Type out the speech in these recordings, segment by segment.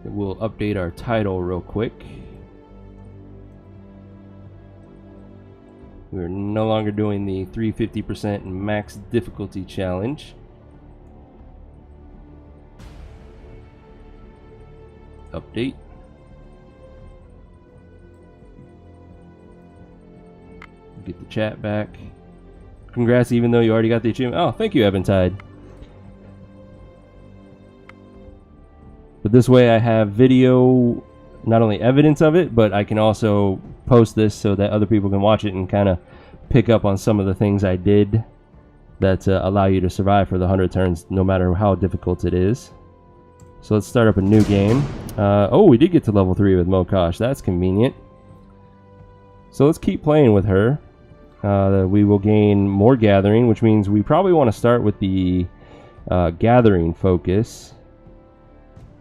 We'll update our title real quick. We're no longer doing the 350% max difficulty challenge. Update. Get the chat back. Congrats, even though you already got the achievement. Oh, thank you, Eventide. But this way I have video, not only evidence of it, but I can also post this so that other people can watch it and kind of pick up on some of the things I did that allow you to survive for the 100 turns, no matter how difficult it is. So let's start up a new game. Oh, we did get to level 3 with Mokosh. That's convenient. So let's keep playing with her. We will gain more gathering, which means we probably want to start with the gathering focus.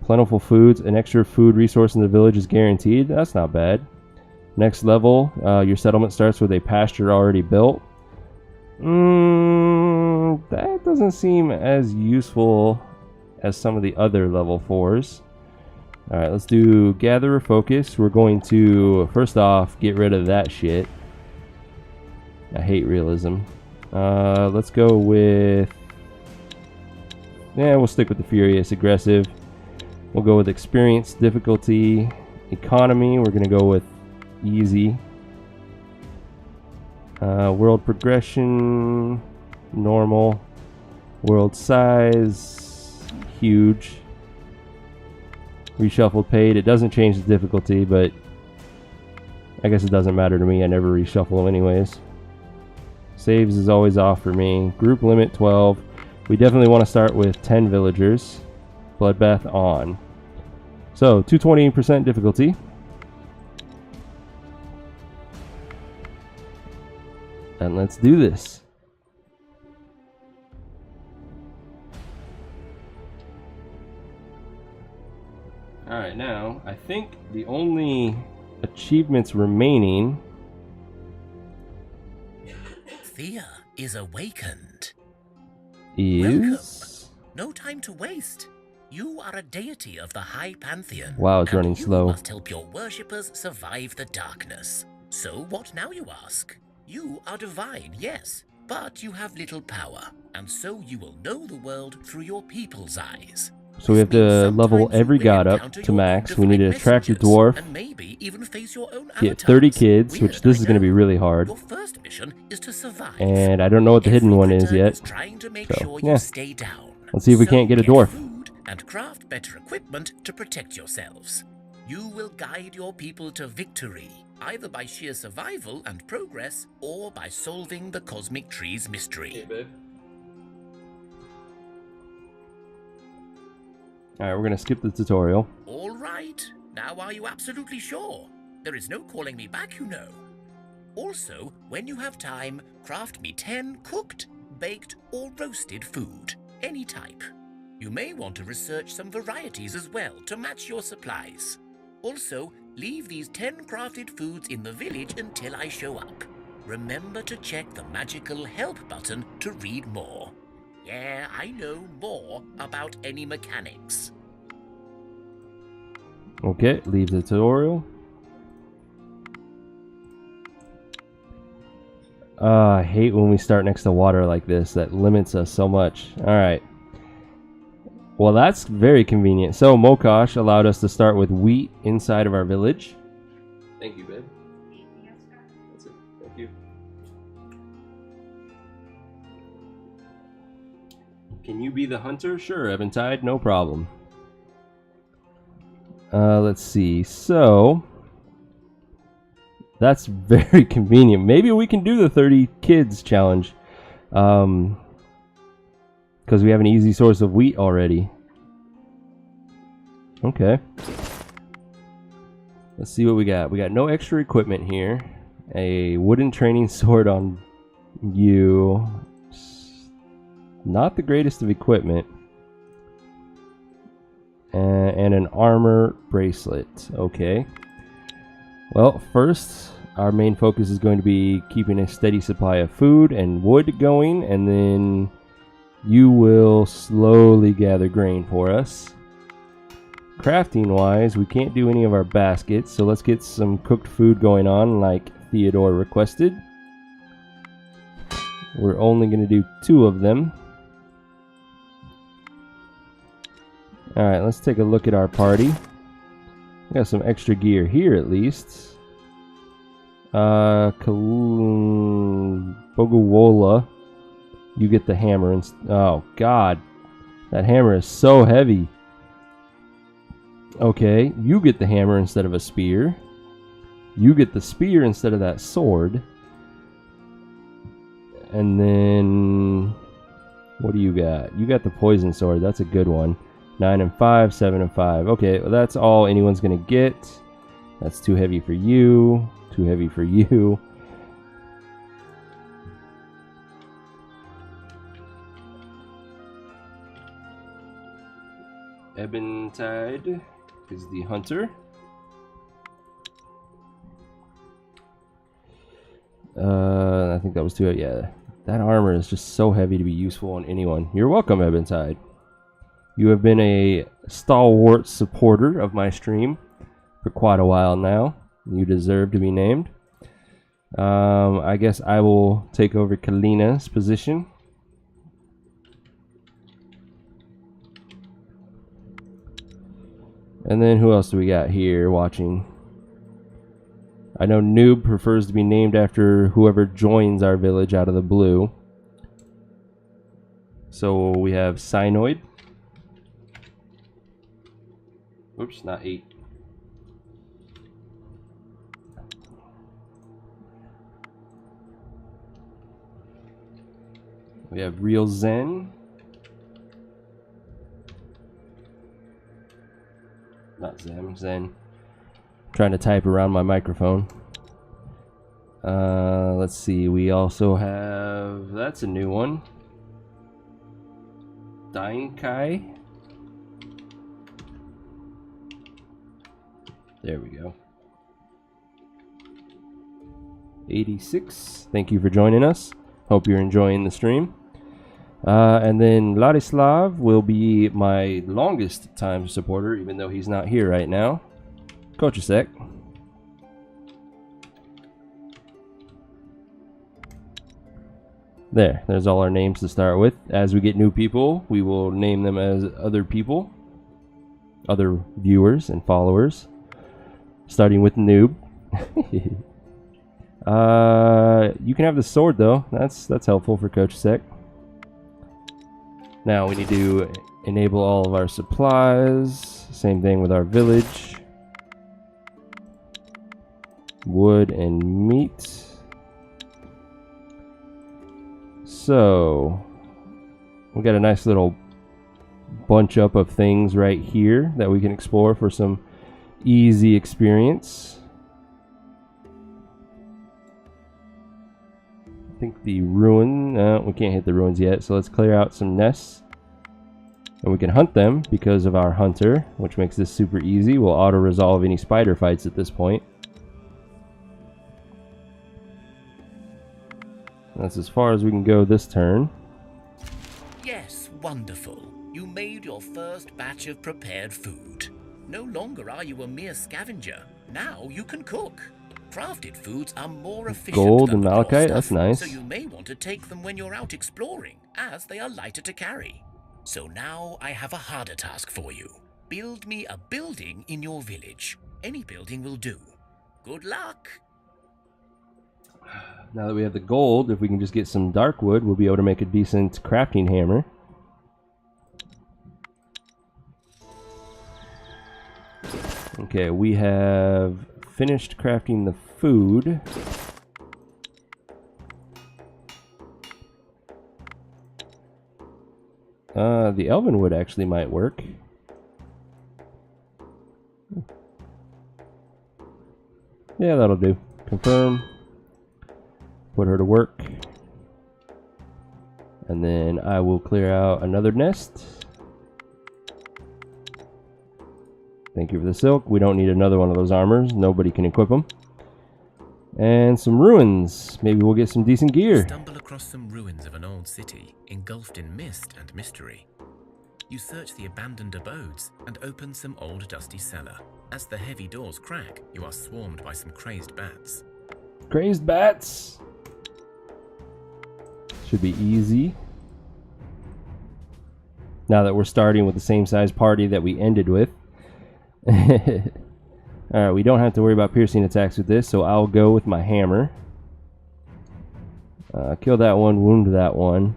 Plentiful foods. An extra food resource in the village is guaranteed. That's not bad. Next level, your settlement starts with a pasture already built. That doesn't seem as useful as some of the other level 4s. Alright, let's do gatherer focus. We're going to, first off, get rid of that shit. I hate realism. Let's go with... Yeah, we'll stick with the furious aggressive. We'll go with experience, difficulty, economy. We're going to go with easy. World progression, normal. World size, huge. Reshuffled paid. It doesn't change the difficulty, but I guess it doesn't matter to me. I never reshuffle them anyways. Saves is always off for me. Group limit 12. We definitely want to start with 10 villagers. Bloodbath on. So 220% difficulty. And let's do this. Alright, now I think the only achievements remaining. Thea is awakened. Is. Welcome. No time to waste. You are a deity of the high pantheon. Wow, it's running slow. You must help your worshippers survive the darkness. So what now, you ask? You are divine, yes, but you have little power, and so you will know the world through your people's eyes. So we have to level every god up to max. We need to attract a dwarf, and maybe even face your own get 30 kids, which this is going to be really hard. Your first mission is to survive. And I don't know what the hidden one is yet. So, yeah. Stay down. Let's see if we can't get a dwarf. Food and craft better equipment to protect yourselves. You will guide your people to victory, either by sheer survival and progress, or by solving the cosmic tree's mystery. Hey, babe. Alright, we're gonna skip the tutorial. Alright, now are you absolutely sure? There is no calling me back, you know. Also, when you have time, craft me 10 cooked, baked, or roasted food, any type. You may want to research some varieties as well to match your supplies. Also, leave these 10 crafted foods in the village until I show up. Remember to check the magical help button to read more. Yeah, I know more about any mechanics. Okay, leave the tutorial. I hate when we start next to water like this. That limits us so much. Alright. Well, that's very convenient. So, Mokosh allowed us to start with wheat inside of our village. Thank you, babe. That's it. Thank you. Can you be the hunter? Sure, Eventide. No problem. Let's see. So, that's very convenient. Maybe we can do the 30 kids challenge. Because we have an easy source of wheat already. Okay. Let's see what we got. We got no extra equipment here. A wooden training sword on you. Not the greatest of equipment. And an armor bracelet. Okay. Well, first, our main focus is going to be keeping a steady supply of food and wood going, and then you will slowly gather grain for us. crafting wise, we can't do any of our baskets, so let's get some cooked food going on like Theodore requested. We're only going to do 2 of them. Alright, let's take a look at our party. We got some extra gear here at least. Bogowola, you get the hammer. Oh god, that hammer is so heavy. Okay, you get the hammer instead of a spear. You get the spear instead of that sword. And then, what do you got? You got the poison sword. That's a good one. 9 and 5, 7 and 5. Okay, well, that's all anyone's gonna get. That's too heavy for you. Too heavy for you. Ebentide is the hunter. I think that was too. Yeah, that armor is just so heavy to be useful on anyone. You're welcome, Ebentide. You have been a stalwart supporter of my stream for quite a while now. You deserve to be named. I guess I will take over Kalina's position. And then who else do we got here watching? I know Noob prefers to be named after whoever joins our village out of the blue. So we have Cynoid. Oops, not 8. We have Real Zen. Not Zen, Zen. Trying to type around my microphone. Let's see, we also have, that's a new one. Dainkai. There we go. 86. Thank you for joining us. Hope you're enjoying the stream. And then Ladislav will be my longest time supporter, even though he's not here right now. Coach a sec. There's all our names to start with. As we get new people, we will name them as other people, other viewers and followers, starting with Noob. You can have the sword though. That's helpful for Coach Sec. Now we need to enable all of our supplies. Same thing with our village. Wood and meat. So we got a nice little bunch up of things right here that we can explore for some easy experience. I think the ruin, we can't hit the ruins yet, so let's clear out some nests. And we can hunt them because of our hunter, which makes this super easy. We'll auto-resolve any spider fights at this point. That's as far as we can go this turn. Yes, wonderful. You made your first batch of prepared food. No longer are you a mere scavenger. Now you can cook. Crafted foods are more efficient Gold than and the raw malachite, stuff, that's nice. so you may want to take them when you're out exploring, as they are lighter to carry. So now I have a harder task for you. Build me a building in your village. Any building will do. Good luck! Now that we have the gold, if we can just get some dark wood, we'll be able to make a decent crafting hammer. Okay, we have finished crafting the food. The elven wood actually might work. Yeah, that'll do. Confirm. Put her to work. And then I will clear out another nest. Thank you for the silk. We don't need another one of those armors. Nobody can equip them. And some ruins. Maybe we'll get some decent gear. Stumble across some ruins of an old city, engulfed in mist and mystery. You search the abandoned abodes and open some old dusty cellar. As the heavy doors crack, you are swarmed by some crazed bats. Crazed bats! Should be easy. Now that we're starting with the same size party that we ended with. Alright, we don't have to worry about piercing attacks with this, so I'll go with my hammer. Kill that one, wound that one.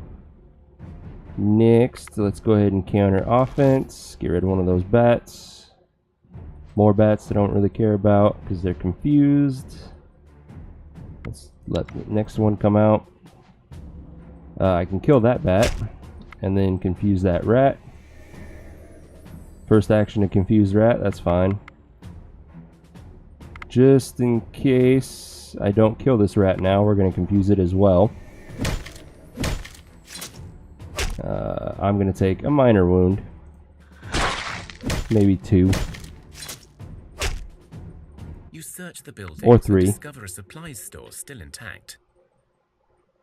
Next, let's go ahead and counter offense. Get rid of one of those bats. More bats I don't really care about because they're confused. Let's let the next one come out. I can kill that bat and then confuse that rat. First action to confuse rat, that's fine. Just in case I don't kill this rat now, we're going to confuse it as well. I'm going to take a minor wound. Maybe 2. You search the building or 3. and discover a supplies store still intact.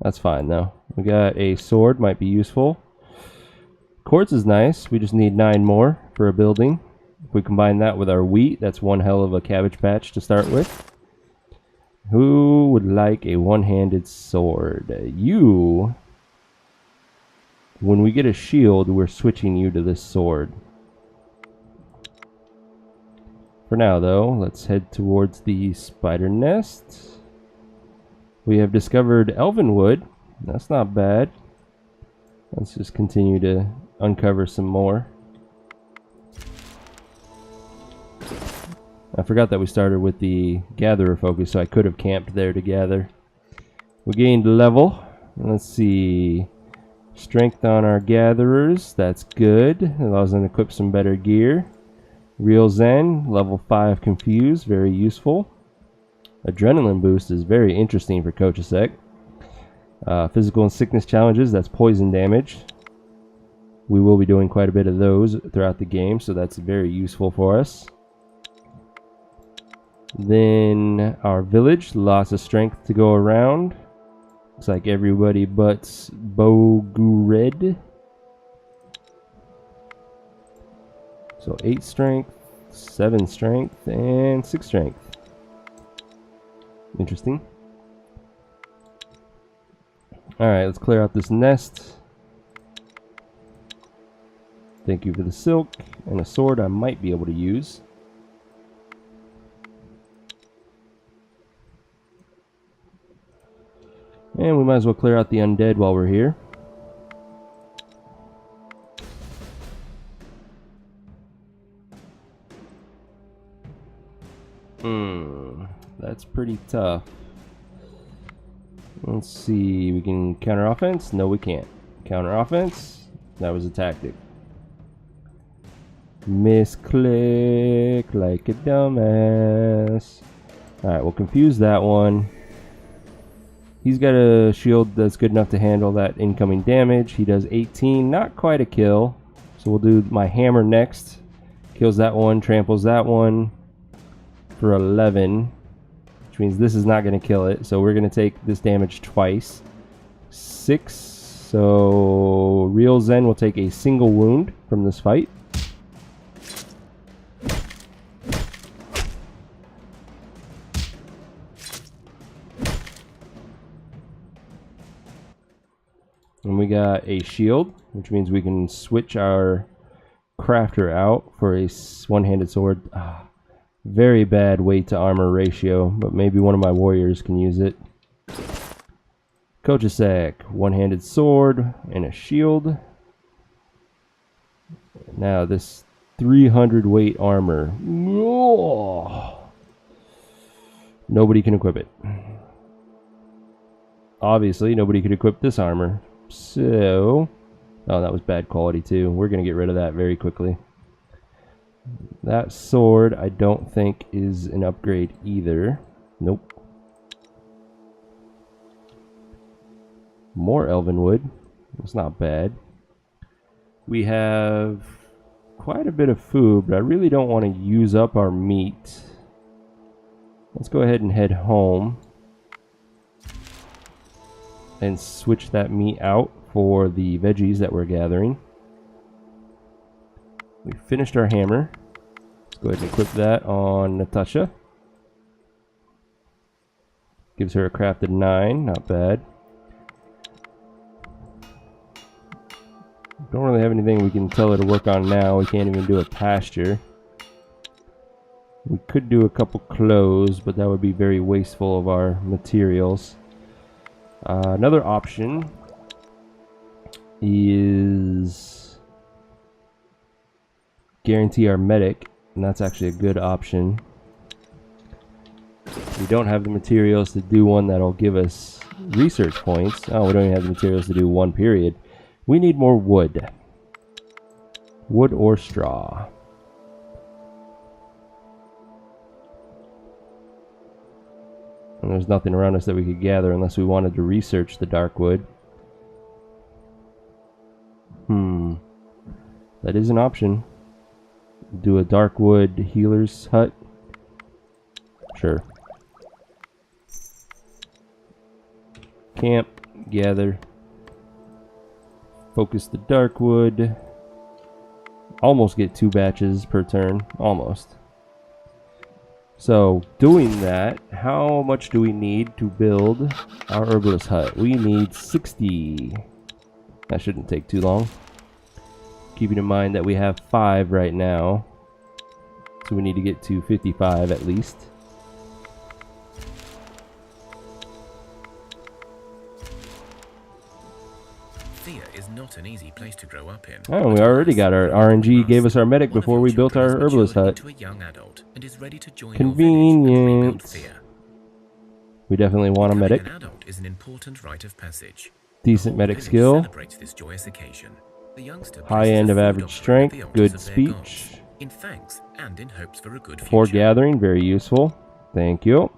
That's fine though. We got a sword, might be useful. Quartz is nice. We just need 9 more for a building. If we combine that with our wheat, that's one hell of a cabbage patch to start with. Who would like a one-handed sword? You. When we get a shield, we're switching you to this sword. For now, though, let's head towards the spider nest. We have discovered elven wood. That's not bad. Let's just continue to uncover some more. I forgot that we started with the gatherer focus, so I could have camped there to gather. We gained level. Let's see. Strength on our gatherers. That's good. It allows them to equip some better gear. Real Zen. Level 5 confused. Very useful. Adrenaline boost is very interesting for Kochasek. Physical and sickness challenges. That's poison damage. We will be doing quite a bit of those throughout the game, so that's very useful for us. Then our village, lots of strength to go around. Looks like everybody but Bogured. So 8 strength, 7 strength, and 6 strength. Interesting. Alright, let's clear out this nest. Thank you for the silk and a sword I might be able to use. And we might as well clear out the undead while we're here. That's pretty tough. Let's see, we can counter offense? No, we can't. Counter offense? That was a tactic. Misclick like a dumbass. Alright, we'll confuse that one. He's got a shield that's good enough to handle that incoming damage. He does 18, not quite a kill. So we'll do my hammer next. Kills that one, tramples that one for 11. Which means this is not going to kill it. So we're going to take this damage twice. 6. So Real Zen will take a single wound from this fight. And we got a shield, which means we can switch our crafter out for a one-handed sword. Very bad weight to armor ratio, but maybe one of my warriors can use it. Kochasek, one-handed sword and a shield. Now this 300 weight armor. Nobody can equip it. Obviously, nobody could equip this armor. So, oh, that was bad quality too. We're going to get rid of that very quickly. That sword, I don't think is an upgrade either. Nope. More elven wood. It's not bad. We have quite a bit of food, but I really don't want to use up our meat. Let's go ahead and head home and switch that meat out for the veggies that we're gathering. We finished our hammer. Let's go ahead and equip that on Natasha. Gives her a crafted 9, not bad. Don't really have anything we can tell her to work on now. We can't even do a pasture. We could do a couple clothes, but that would be very wasteful of our materials. Another option is guarantee our medic, and that's actually a good option. We don't have the materials to do one that'll give us research points. Oh, we don't even have the materials to do one period. We need more wood. Wood or straw. And there's nothing around us that we could gather unless we wanted to research the dark wood. That is an option. Do a dark wood healer's hut. Sure. Camp, gather. Focus the dark wood. Almost get 2 batches per turn. Almost. So, doing that, how much do we need to build our herbalist hut? We need 60. That shouldn't take too long. Keeping in mind that we have 5 right now. So we need to get to 55 at least. Thea is not an easy place to grow up in. Oh, we already got our RNG, gave us our medic before we built our herbalist hut. Convenient. We definitely want a medic. An adult is an important rite of passage. Decent medic skill. Celebrates this joyous occasion. The youngster High end of average strength, good speech. In thanks and in hopes for a good future. For gathering, very useful. Thank you.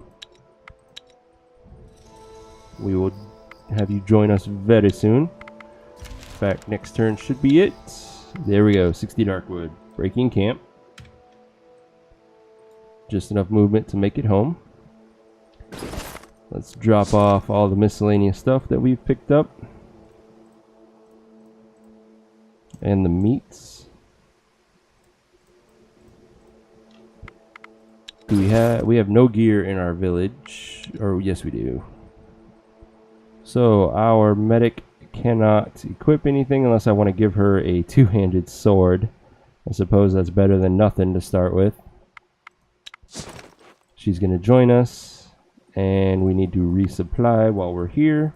We will have you join us very soon. In fact, next turn should be it. There we go, 60 Darkwood. Breaking camp. Just enough movement to make it home. Let's drop off all the miscellaneous stuff that we've picked up. And the meats. Do we have no gear in our village, or yes we do. So our medic cannot equip anything unless I want to give her a two-handed sword. I suppose that's better than nothing to start with. She's going to join us, and we need to resupply while we're here.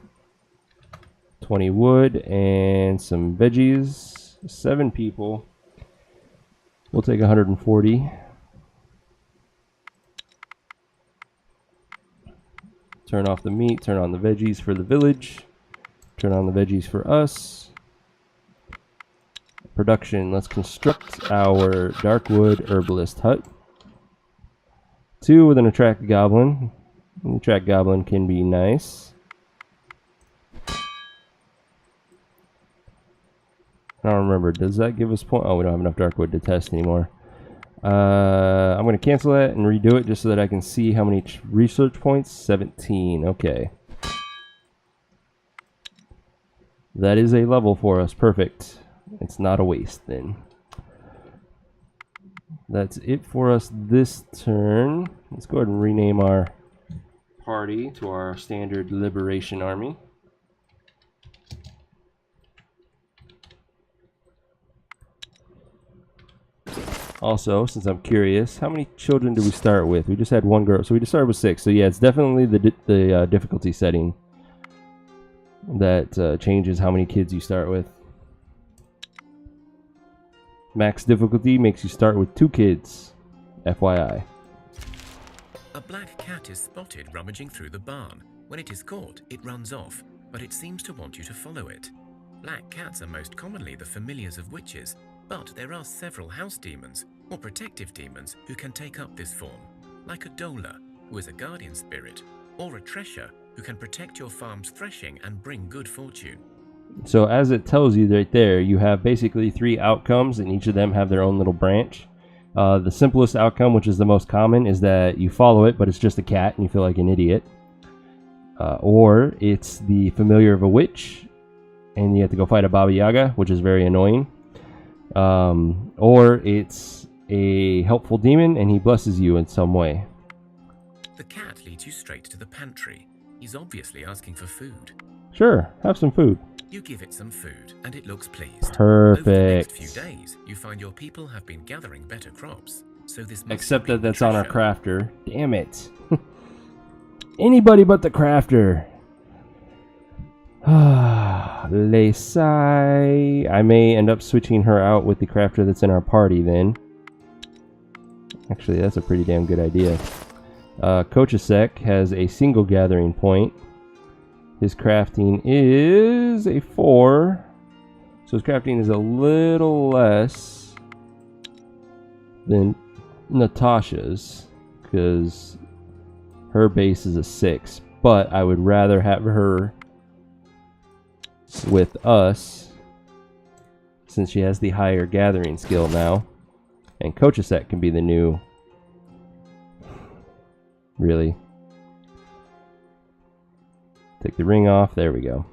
20 wood and some veggies. 7 people. We'll take 140. Turn off the meat, turn on the veggies for the village. Turn on the veggies for us. Production, let's construct our Darkwood Herbalist Hut. 2 with an attract goblin. An attract goblin can be nice. I don't remember, does that give us point? Oh, we don't have enough Darkwood to test anymore. I'm going to cancel that and redo it just so that I can see how many research points. 17, okay. That is a level for us, perfect. It's not a waste then. That's it for us this turn. Let's go ahead and rename our party to our standard Liberation Army. Also, since I'm curious, how many children do we start with? We just had 1 girl, so we just started with 6. So yeah, it's definitely the difficulty setting that changes how many kids you start with. Max difficulty makes you start with 2 kids, FYI. A black cat is spotted rummaging through the barn. When it is caught, it runs off, but it seems to want you to follow it. Black cats are most commonly the familiars of witches, but there are several house demons, or protective demons, who can take up this form, like a Dola, who is a guardian spirit, or a Tresher, who can protect your farm's threshing and bring good fortune. So as it tells you right there, you have basically 3 outcomes, and each of them have their own little branch. The simplest outcome, which is the most common, is that you follow it, but it's just a cat, and you feel like an idiot. Or it's the familiar of a witch, and you have to go fight a Baba Yaga, which is very annoying. Or it's a helpful demon and he blesses you in some way. The cat leads you straight to the pantry. He's obviously asking for food. Sure, have some food. You give it some food, and it looks pleased. Perfect. Over the next few days, you find your people have been gathering better crops. So this must Except have that been that's on our treasure. crafter. Damn it. Anybody but the crafter. Lesai. I may end up switching her out with the crafter that's in our party then. Actually, that's a pretty damn good idea. Kochasek has a single gathering point. His crafting is a 4. So his crafting is a little less than Natasha's, because her base is a 6. But I would rather have her with us, since she has the higher gathering skill now. And Kochasek can be the new... Really? Take the ring off. There we go.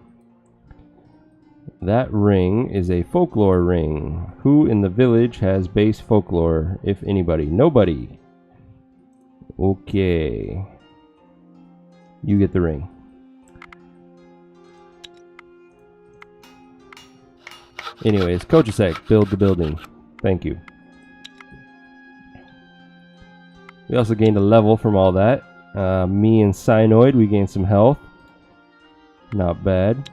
That ring is a folklore ring. Who in the village has base folklore, if anybody? Nobody. Okay. You get the ring. Anyways, Kochasek, build the building. Thank you. We also gained a level from all that. Me and Cyanoid, we gained some health. Not bad.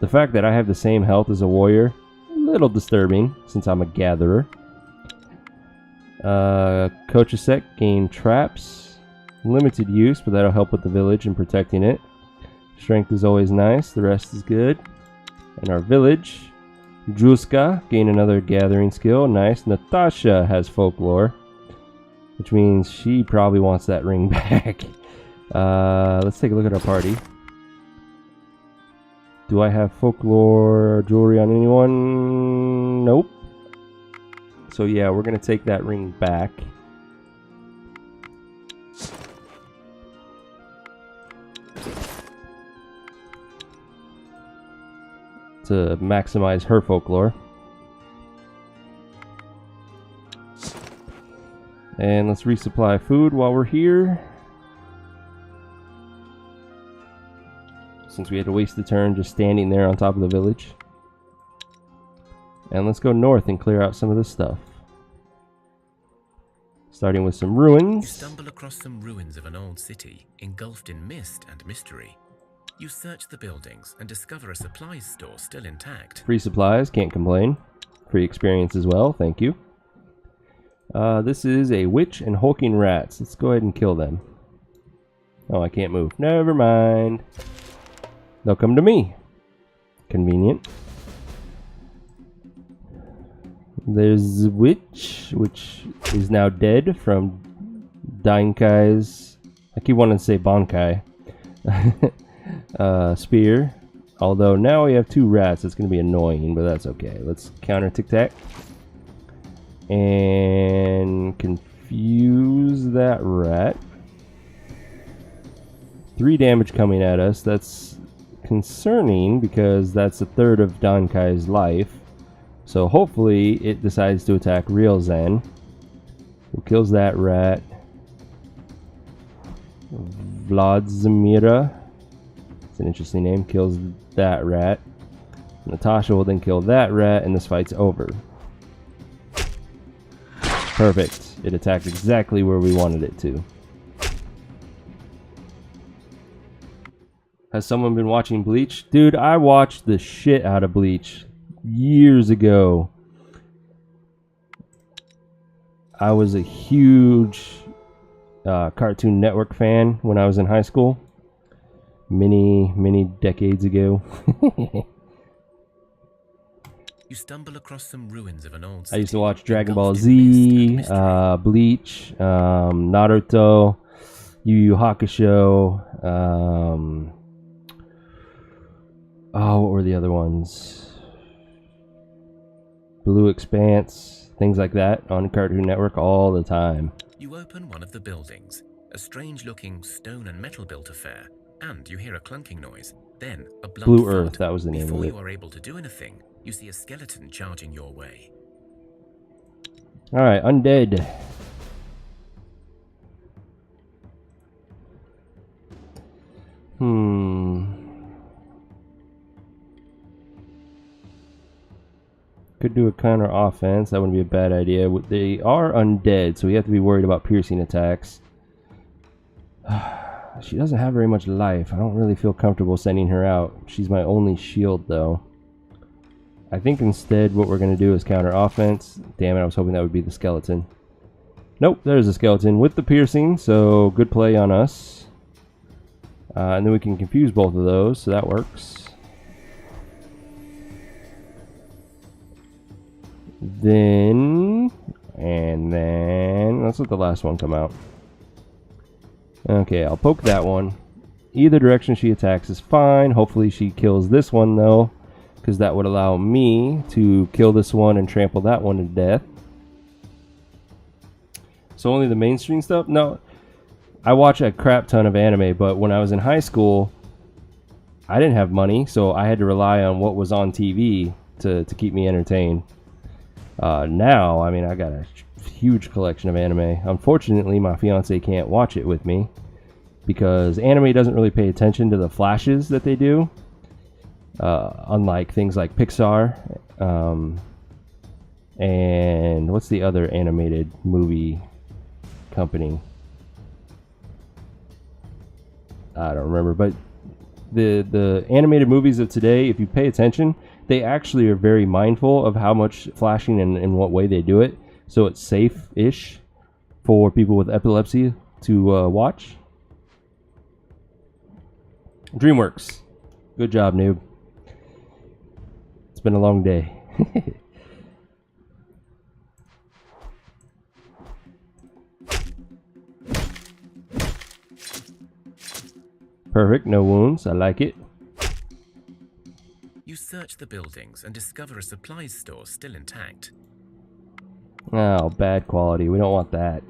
The fact that I have the same health as a warrior, a little disturbing since I'm a gatherer. Kochasek gained traps. Limited use, but that'll help with the village and protecting it. Strength is always nice. The rest is good. And our village, Druska, gained another gathering skill. Nice. Natasha has folklore, which means she probably wants that ring back. Let's take a look at our party. Do I have folklore jewelry on anyone? Nope. So yeah, we're going to take that ring back. To maximize her folklore. And let's resupply food while we're here, since we had to waste the turn just standing there on top of the village. And let's go north and clear out some of this stuff. Starting with some ruins. You stumble across some ruins of an old city, engulfed in mist and mystery. You search the buildings and discover a supplies store still intact. Free supplies, can't complain. Free experience as well, thank you. This is a witch and hulking rats. Let's go ahead and kill them. Oh, I can't move. Never mind. They'll come to me. Convenient. There's a witch, which is now dead from Dankai's... I keep wanting to say Bankai. Spear. Although now we have 2 rats, it's going to be annoying, but that's okay. Let's counter tic-tac. And confuse that rat. 3 damage coming at us. That's concerning because that's a third of Dankai's life. So hopefully it decides to attack Real Zen. Who kills that rat. Vladzimira. It's an interesting name. Kills that rat. Natasha will then kill that rat and this fight's over. Perfect. It attacked exactly where we wanted it to. Has someone been watching Bleach? Dude, I watched the shit out of Bleach years ago. I was a huge Cartoon Network fan when I was in high school. Many decades ago. You stumble across some ruins of an old I used to city, watch Dragon Ball engulfed in mist Z, and mystery. Bleach, Naruto, Yu Yu Hakusho. Oh, what were the other ones? Blue Expanse, things like that on Cartoon Network all the time. You open one of the buildings, a strange-looking stone and metal-built affair, and you hear a clunking noise. Then a blunt Blue thud. Earth, that was the name Before of you it. are able to do anything, You see a skeleton charging your way. Alright, undead. Could do a counter offense. That wouldn't be a bad idea. They are undead, so we have to be worried about piercing attacks. She doesn't have very much life. I don't really feel comfortable sending her out. She's my only shield, though. I think instead what we're going to do is counter offense. Damn it, I was hoping that would be the skeleton. Nope, there's a skeleton with the piercing, so good play on us. And then we can confuse both of those, so that works. Then, and then, let's let the last one come out. Okay, I'll poke that one. Either direction she attacks is fine. Hopefully she kills this one, though, because that would allow me to kill this one and trample that one to death. So only the mainstream stuff? No, I watch a crap ton of anime, but when I was in high school, I didn't have money, so I had to rely on what was on TV to keep me entertained. Now, I mean, I got a huge collection of anime. Unfortunately, my fiance can't watch it with me because anime doesn't really pay attention to the flashes that they do, unlike things like Pixar. And what's the other animated movie company? I don't remember, but the animated movies of today, if you pay attention, they actually are very mindful of how much flashing and in what way they do it. So it's safe-ish for people with epilepsy to watch. DreamWorks. Good job, noob. It's been a long day. Perfect, no wounds. I like it. You search the buildings and discover a supplies store still intact. Oh, bad quality. We don't want that.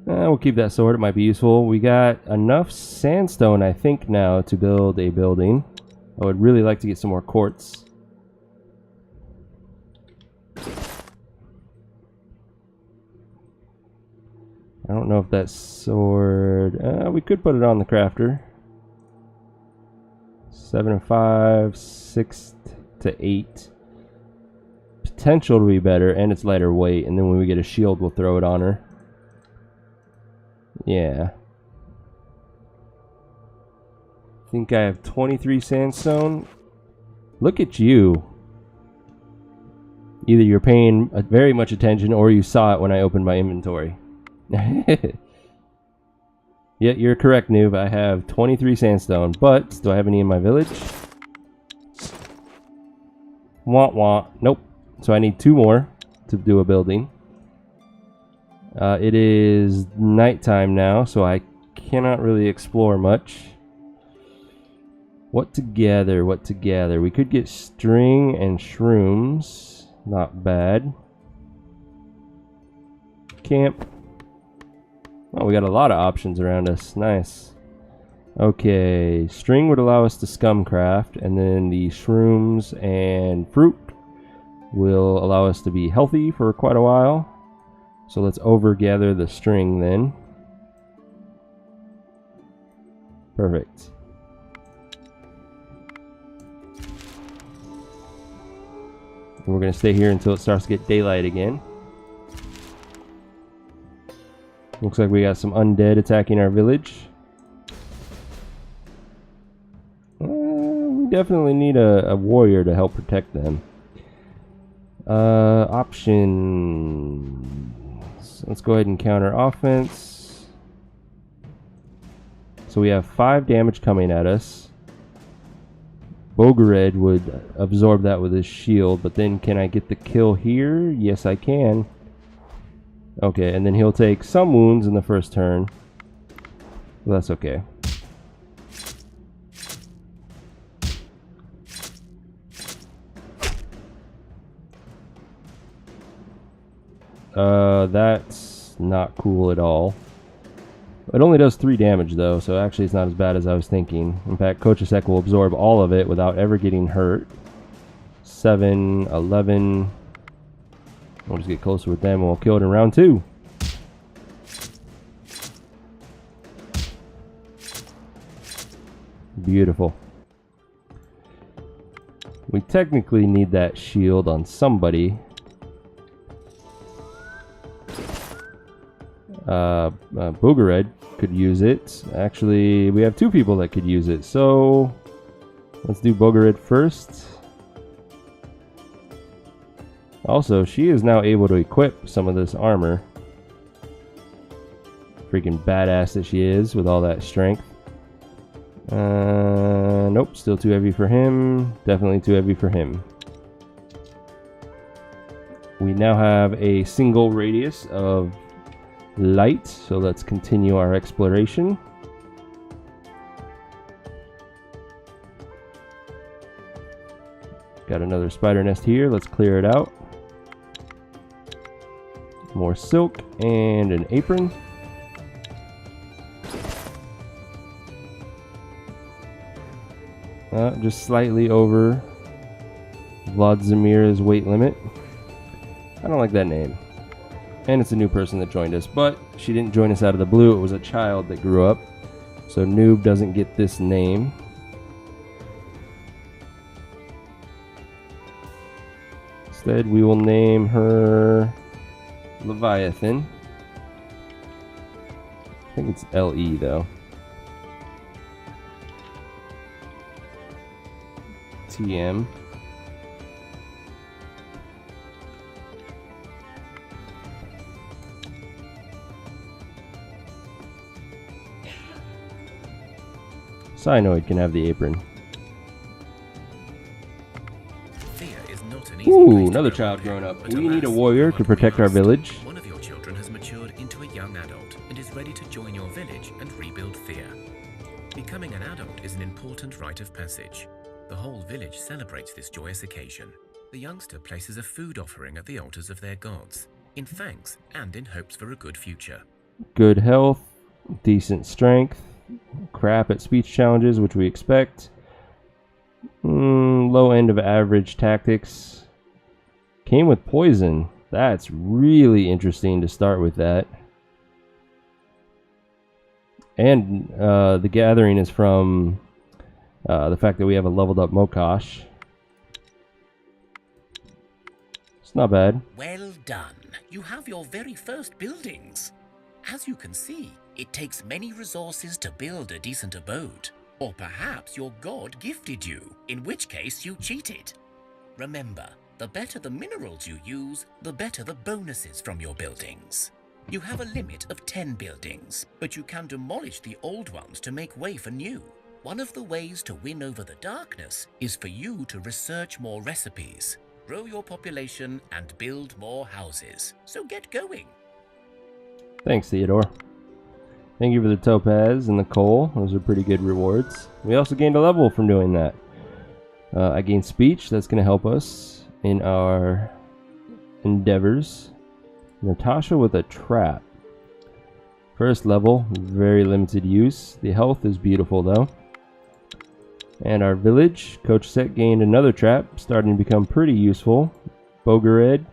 We'll keep that sword. It might be useful. We got enough sandstone, I think, now to build a building. I would really like to get some more quartz. I don't know if that sword... we could put it on the crafter. 7 and 5, 6 to 8. Potential to be better, and it's lighter weight. And then when we get a shield, we'll throw it on her. Yeah. I think I have 23 sandstone. Look at you. Either you're paying very much attention or you saw it when I opened my inventory. Yeah, you're correct, noob. I have 23 sandstone, but do I have any in my village? Wah wah. Nope. So I need 2 more to do a building. It is nighttime now, so I cannot really explore much. What to gather? What to gather? We could get string and shrooms. Not bad. Camp. Oh, we got a lot of options around us. Nice. Okay, string would allow us to scum craft, and then the shrooms and fruit will allow us to be healthy for quite a while. So let's overgather the string then. Perfect. And we're going to stay here until it starts to get daylight again. Looks like we got some undead attacking our village. We definitely need a warrior to help protect them. Options. Let's go ahead and counter offense. So we have 5 damage coming at us. Demoredread would absorb that with his shield, but then can I get the kill here? Yes, I can. Okay, and then he'll take some wounds in the first turn. Well, that's okay. That's not cool at all. It only does 3 damage though, so actually it's not as bad as I was thinking. In fact, Kochasek will absorb all of it without ever getting hurt. 7, 11. We'll just get closer with them and we'll kill it in round 2. Beautiful. We technically need that shield on somebody. Boogiered could use it. Actually, we have 2 people that could use it. So let's do Boogiered first. Also, she is now able to equip some of this armor. Freaking badass that she is with all that strength. Nope, still too heavy for him. Definitely too heavy for him. We now have a single radius of light, so let's continue our exploration. Got another spider nest here, let's clear it out. More silk and an apron. Just slightly over Vladimir's weight limit. I don't like that name. And it's a new person that joined us, but she didn't join us out of the blue. It was a child that grew up. So Noob doesn't get this name. Instead, we will name her Leviathan. I think it's LE though. TM. Cyanoid can have the apron. Thea is not an easy Ooh, place to another grow child up, growing up. but We need a alas, warrior you to might be protect our asked. village. One of your children has matured into a young adult and is ready to join your village and rebuild Thea. Becoming an adult is an important rite of passage. The whole village celebrates this joyous occasion. The youngster places a food offering at the altars of their gods, in thanks and in hopes for a good future. Good health, decent strength, crap at speech challenges, which we expect. Low end of average tactics. Came with poison. That's really interesting to start with that. And the gathering is from the fact that we have a leveled up Mokosh. It's not bad. Well done. You have your very first buildings. As you can see, it takes many resources to build a decent abode. Or perhaps your god gifted you, in which case you cheated. Remember, the better the minerals you use, the better the bonuses from your buildings. You have a limit of 10 buildings, but you can demolish the old ones to make way for new. One of the ways to win over the darkness is for you to research more recipes, grow your population, and build more houses. So get going. Thanks, Theodore. Thank you for the topaz and the coal. Those are pretty good rewards. We also gained a level from doing that. I gained speech. That's going to help us in our endeavors. Natasha with a trap. First level, very limited use. The health is beautiful though. And our village, Coach Set gained another trap, starting to become pretty useful. Boogiered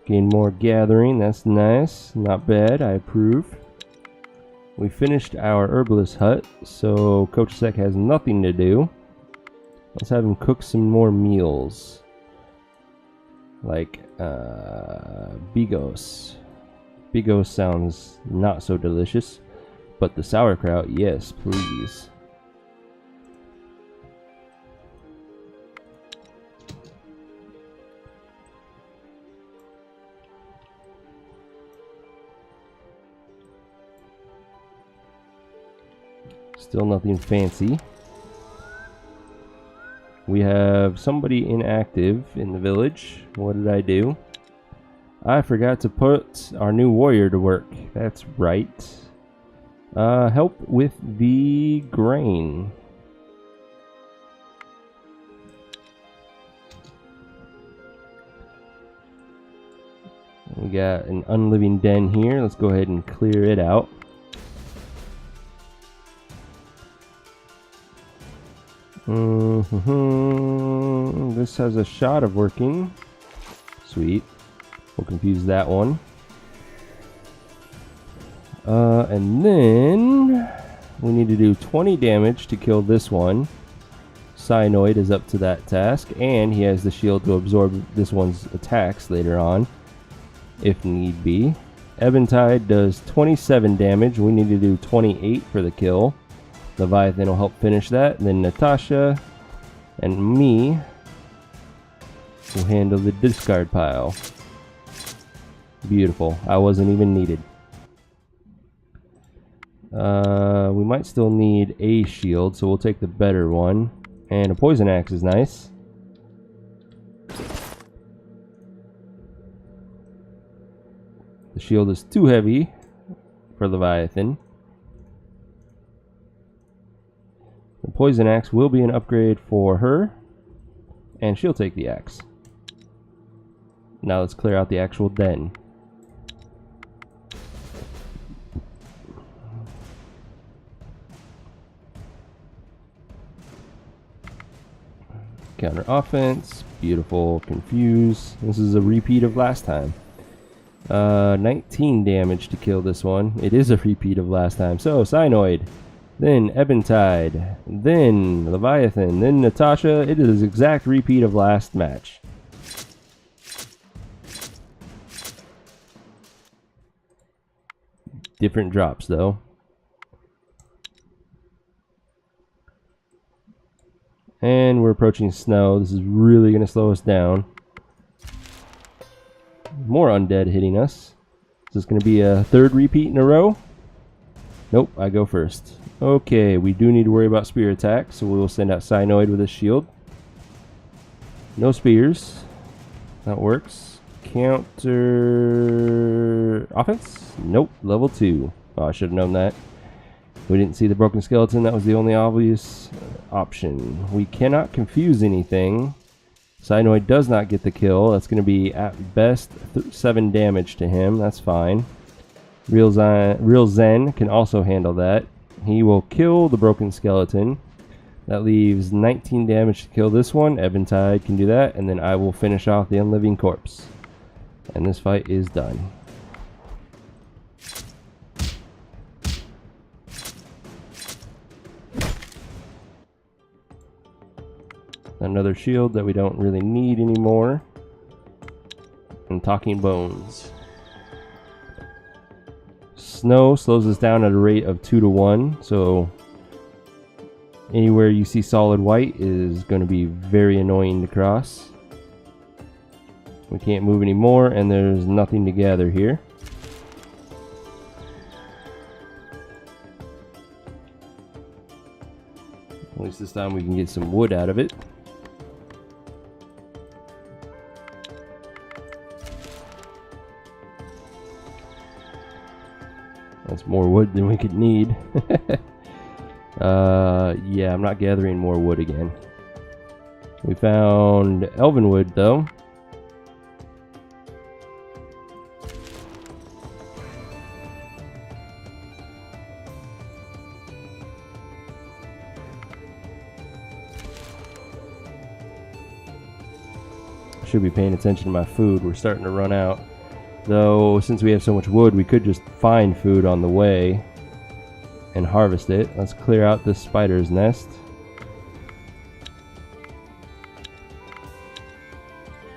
gained more gathering. That's nice. Not bad. I approve. We finished our herbalist hut, so Coach Sek has nothing to do. Let's have him cook some more meals. Like, Bigos. Bigos sounds not so delicious, but the sauerkraut, yes, please. Still nothing fancy. We have somebody inactive in the village. What did I do? I forgot to put our new warrior to work. That's right. Help with the grain. We got an unliving den here. Let's go ahead and clear it out. This has a shot of working. Sweet. We'll confuse that one. And then we need to do 20 damage to kill this one. Cyanoid is up to that task, and he has the shield to absorb this one's attacks later on, if need be. Eventide does 27 damage. We need to do 28 for the kill. Leviathan will help finish that. And then Natasha and me will handle the discard pile. Beautiful. I wasn't even needed. We might still need a shield, so we'll take the better one. And a poison axe is nice. The shield is too heavy for Leviathan. The poison axe will be an upgrade for her, and she'll take the axe. Now let's clear out the actual den. Counter offense, beautiful, confuse. This is a repeat of last time. 19 damage to kill this one. It is a repeat of last time. So, Cyanoid, then Eventide, then Leviathan, then Natasha. It is exact repeat of last match. Different drops, though. And we're approaching snow. This is really going to slow us down. More undead hitting us. Is this going to be a third repeat in a row? Nope, I go first. Okay, we do need to worry about spear attack, so we will send out Cyanoid with a shield. No spears. That works. Counter offense? Nope, level 2. Oh, I should have known that. We didn't see the broken skeleton. That was the only obvious option. We cannot confuse anything. Cyanoid does not get the kill. That's going to be at best 7 damage to him. That's fine. Real Zen can also handle that. He will kill the broken skeleton. That leaves 19 damage to kill this one. Eventide can do that, and then I will finish off the unliving corpse. And this fight is done. Another shield that we don't really need anymore. And talking bones. Snow slows us down at a rate of 2 to 1, so anywhere you see solid white is going to be very annoying to cross. We can't move anymore, and there's nothing to gather here. At least this time we can get some wood out of it. That's more wood than we could need. Yeah, I'm not gathering more wood again. We found elven wood, though. Should be paying attention to my food. We're starting to run out. Though, since we have so much wood, we could just find food on the way and harvest it. Let's clear out this spider's nest.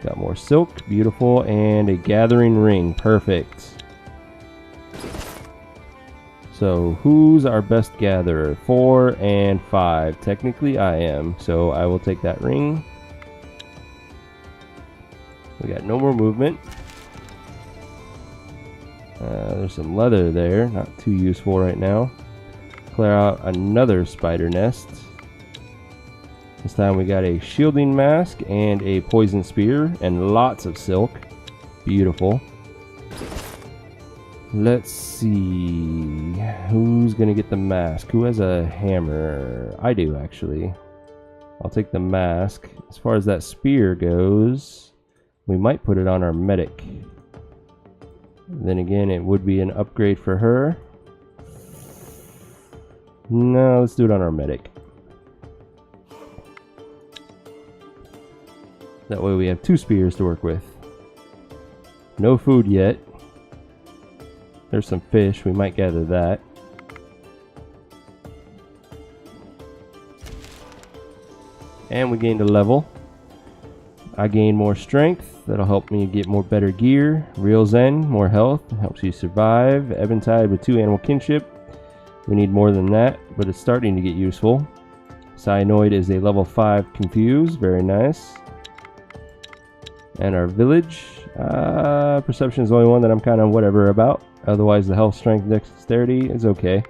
Got more silk, beautiful, and a gathering ring, perfect. So, who's our best gatherer? 4 and 5. Technically, I am, so I will take that ring. We got no more movement. There's some leather there, not too useful right now. Clear out another spider nest. This time we got a shielding mask and a poison spear and lots of silk. Beautiful. Let's see. Who's gonna get the mask? Who has a hammer? I do, actually. I'll take the mask. As far as that spear goes, we might put it on our medic. Then again, it would be an upgrade for her. No, let's do it on our medic. That way we have 2 spears to work with. No food yet. There's some fish. We might gather that. And we gained a level. I gained more strength. That'll help me get more better gear. Real Zen, more health. Helps you survive. Eventide with 2 animal kinship. We need more than that, but it's starting to get useful. Cyanoid is a level 5 confused. Very nice. And our village. Perception is the only one that I'm kind of whatever about. Otherwise, the health, strength, dexterity is okay.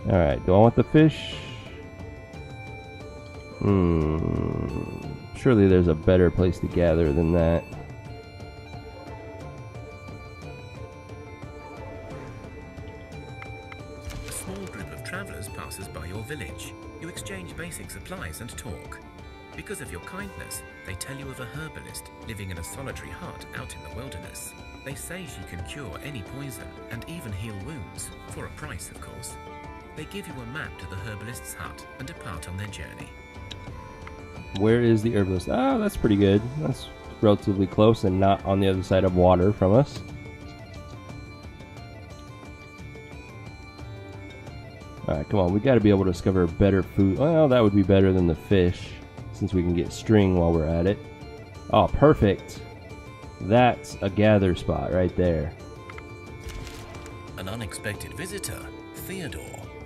Alright, do I want the fish? Surely there's a better place to gather than that. A small group of travelers passes by your village. You exchange basic supplies and talk. Because of your kindness, they tell you of a herbalist living in a solitary hut out in the wilderness. They say she can cure any poison and even heal wounds, for a price of course. They give you a map to the herbalist's hut and depart on their journey. Where is the herbalist? Oh, that's pretty good. That's relatively close and not on the other side of water from us. Alright, come on. We got to be able to discover better food. Well, that would be better than the fish, since we can get string while we're at it. Oh, perfect. That's a gather spot right there. An unexpected visitor, Theodore,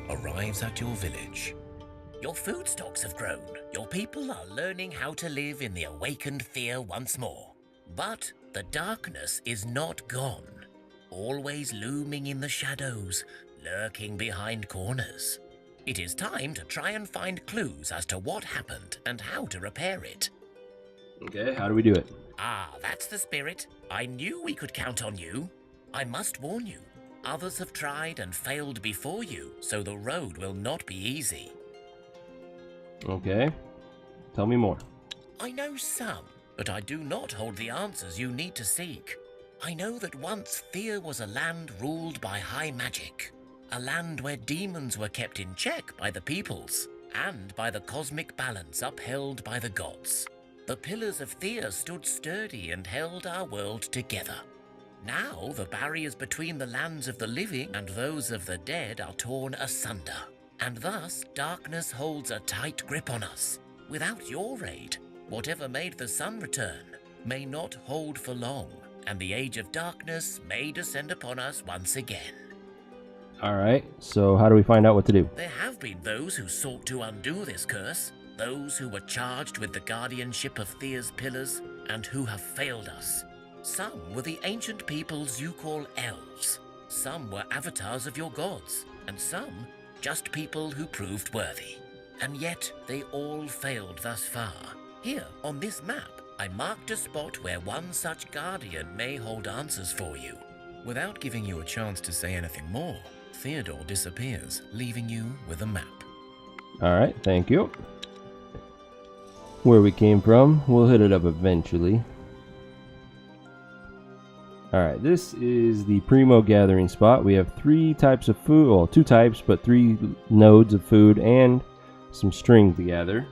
arrives at your village. Your food stocks have grown. Your people are learning how to live in the awakened Thea once more. But the darkness is not gone. Always looming in the shadows, lurking behind corners. It is time to try and find clues as to what happened and how to repair it. Okay, how do we do it? Ah, that's the spirit. I knew we could count on you. I must warn you. Others have tried and failed before you, so the road will not be easy. Okay. Tell me more. I know some, but I do not hold the answers you need to seek. I know that once Thea was a land ruled by high magic. A land where demons were kept in check by the peoples, and by the cosmic balance upheld by the gods. The pillars of Thea stood sturdy and held our world together. Now the barriers between the lands of the living and those of the dead are torn asunder, and thus darkness holds a tight grip on us. Without your aid, whatever made the sun return may not hold for long, and the age of darkness may descend upon us once again. Alright, so how do we find out what to do? There have been those who sought to undo this curse, those who were charged with the guardianship of Thea's pillars, and who have failed us. Some were the ancient peoples you call elves, some were avatars of your gods, and some just people who proved worthy. And yet they all failed thus far. Here, on this map, I marked a spot where one such guardian may hold answers for you. Without giving you a chance to say anything more, Theodore disappears, leaving you with a map. Alright, thank you. Where we came from, we'll hit it up eventually. Alright, this is the Primo gathering spot. We have 3 types of food, well 2 types, but 3 nodes of food and some string to gather.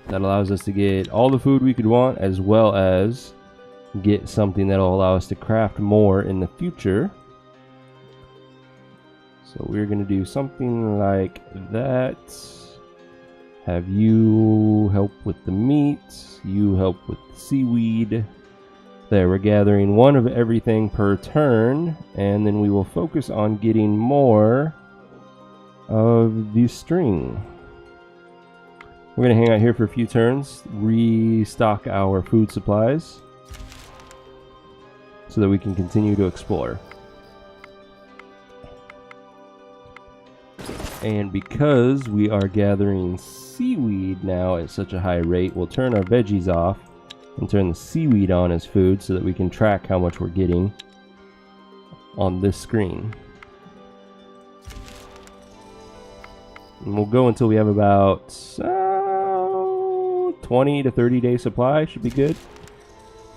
That allows us to get all the food we could want, as well as get something that'll allow us to craft more in the future. So we're going to do something like that. Have you help with the meat, you help with the seaweed. There, we're gathering 1 of everything per turn, and then we will focus on getting more of the string. We're going to hang out here for a few turns, restock our food supplies, so that we can continue to explore. And because we are gathering seaweed now at such a high rate, we'll turn our veggies off and turn the seaweed on as food so that we can track how much we're getting on this screen. And we'll go until we have about 20 to 30 day supply, should be good.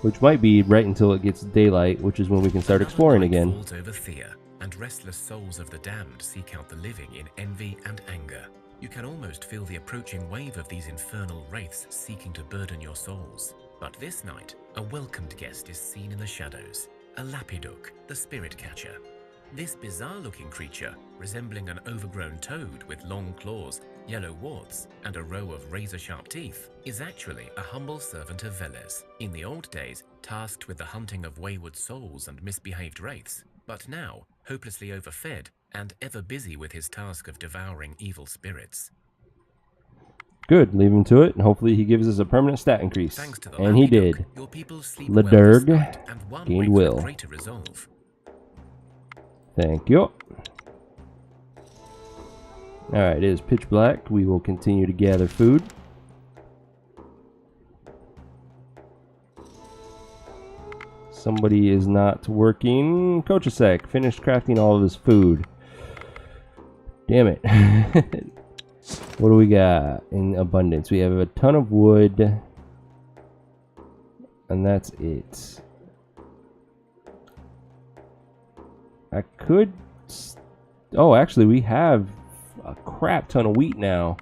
Which might be right until it gets daylight, which is when we can start exploring again. Falls over Thea. and restless souls of the damned seek out the living in envy and anger. You can almost feel the approaching wave of these infernal wraiths seeking to burden your souls. But this night, a welcomed guest is seen in the shadows, a Lapiduk, the spirit catcher. This bizarre-looking creature, resembling an overgrown toad with long claws, yellow warts, and a row of razor-sharp teeth, is actually a humble servant of Velez, in the old days tasked with the hunting of wayward souls and misbehaved wraiths, but now hopelessly overfed and ever busy with his task of devouring evil spirits. Good, leave him to it, and hopefully he gives us a permanent stat increase. Thanks to the And he Lapiduk, did. your people sleep well this Ledurg night, and one gained wakes will. with greater resolve. Thank you. Alright, it is pitch black. We will continue to gather food. Somebody is not working. Kochasek finished crafting all of his food. Damn it. What do we got in abundance? We have a ton of wood. And that's it. I could... Oh, actually, we have a crap ton of wheat now.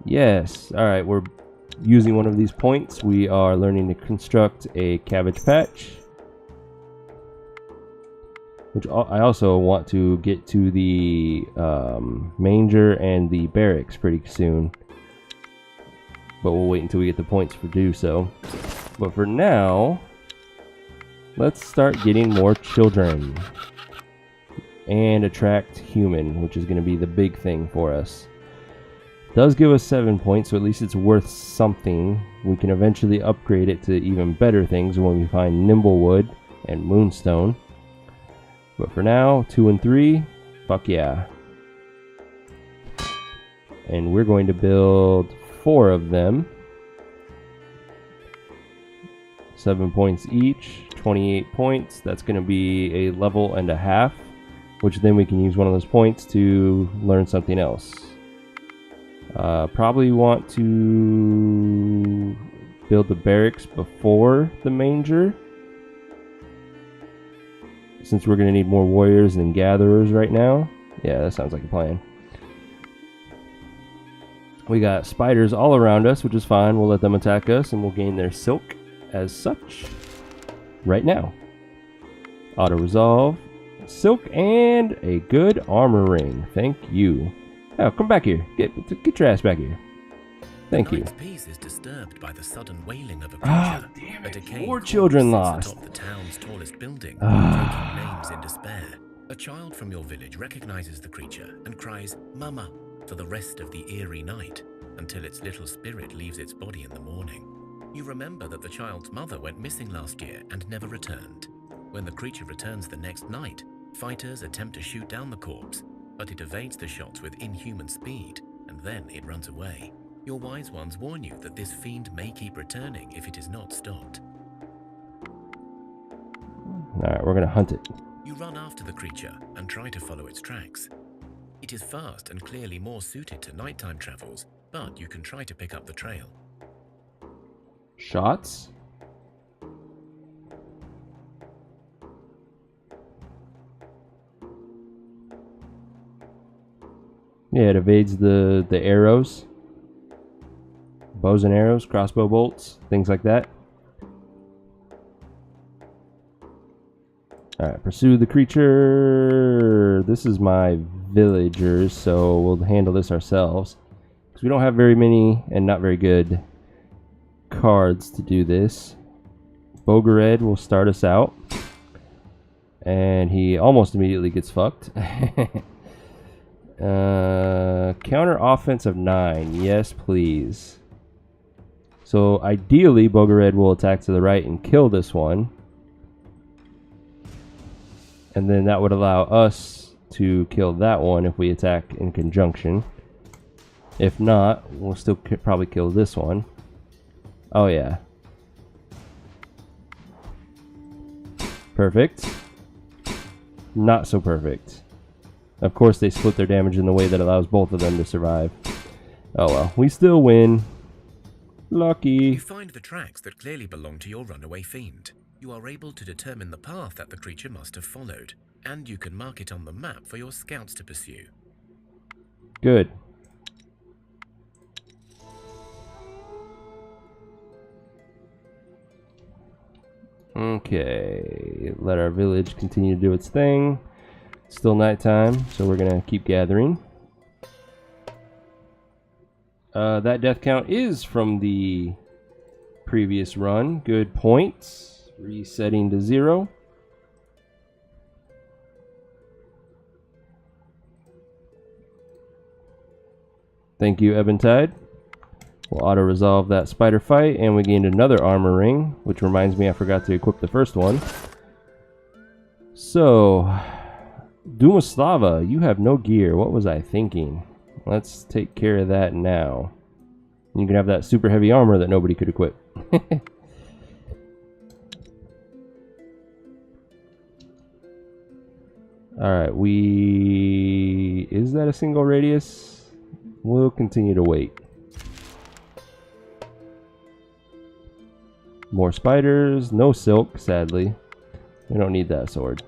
Yes. Alright, we're using one of these points. We are learning to construct a cabbage patch. Which I also want to get to the manger and the barracks pretty soon. But we'll wait until we get the points to do so. But for now, let's start getting more children. And attract human, which is going to be the big thing for us. Does give us 7 points, so at least it's worth something. We can eventually upgrade it to even better things when we find Nimblewood and Moonstone. But for now, 2 and 3, fuck yeah. And we're going to build 4 of them. 7 points each, 28 points. That's going to be a level and a half, which then we can use one of those points to learn something else. Probably want to build the barracks before the manger, since we're going to need more warriors than gatherers right now. Yeah, that sounds like a plan. We got spiders all around us, which is fine. We'll let them attack us and we'll gain their silk as such right now. Auto resolve, silk, and a good armor ring. Thank you. Oh, come back here. Get your ass back here. Thank you. Peace is disturbed by the sudden wailing of a creature. Ah, damn it. A decayed More children corpse sits lost. atop the town's tallest building, taking names in despair. A child from your village recognizes the creature and cries, "Mama," for the rest of the eerie night, until its little spirit leaves its body in the morning. You remember that the child's mother went missing last year and never returned. When the creature returns the next night, fighters attempt to shoot down the corpse, but it evades the shots with inhuman speed, and then it runs away. Your wise ones warn you that this fiend may keep returning if it is not stopped. Alright, we're going to hunt it. You run after the creature and try to follow its tracks. It is fast and clearly more suited to nighttime travels, but you can try to pick up the trail. Shots? Yeah, it evades the arrows. Bows and arrows, crossbow bolts, things like that. Alright, pursue the creature. This is my villagers, so we'll handle this ourselves. Because we don't have very many and not very good cards to do this. Bogared will start us out. And he almost immediately gets fucked. Counter offense of 9. Yes, please. So ideally, Bogared will attack to the right and kill this one. And then that would allow us to kill that one if we attack in conjunction. If not, we'll still probably kill this one. Oh yeah. Perfect. Not so perfect. Of course they split their damage in the way that allows both of them to survive. Oh well, we still win. Lucky. You find the tracks that clearly belong to your runaway fiend. You are able to determine the path that the creature must have followed, and you can mark it on the map for your scouts to pursue. Good. Okay, let our village continue to do its thing. It's still nighttime, so we're gonna keep gathering. That death count is from the previous run. Good points. Resetting to 0. Thank you, Eventide. We'll auto-resolve that spider fight, and we gained another armor ring, which reminds me I forgot to equip the first one. So, Dumaslava, you have no gear. What was I thinking? Let's take care of that now. You can have that super heavy armor that nobody could equip. Alright, is that a single radius? We'll continue to wait. More spiders, no silk, sadly. We don't need that sword.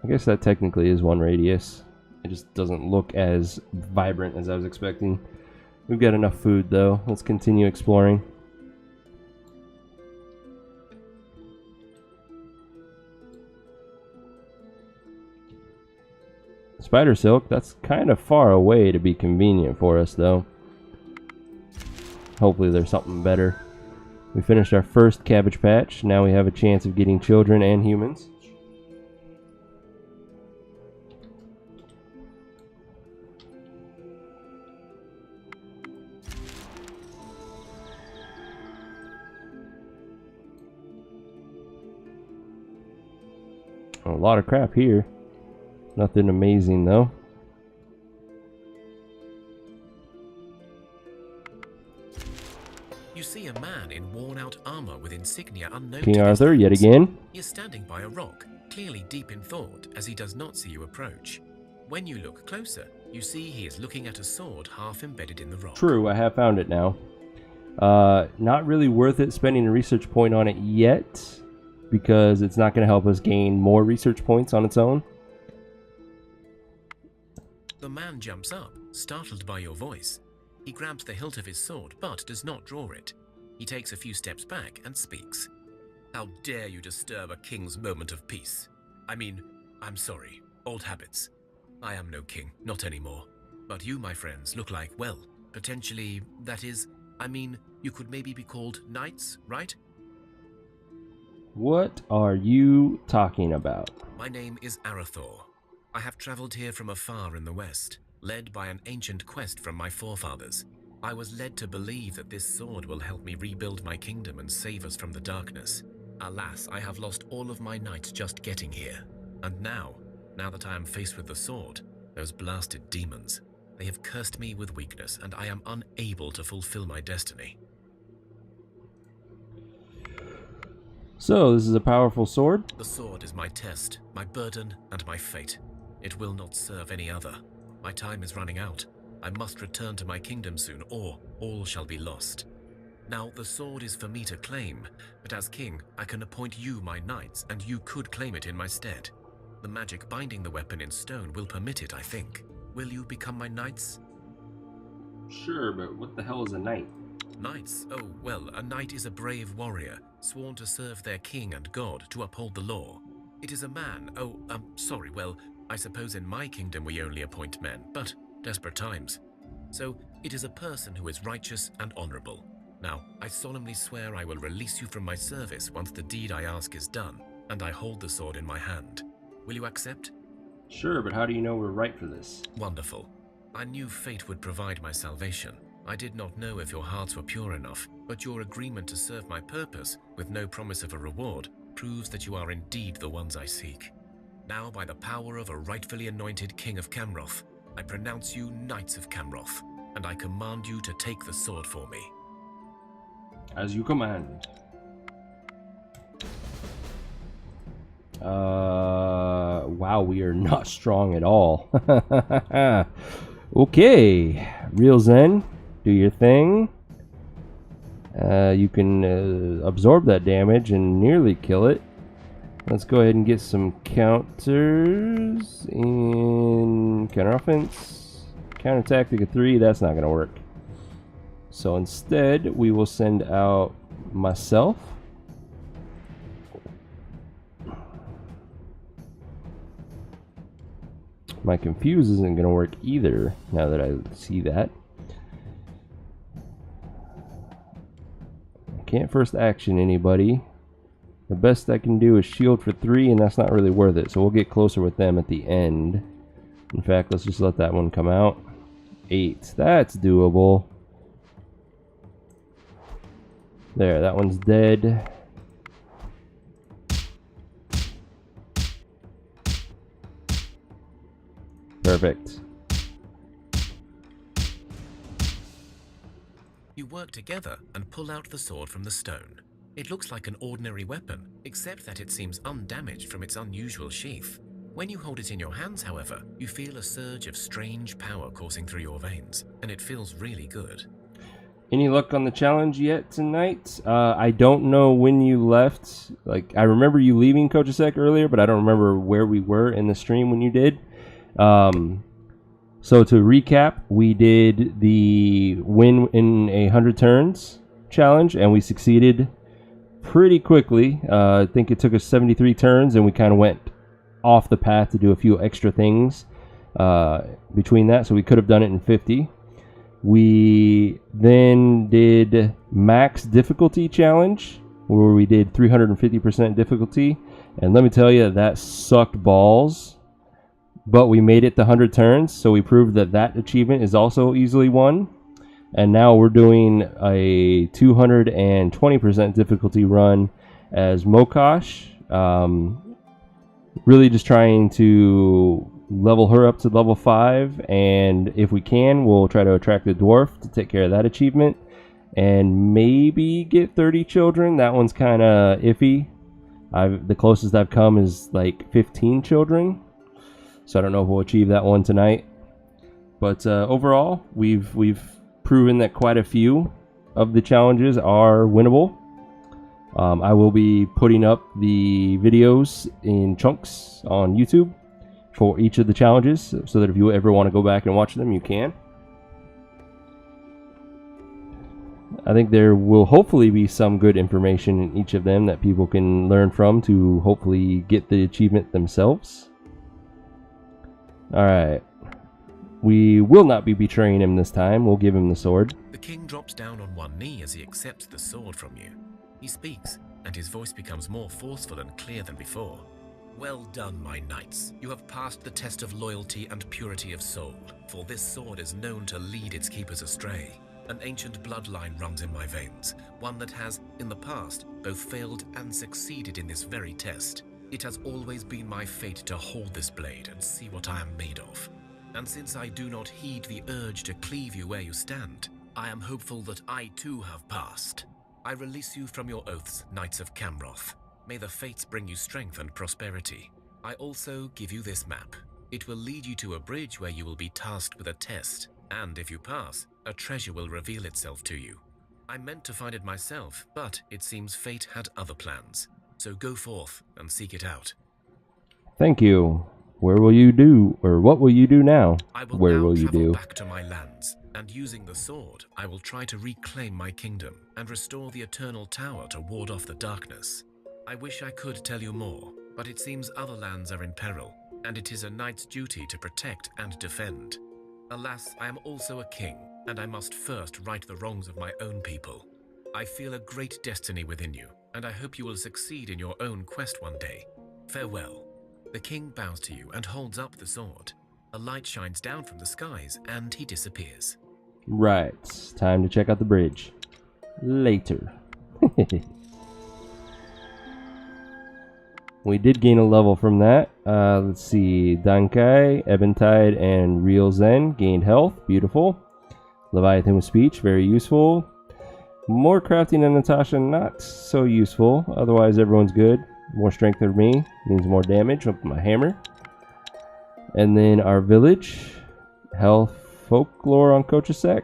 I guess that technically is one radius. It just doesn't look as vibrant as I was expecting. We've got enough food though. Let's continue exploring. Spider silk, that's kind of far away to be convenient for us though. Hopefully there's something better. We finished our first cabbage patch. Now we have a chance of getting children and humans. A lot of crap here. Nothing amazing though. You see a man in worn-out armor with insignia unknown King to his Arthur, yet hands. again. He is standing by a rock, clearly deep in thought, as he does not see you approach. When you look closer, you see he is looking at a sword half embedded in the rock. True, I have found it now. Not really worth it spending a research point on it yet, because it's not going to help us gain more research points on its own. The man jumps up, startled by your voice. He grabs the hilt of his sword, but does not draw it. He takes a few steps back and speaks. How dare you disturb a king's moment of peace? I mean, I'm sorry, old habits. I am no king, not anymore. But you, my friends, look like, well, potentially, that is, I mean, you could maybe be called knights, right? What are you talking about? My name is Arathor. I have traveled here from afar in the west, led by an ancient quest from my forefathers. I was led to believe that this sword will help me rebuild my kingdom and save us from the darkness. Alas, I have lost all of my knights just getting here. And now that I am faced with the sword, those blasted demons, they have cursed me with weakness, and I am unable to fulfill my destiny. So, this is a powerful sword? The sword is my test, my burden, and my fate. It will not serve any other. My time is running out. I must return to my kingdom soon, or all shall be lost. Now, the sword is for me to claim, but as king, I can appoint you my knights, and you could claim it in my stead. The magic binding the weapon in stone will permit it, I think. Will you become my knights? Sure, but what the hell is a knight? Knights? Oh, well, a knight is a brave warrior, sworn to serve their king and god, to uphold the law. It is a man. Sorry, well, I suppose in my kingdom we only appoint men, but desperate times. So, it is a person who is righteous and honorable. Now, I solemnly swear I will release you from my service once the deed I ask is done, and I hold the sword in my hand. Will you accept? Sure, but how do you know we're right for this? Wonderful. I knew fate would provide my salvation. I did not know if your hearts were pure enough, but your agreement to serve my purpose, with no promise of a reward, proves that you are indeed the ones I seek. Now, by the power of a rightfully anointed King of Camroth, I pronounce you Knights of Camroth, and I command you to take the sword for me. As you command. Wow, we are not strong at all. Okay, Real Zen, do your thing. You can absorb that damage and nearly kill it. Let's go ahead and get some counters in counter offense. Counter tactic of 3, that's not going to work. So instead, we will send out myself. My confuse isn't going to work either, now that I see that. Can't first action anybody. The best I can do is shield for 3, and that's not really worth it. So we'll get closer with them at the end. In fact, let's just let that one come out. 8. That's doable. There, that one's dead. Perfect. You work together and pull out the sword from the stone. It looks like an ordinary weapon, except that it seems undamaged from its unusual sheath. When you hold it in your hands, however, you feel a surge of strange power coursing through your veins, and it feels really good. Any luck on the challenge yet tonight? I don't know when you left. Like, I remember you leaving Kochasek earlier, but I don't remember where we were in the stream when you did. So to recap, we did the win in 100 turns challenge, and we succeeded pretty quickly. I think it took us 73 turns, and we kind of went off the path to do a few extra things between that, so we could have done it in 50. We then did max difficulty challenge, where we did 350% difficulty, and let me tell you, that sucked balls. But we made it to 100 turns, so we proved that that achievement is also easily won. And now we're doing a 220% difficulty run as Mokosh. Really just trying to level her up to level 5. And if we can, we'll try to attract the dwarf to take care of that achievement. And maybe get 30 children. That one's kind of iffy. The closest I've come is like 15 children. So I don't know if we'll achieve that one tonight. But overall, we've proven that quite a few of the challenges are winnable. I will be putting up the videos in chunks on YouTube for each of the challenges, so that if you ever want to go back and watch them, you can. I think there will hopefully be some good information in each of them that people can learn from to hopefully get the achievement themselves. Alright. We will not be betraying him this time. We'll give him the sword. The king drops down on one knee as he accepts the sword from you. He speaks, and his voice becomes more forceful and clear than before. Well done, my knights. You have passed the test of loyalty and purity of soul, for this sword is known to lead its keepers astray. An ancient bloodline runs in my veins, one that has, in the past, both failed and succeeded in this very test. It has always been my fate to hold this blade and see what I am made of. And since I do not heed the urge to cleave you where you stand, I am hopeful that I too have passed. I release you from your oaths, Knights of Camroth. May the fates bring you strength and prosperity. I also give you this map. It will lead you to a bridge where you will be tasked with a test, and if you pass, a treasure will reveal itself to you. I meant to find it myself, but it seems fate had other plans. So go forth and seek it out. Thank you. Where will you do, or what will you do now? Where will you travel back to my lands, and using the sword, I will try to reclaim my kingdom and restore the Eternal Tower to ward off the darkness. I wish I could tell you more, but it seems other lands are in peril, and it is a knight's duty to protect and defend. Alas, I am also a king, and I must first right the wrongs of my own people. I feel a great destiny within you, and I hope you will succeed in your own quest one day. Farewell. The king bows to you and holds up the sword. A light shines down from the skies, and he disappears. Right. Time to check out the bridge. Later. We did gain a level from that. Let's see. Dankai, Eventide, and Real Zen gained health. Beautiful. Leviathan with speech. Very useful. More crafting than Natasha. Not so useful. Otherwise, everyone's good. More strength for me. Means more damage with my hammer. And then our village. Health Folklore on Kochasek.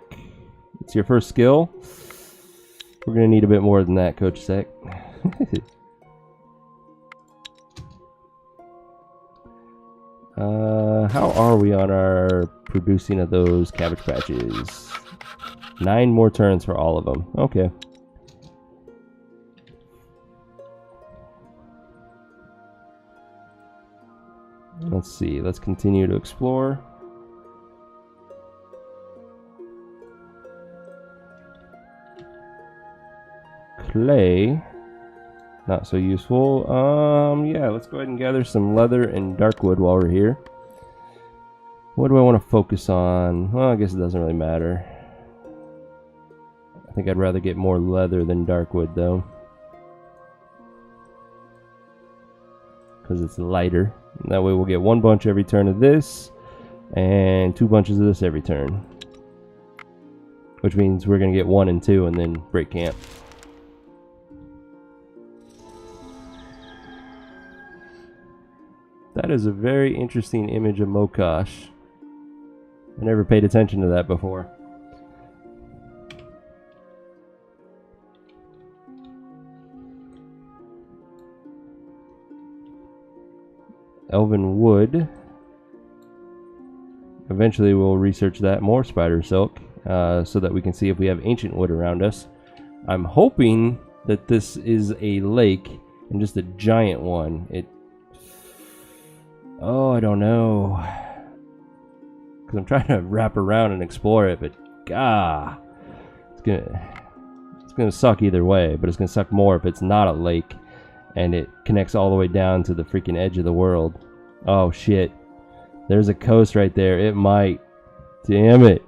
It's your first skill. We're gonna need a bit more than that, Coach Sec. How are we on our producing of those cabbage patches? 9 more turns for all of them. Okay. Let's see. Let's continue to explore. Clay. Not so useful. Yeah, let's go ahead and gather some leather and dark wood while we're here. What do I want to focus on? Well, I guess it doesn't really matter. I think I'd rather get more leather than dark wood, though. Because it's lighter. And that way we'll get 1 bunch every turn of this, and 2 bunches of this every turn. Which means we're going to get 1 and 2 and then break camp. That is a very interesting image of Mokosh. I never paid attention to that before. Elven wood. Eventually we'll research that more spider silk so that we can see if we have ancient wood around us. I'm hoping that this is a lake and just a giant one. Oh, I don't know. Because I'm trying to wrap around and explore it, but it's gonna suck either way. But it's gonna suck more if it's not a lake and it connects all the way down to the freaking edge of the world. Oh shit! There's a coast right there. It might. Damn it!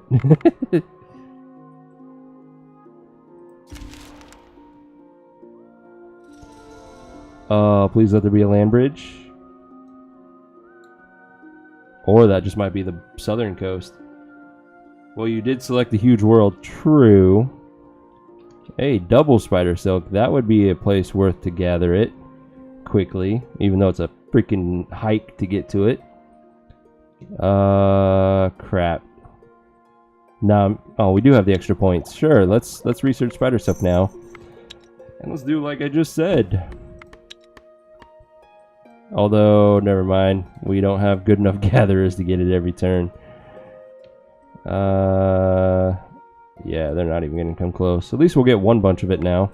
Please let there be a land bridge. Or that just might be the southern coast. Well, you did select the huge world. True. Hey, double spider silk. That would be a place worth to gather it quickly, even though it's a freaking hike to get to it. Crap. No. Oh, we do have the extra points. Sure. Let's research spider silk now, and let's do like I just said. Although, never mind. We don't have good enough gatherers to get it every turn. Yeah, they're not even going to come close. At least we'll get 1 bunch of it now.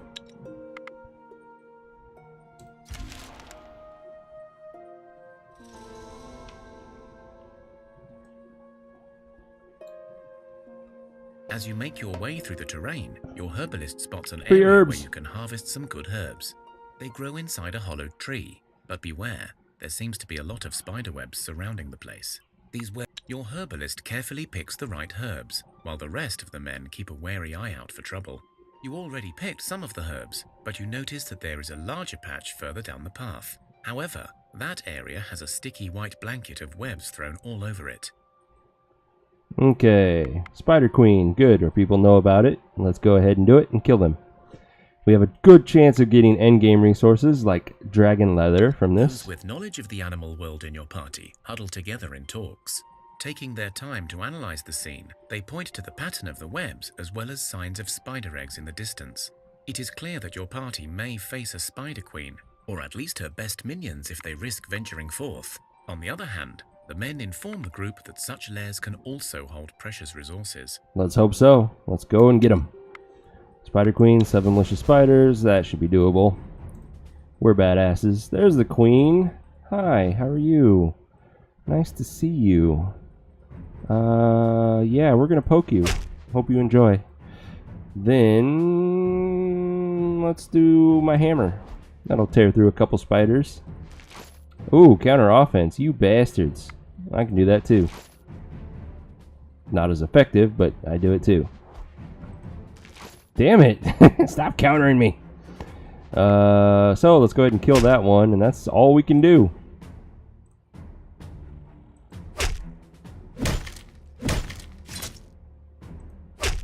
As you make your way through the terrain, your herbalist spots an Free area herbs. where you can harvest some good herbs. They grow inside a hollowed tree. But beware, there seems to be a lot of spiderwebs surrounding the place. Your herbalist carefully picks the right herbs, while the rest of the men keep a wary eye out for trouble. You already picked some of the herbs, but you notice that there is a larger patch further down the path. However, that area has a sticky white blanket of webs thrown all over it. Okay, Spider Queen. Good, or people know about it. Let's go ahead and do it and kill them. We have a good chance of getting endgame resources like dragon leather from this. Those with knowledge of the animal world in your party huddle together in talks. Taking their time to analyze the scene, they point to the pattern of the webs as well as signs of spider eggs in the distance. It is clear that your party may face a spider queen, or at least her best minions if they risk venturing forth. On the other hand, the men inform the group that such lairs can also hold precious resources. Let's hope so. Let's go and get them. Spider Queen, 7 malicious spiders. That should be doable. We're badasses. There's the queen. Hi, how are you? Nice to see you. Yeah, we're gonna poke you. Hope you enjoy. Then let's do my hammer. That'll tear through a couple spiders. Ooh, counter offense. You bastards. I can do that too. Not as effective, but I do it too. Damn it! Stop countering me. So let's go ahead and kill that one, and that's all we can do.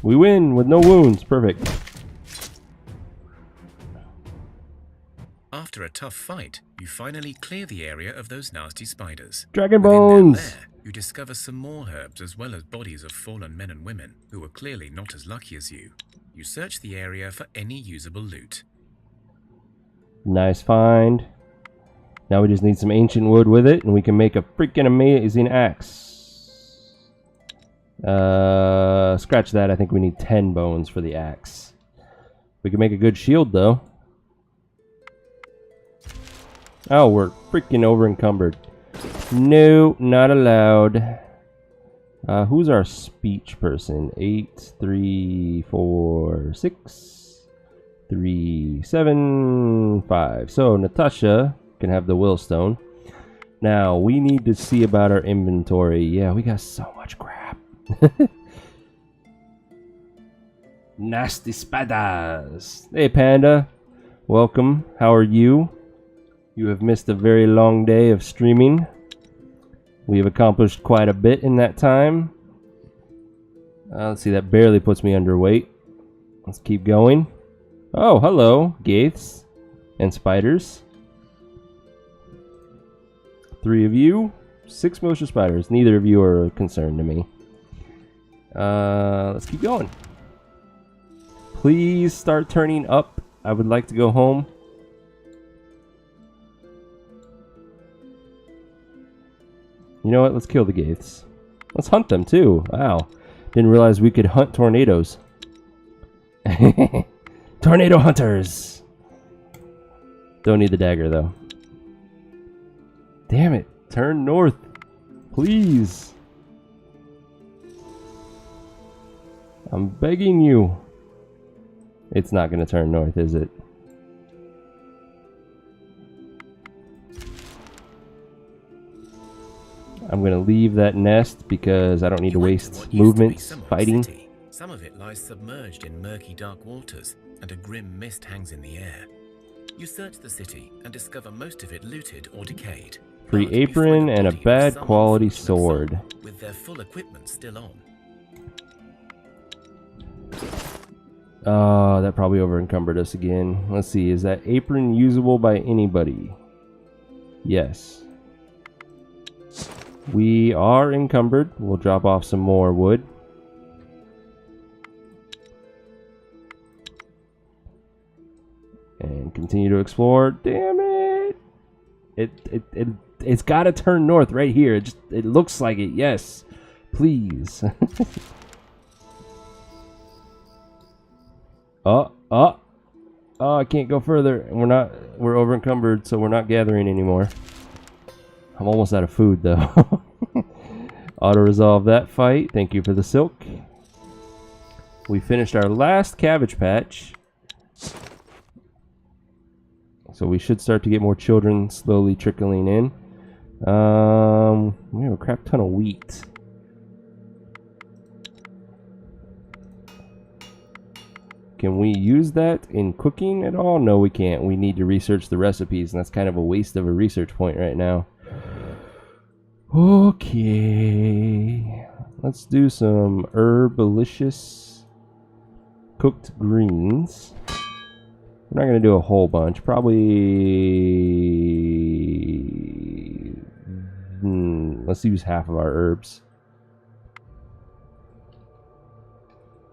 We win with no wounds. Perfect. After a tough fight, you finally clear the area of those nasty spiders. Dragon Within bones! their lair, you discover some more herbs as well as bodies of fallen men and women who were clearly not as lucky as you. You search the area for any usable loot. Nice find. Now we just need some ancient wood with it, and we can make a freaking amazing axe. Scratch that. I think we need 10 bones for the axe. We can make a good shield, though. Oh, we're freaking over encumbered. No, not allowed. Who's our speech person? 8, 3, 4, 6, 3, 7, 5. So Natasha can have the willstone. Now we need to see about our inventory. Yeah, we got so much crap. Nasty spadas. Hey Panda, welcome. How are you? You have missed a very long day of streaming. We have accomplished quite a bit in that time. Let's see, that barely puts me underweight. Let's keep going. Oh, hello, Gaiths and spiders. 3 of you, 6 militia spiders. Neither of you are a concern to me. Let's keep going. Please start turning up. I would like to go home. You know what? Let's kill the Gaiths. Let's hunt them too. Wow. Didn't realize we could hunt tornadoes. Tornado hunters! Don't need the dagger though. Damn it. Turn north. Please. I'm begging you. It's not going to turn north, is it? I'm going to leave that nest because I don't need to waste movements fighting. Some of it lies submerged in murky dark waters, and a grim mist hangs in the air. You search the city and discover most of it looted or decayed. Free apron and a bad quality sword. With their full equipment still on. Oh, that probably over encumbered us again. Let's see, is that apron usable by anybody? Yes. We are encumbered. We'll drop off some more wood. And continue to explore. Damn it! It's got to turn north right here. It looks like it. Yes. Please. Oh, I can't go further. We're over encumbered, so we're not gathering anymore. I'm almost out of food though. Auto-resolve that fight. Thank you for the silk. We finished our last cabbage patch. So we should start to get more children slowly trickling in. We have a crap ton of wheat. Can we use that in cooking at all? No, we can't. We need to research the recipes, and that's kind of a waste of a research point right now. Okay. Let's do some herbalicious cooked greens. We're not going to do a whole bunch. Probably... let's use half of our herbs.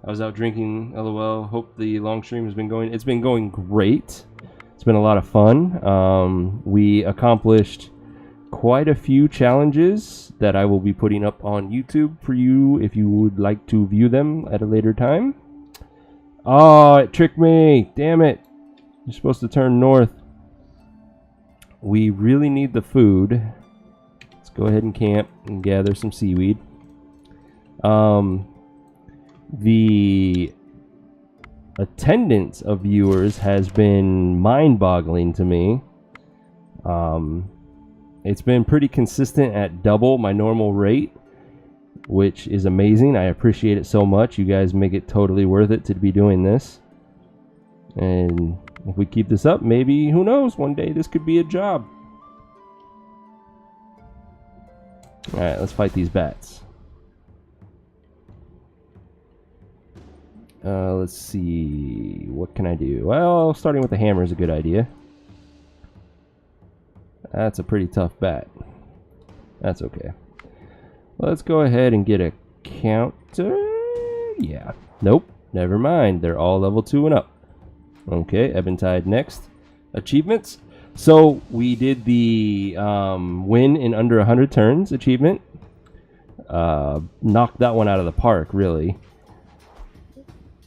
I was out drinking, LOL. Hope the long stream has been going. It's been going great. It's been a lot of fun. We accomplished quite a few challenges that I will be putting up on YouTube for you if you would like to view them at a later time. Oh, it tricked me. Damn it. You're supposed to turn north. We really need the food. Let's go ahead and camp and gather some seaweed. The attendance of viewers has been mind-boggling to me. It's been pretty consistent at double my normal rate, which is amazing. I appreciate it so much. You guys make it totally worth it to be doing this. And if we keep this up, maybe, who knows, one day this could be a job. Alright, let's fight these bats. Let's see. What can I do? Well, starting with the hammer is a good idea. That's a pretty tough bat. That's okay. Let's go ahead and get a counter. Yeah. Nope. Never mind. They're all level 2 and up. Okay, Eventide next. Achievements. So we did the win in under 100 turns achievement. Knocked that one out of the park, really.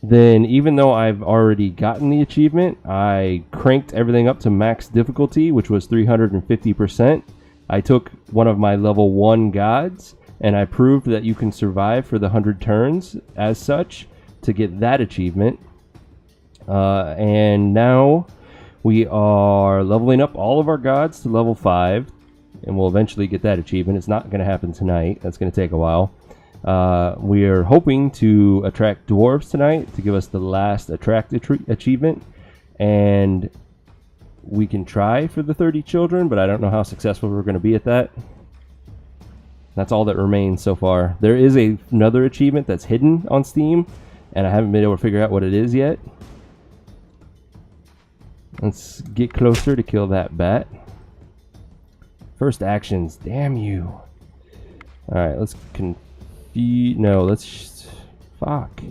Then, even though I've already gotten the achievement, I cranked everything up to max difficulty, which was 350%. I took one of my level 1 gods, and I proved that you can survive for the 100 turns as such to get that achievement. And now we are leveling up all of our gods to level 5, and we'll eventually get that achievement. It's not going to happen tonight. That's going to take a while. We are hoping to attract dwarves tonight to give us the last attract achievement, and we can try for the 30 children, but I don't know how successful we're going to be at that. That's all that remains so far. There is another achievement that's hidden on Steam, and I haven't been able to figure out what it is yet. Let's get closer to kill that bat. First actions, damn you. Alright, let's fuck.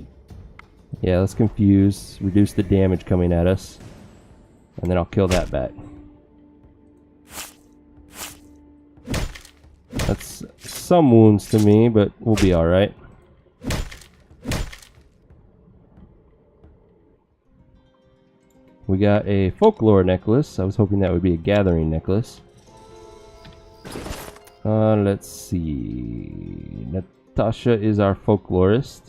Yeah, let's confuse, reduce the damage coming at us, and then I'll kill that bat. That's some wounds to me, but we'll be alright. We got a folklore necklace. I was hoping that would be a gathering necklace. Let's see. Natasha is our folklorist.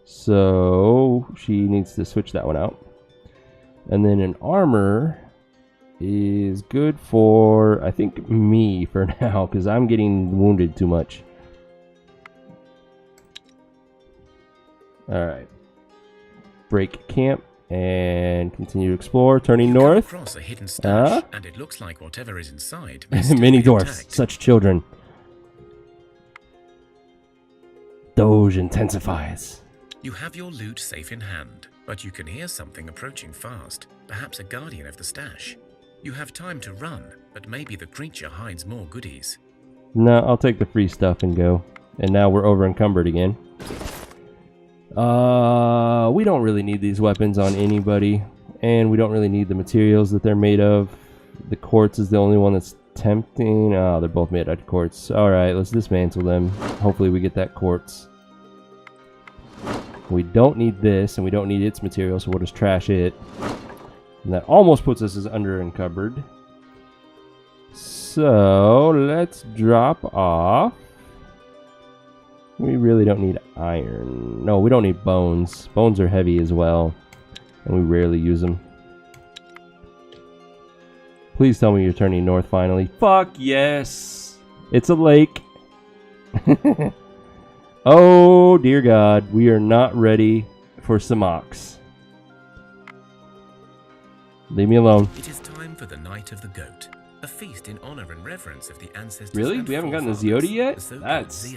So she needs to switch that one out. And then an armor is good for, I think, me for now, because I'm getting wounded too much. Alright. Break camp and continue to explore, turning north. Across a hidden stash, and it looks like whatever is inside mini dwarfs, such children. Doge intensifies. You have your loot safe in hand, but you can hear something approaching fast, perhaps a guardian of the stash. You have time to run, but maybe the creature hides more goodies. No, I'll take the free stuff and go. And now we're over encumbered again. We don't really need these weapons on anybody, and we don't really need the materials that they're made of. The quartz is the only one that's tempting. Oh, they're both made out of quartz. Alright, let's dismantle them. Hopefully we get that quartz. We don't need this, and we don't need its material, so we'll just trash it. And that almost puts us as under encumbered. So, let's drop off. We really don't need iron. No, we don't need bones. Bones are heavy as well, and we rarely use them. Please tell me you're turning north finally. Fuck yes! It's a lake. Oh dear God, we are not ready for some ox. Leave me alone. It is time for the Night of the Goat, a feast in honor and reverence of the ancestors. Really? We haven't gotten the Zeodi yet? That's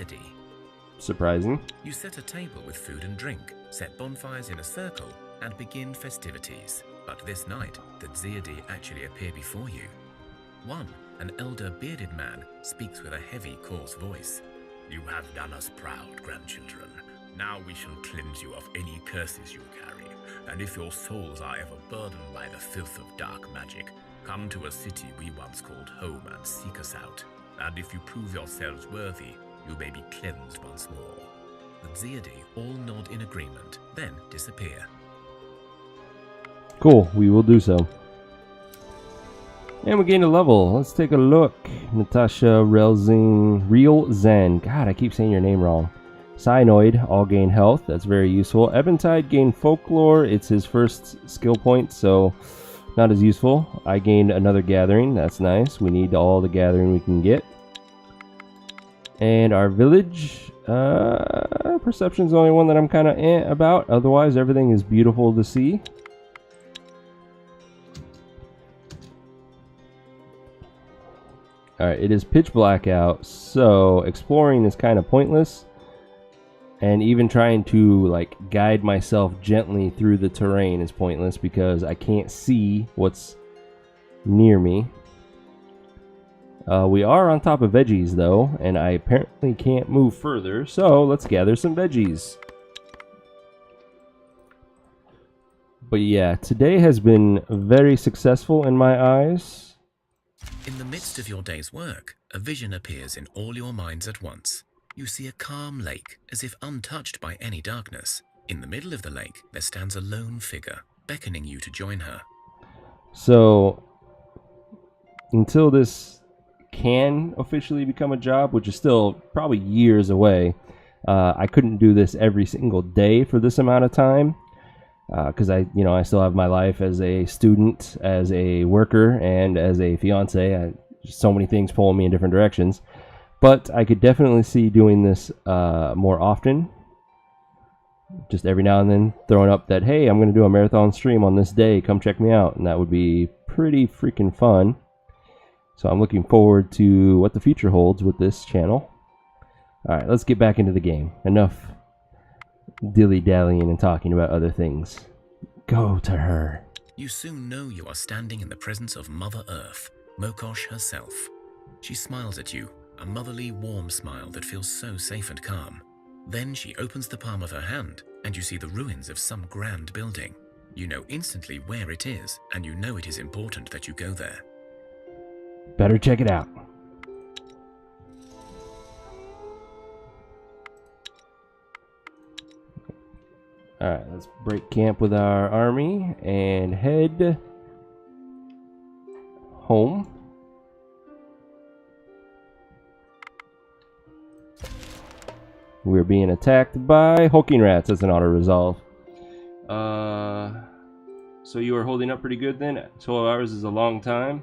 surprising. You set a table with food and drink, set bonfires in a circle, and begin festivities. But this night, the Zeodi actually appear before you. One, an elder bearded man, speaks with a heavy, coarse voice. You have done us proud, grandchildren. Now we shall cleanse you of any curses you carry, and if your souls are ever burdened by the filth of dark magic, come to a city we once called home and seek us out. And if you prove yourselves worthy, you may be cleansed once more. The Zeodi all nod in agreement, then disappear. Cool, we will do so. And we gained a level. Let's take a look. Natasha Real Zen. God, I keep saying your name wrong. Cyanoid, all gain health. That's very useful. Eventide gained folklore. It's his first skill point, so not as useful. I gained another gathering. That's nice. We need all the gathering we can get. And our village, perception's the only one that I'm kind of about. Otherwise, everything is beautiful to see. Alright, it is pitch black out, so exploring is kind of pointless. And even trying to, like, guide myself gently through the terrain is pointless because I can't see what's near me. We are on top of veggies, though, and I apparently can't move further, so let's gather some veggies. But yeah, today has been very successful in my eyes. In the midst of your day's work, a vision appears in all your minds at once. You see a calm lake, as if untouched by any darkness. In the middle of the lake, there stands a lone figure, beckoning you to join her. So, until this can officially become a job, which is still probably years away, I couldn't do this every single day for this amount of time. Because I still have my life as a student, as a worker, and as a fiance. So many things pulling me in different directions. But I could definitely see doing this more often. Just every now and then throwing up that, hey, I'm going to do a marathon stream on this day. Come check me out. And that would be pretty freaking fun. So I'm looking forward to what the future holds with this channel. All right, let's get back into the game. Enough dilly-dallying and talking about other things. Go to her. You soon know you are standing in the presence of Mother Earth, Mokosh herself. She smiles at you, a motherly, warm smile that feels so safe and calm. Then she opens the palm of her hand, and you see the ruins of some grand building. You know instantly where it is, and you know it is important that you go there. Better check it out. Alright, let's break camp with our army and head home. We're being attacked by hulking rats. That's an auto-resolve. So you are holding up pretty good then? 12 hours is a long time.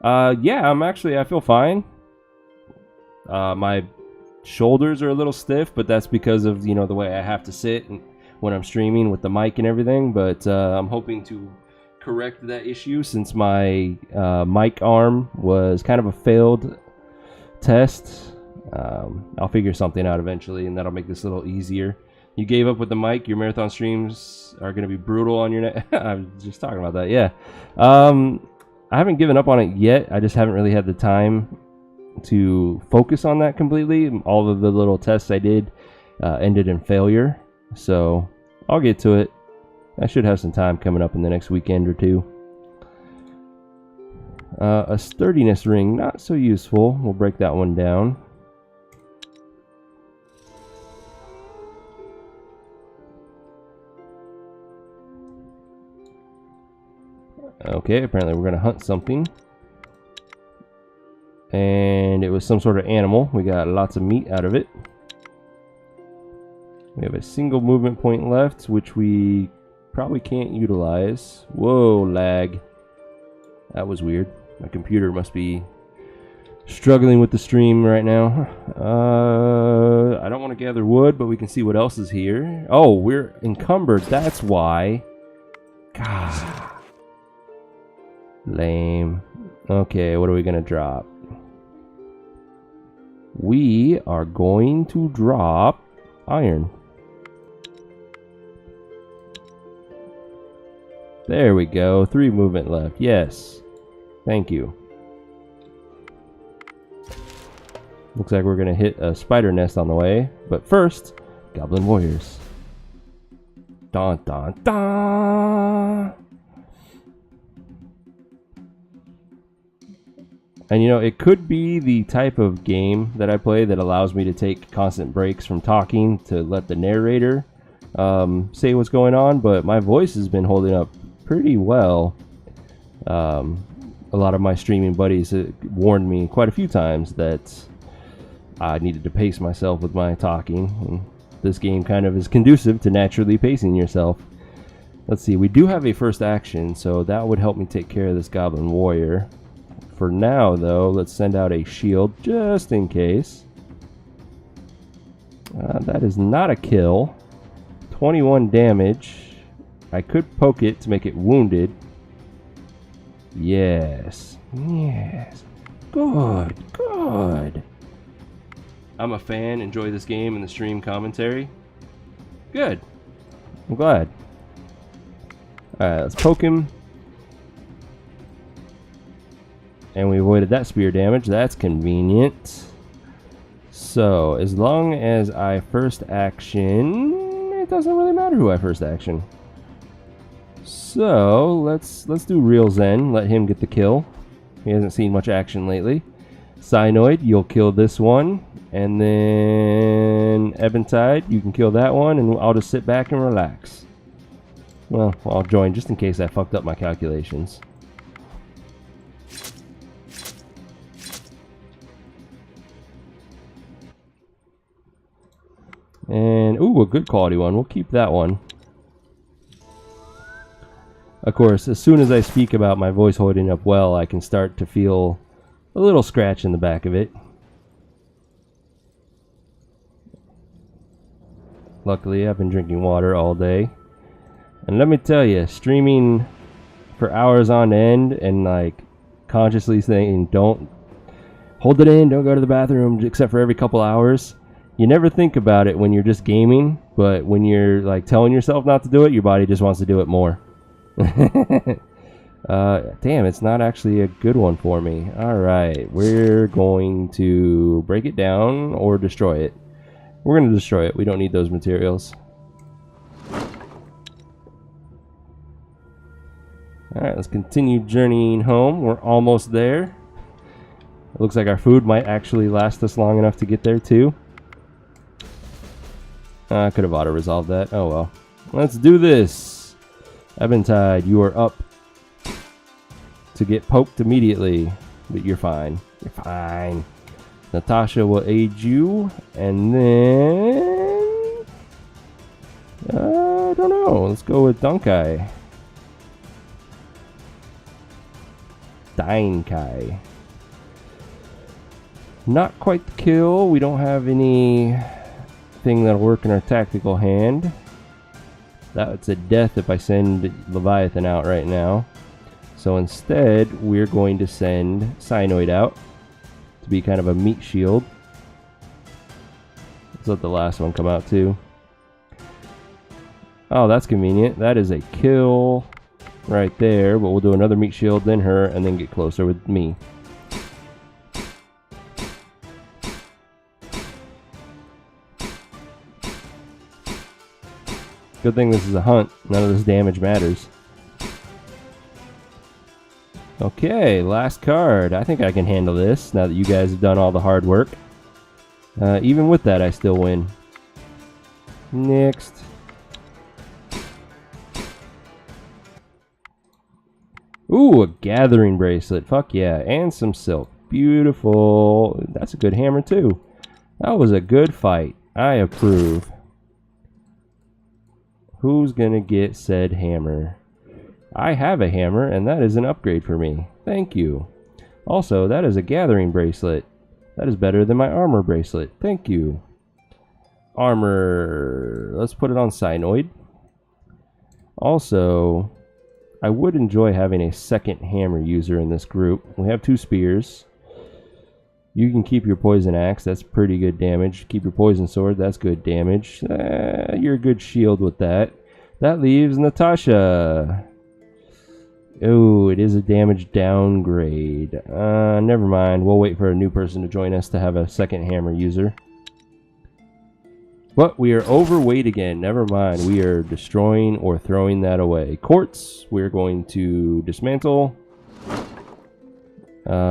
Yeah, I feel fine. My shoulders are a little stiff, but that's because of, the way I have to sit and when I'm streaming with the mic and everything, but I'm hoping to correct that issue since my mic arm was kind of a failed test. I'll figure something out eventually, and that'll make this a little easier. You gave up with the mic. Your marathon streams are going to be brutal on your neck. I was just talking about that, yeah. I haven't given up on it yet. I just haven't really had the time to focus on that completely. All of the little tests I did ended in failure. So I'll get to it. I should have some time coming up in the next weekend or two. A sturdiness ring, not so useful. We'll break that one down. Okay, apparently we're going to hunt something. And it was some sort of animal. We got lots of meat out of it. We have a single movement point left, which we probably can't utilize. Whoa, lag. That was weird. My computer must be struggling with the stream right now. I don't want to gather wood, but we can see what else is here. Oh, we're encumbered. That's why. God. Lame. Okay, what are we going to drop? We are going to drop iron. There we go. 3 movement left. Yes. Thank you. Looks like we're going to hit a spider nest on the way. But first, Goblin Warriors. Dun dun dun! And it could be the type of game that I play that allows me to take constant breaks from talking to let the narrator say what's going on, but my voice has been holding up pretty well. A lot of my streaming buddies warned me quite a few times that I needed to pace myself with my talking, and this game kind of is conducive to naturally pacing yourself. Let's see, we do have a first action, so that would help me take care of this Goblin Warrior. For now, though, let's send out a shield just in case. That is not a kill. 21 damage. I could poke it to make it wounded. Yes. Yes. Good. Good. I'm a fan. Enjoy this game and the stream commentary. Good. I'm glad. Alright, let's poke him. And we avoided that spear damage. That's convenient. So, as long as I first action, it doesn't really matter who I first action. So let's do Real Zen. Let him get the kill. He hasn't seen much action lately. Cyanoid, you'll kill this one, and then Eventide, you can kill that one, and I'll just sit back and relax. Well, I'll join just in case I fucked up my calculations. And, ooh, a good quality one. We'll keep that one. Of course, as soon as I speak about my voice holding up well, I can start to feel a little scratch in the back of it. Luckily, I've been drinking water all day. And let me tell you, streaming for hours on end and like consciously saying, don't hold it in, don't go to the bathroom, except for every couple hours. You never think about it when you're just gaming, but when you're like telling yourself not to do it, your body just wants to do it more. Damn, it's not actually a good one for me. Alright, we're going to break it down or destroy it. We're going to destroy it. We don't need those materials. Alright, let's continue journeying home. We're almost there. It looks like our food might actually last us long enough to get there too. I could have auto-resolved that. Oh well. Let's do this. Eventide, you are up to get poked immediately. But you're fine. You're fine. Natasha will aid you. And then... I don't know. Let's go with Dunkai. Dainkai. Not quite the kill. We don't have anything that'll work in our tactical hand. That's a death if I send Leviathan out right now. So instead, we're going to send Cyanoid out to be kind of a meat shield. Let's let the last one come out too. Oh, that's convenient. That is a kill right there, but we'll do another meat shield, then her, and then get closer with me. Good thing this is a hunt. None of this damage matters. Okay, last card. I think I can handle this now that you guys have done all the hard work. Even with that, I still win. Next. Ooh, a gathering bracelet. Fuck yeah. And some silk. Beautiful. That's a good hammer too. That was a good fight. I approve. Who's gonna get said hammer? I have a hammer, and that is an upgrade for me. Thank you. Also, that is a gathering bracelet. That is better than my armor bracelet. Thank you. Armor. Let's put it on Cyanoid. Also, I would enjoy having a second hammer user in this group. We have 2 spears. You can keep your poison axe. That's pretty good damage. Keep your poison sword. That's good damage. You're a good shield with that. That leaves Natasha. Oh, it is a damage downgrade. Never mind. We'll wait for a new person to join us to have a second hammer user. But we are overweight again. Never mind. We are destroying or throwing that away. Quartz, we're going to dismantle.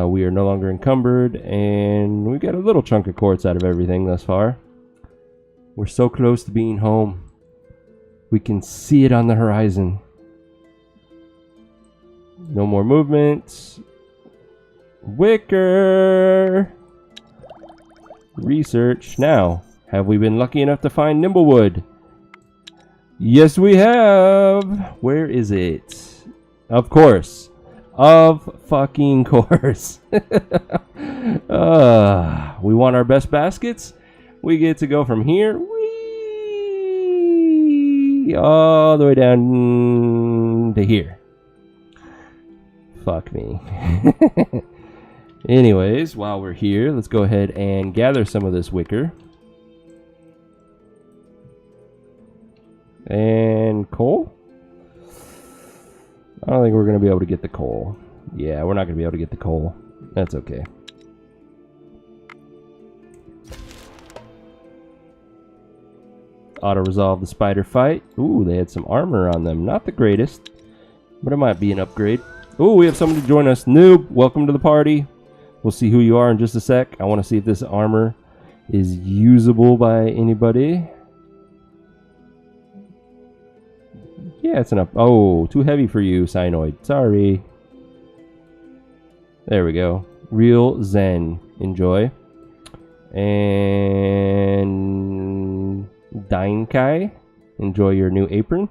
We are no longer encumbered, and we got a little chunk of quartz out of everything thus far. We're so close to being home. We can see it on the horizon. No more movement. Wicker. Research. Now, have we been lucky enough to find Nimblewood? Yes, we have. Where is it? Of course. Of fucking course. We want our best baskets. We get to go from here all the way down to here. Fuck me. Anyways, while we're here, let's go ahead and gather some of this wicker. And coal? I don't think we're going to be able to get the coal. Yeah, we're not going to be able to get the coal. That's okay. Auto-resolve the spider fight. Ooh, they had some armor on them. Not the greatest. But it might be an upgrade. Oh, we have someone to join us. Noob, welcome to the party. We'll see who you are in just a sec. I want to see if this armor is usable by anybody. Yeah, it's enough. Oh, too heavy for you, Cyanoid. Sorry. There we go. Real Zen. Enjoy. And Dainkai. Enjoy your new apron.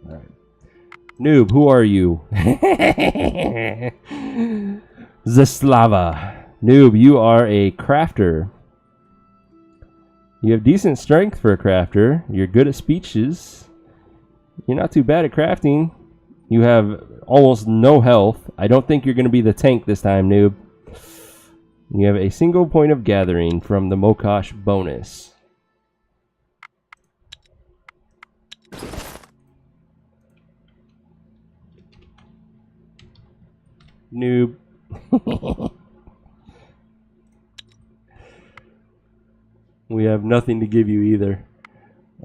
Alright. Noob, who are you? Zaslava. Noob, you are a crafter. You have decent strength for a crafter. You're good at speeches. You're not too bad at crafting. You have almost no health. I don't think you're going to be the tank this time, Noob. You have a single point of gathering from the Mokosh bonus. Noob. We have nothing to give you either.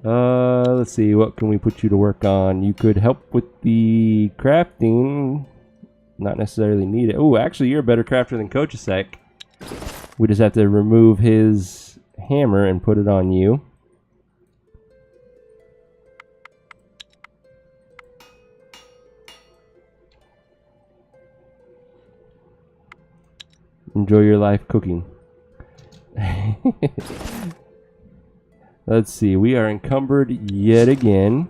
Let's see, what can we put you to work on? You could help with the crafting. Not necessarily need it. Oh, actually, you're a better crafter than Kochasek. We just have to remove his hammer and put it on you. Enjoy your life cooking. Let's see, we are encumbered yet again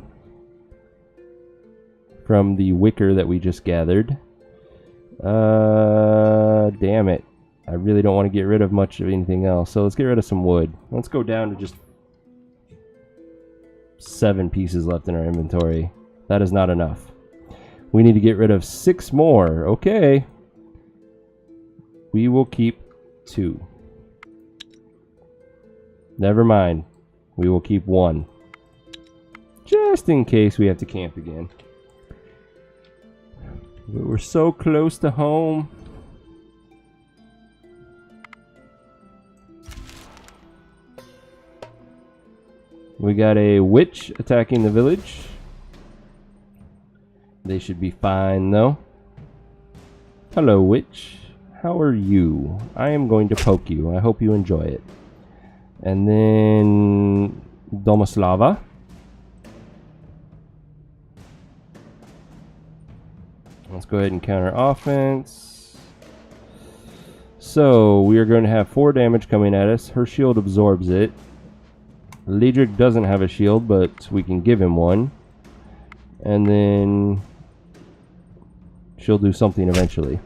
from the wicker that we just gathered. Damn it. I really don't want to get rid of much of anything else, so let's get rid of some wood. Let's go down to just 7 pieces left in our inventory. That is not enough. We need to get rid of 6 more. Okay. We will keep 2. Never mind. We will keep 1. Just in case we have to camp again. But we're so close to home. We got a witch attacking the village. They should be fine though. Hello, witch. How are you? I am going to poke you. I hope you enjoy it. And then Domoslava. Let's go ahead and counter offense. So we are going to have 4 damage coming at us. Her shield absorbs it. Ledric doesn't have a shield, but we can give him one. And then she'll do something eventually.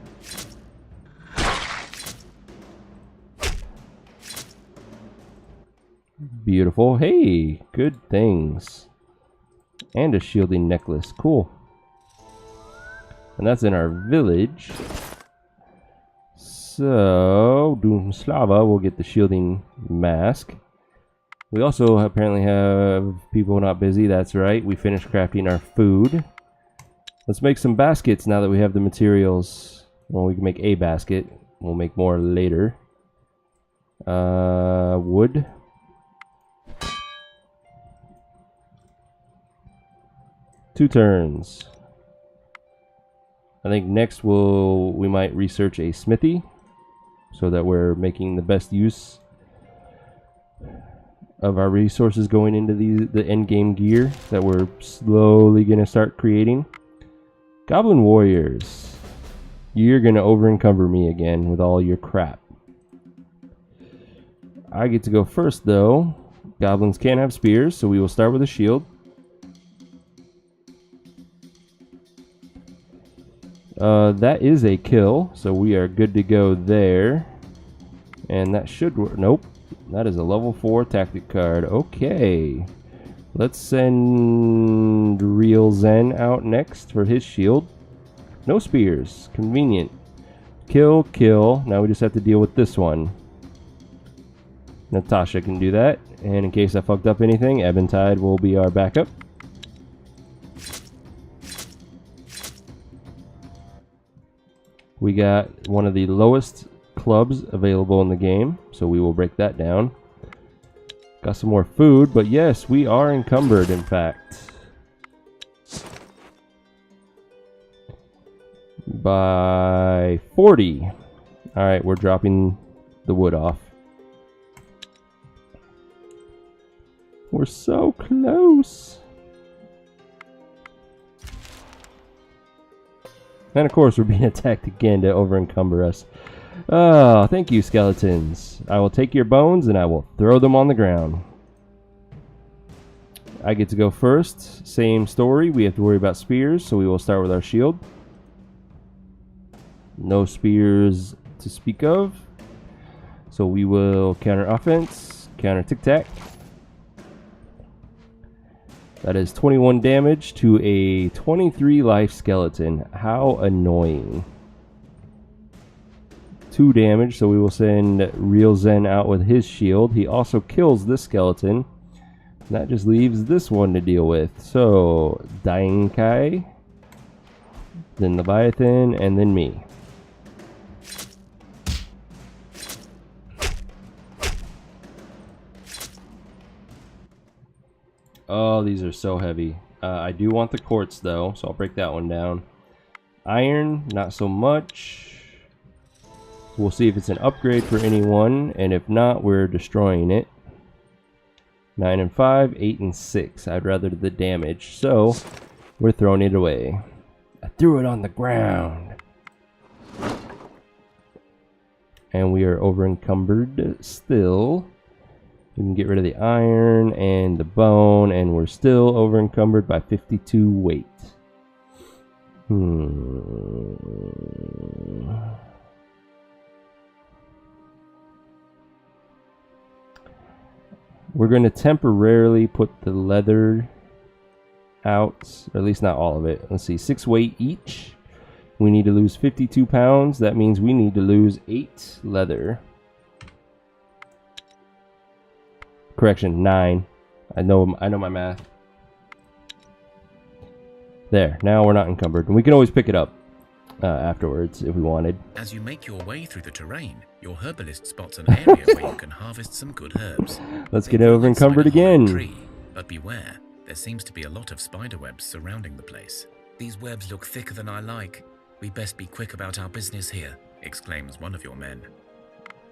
Beautiful. Hey, good things. And a shielding necklace. Cool. And that's in our village. So, Doomslava will get the shielding mask. We also apparently have people not busy. That's right. We finished crafting our food. Let's make some baskets now that we have the materials. Well, we can make a basket. We'll make more later. Wood. Two turns. I think next we might research a smithy so that we're making the best use of our resources going into the endgame gear that we're slowly going to start creating. Goblin warriors, you're going to over-encumber me again with all your crap. I get to go first though. Goblins can't have spears, so we will start with a shield. That is a kill, so we are good to go there. And that should work. Nope. That is a level 4 tactic card. Okay. Let's send Real Zen out next for his shield. No spears. Convenient. Kill, kill. Now we just have to deal with this one. Natasha can do that. And in case I fucked up anything, Ebentide will be our backup. We got one of the lowest clubs available in the game, so we will break that down. Got some more food, but yes, we are encumbered, in fact. by 40. All right, we're dropping the wood off. We're so close. And of course, we're being attacked again to over-encumber us. Oh, thank you, skeletons. I will take your bones and I will throw them on the ground. I get to go first. Same story. We have to worry about spears, so we will start with our shield. No spears to speak of. So we will counter offense, counter tic-tac. That is 21 damage to a 23 life skeleton. How annoying. 2 damage, so we will send Real Zen out with his shield. He also kills this skeleton. That just leaves this one to deal with. So, Dainkai, then Leviathan, and then me. Oh, these are so heavy. I do want the quartz though, so I'll break that one down. Iron, not so much. We'll see if it's an upgrade for anyone, and if not, we're destroying it. 9 and 5, 8 and 6. I'd rather the damage, so we're throwing it away. I threw it on the ground. And we are over encumbered still. We can get rid of the iron and the bone, and we're still over encumbered by 52 weight. We're going to temporarily put the leather out, or at least not all of it. Let's see, 6 weight each. We need to lose 52 pounds. That means we need to lose 8 leather. Correction, 9. I know my math. There, now we're not encumbered. And we can always pick it up afterwards if we wanted. As you make your way through the terrain, your herbalist spots an area where you can harvest some good herbs. Let's get over encumbered again. Tree, but beware, there seems to be a lot of spider webs surrounding the place. These webs look thicker than I like. We best be quick about our business here, exclaims one of your men.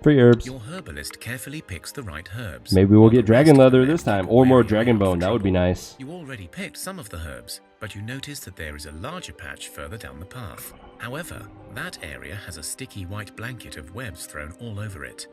Free herbs. Your herbalist carefully picks the right herbs. Maybe we'll get dragon leather this time, or more dragon bone. That would be nice. You already picked some of the herbs, but you notice that there is a larger patch further down the path. However, that area has a sticky white blanket of webs thrown all over it.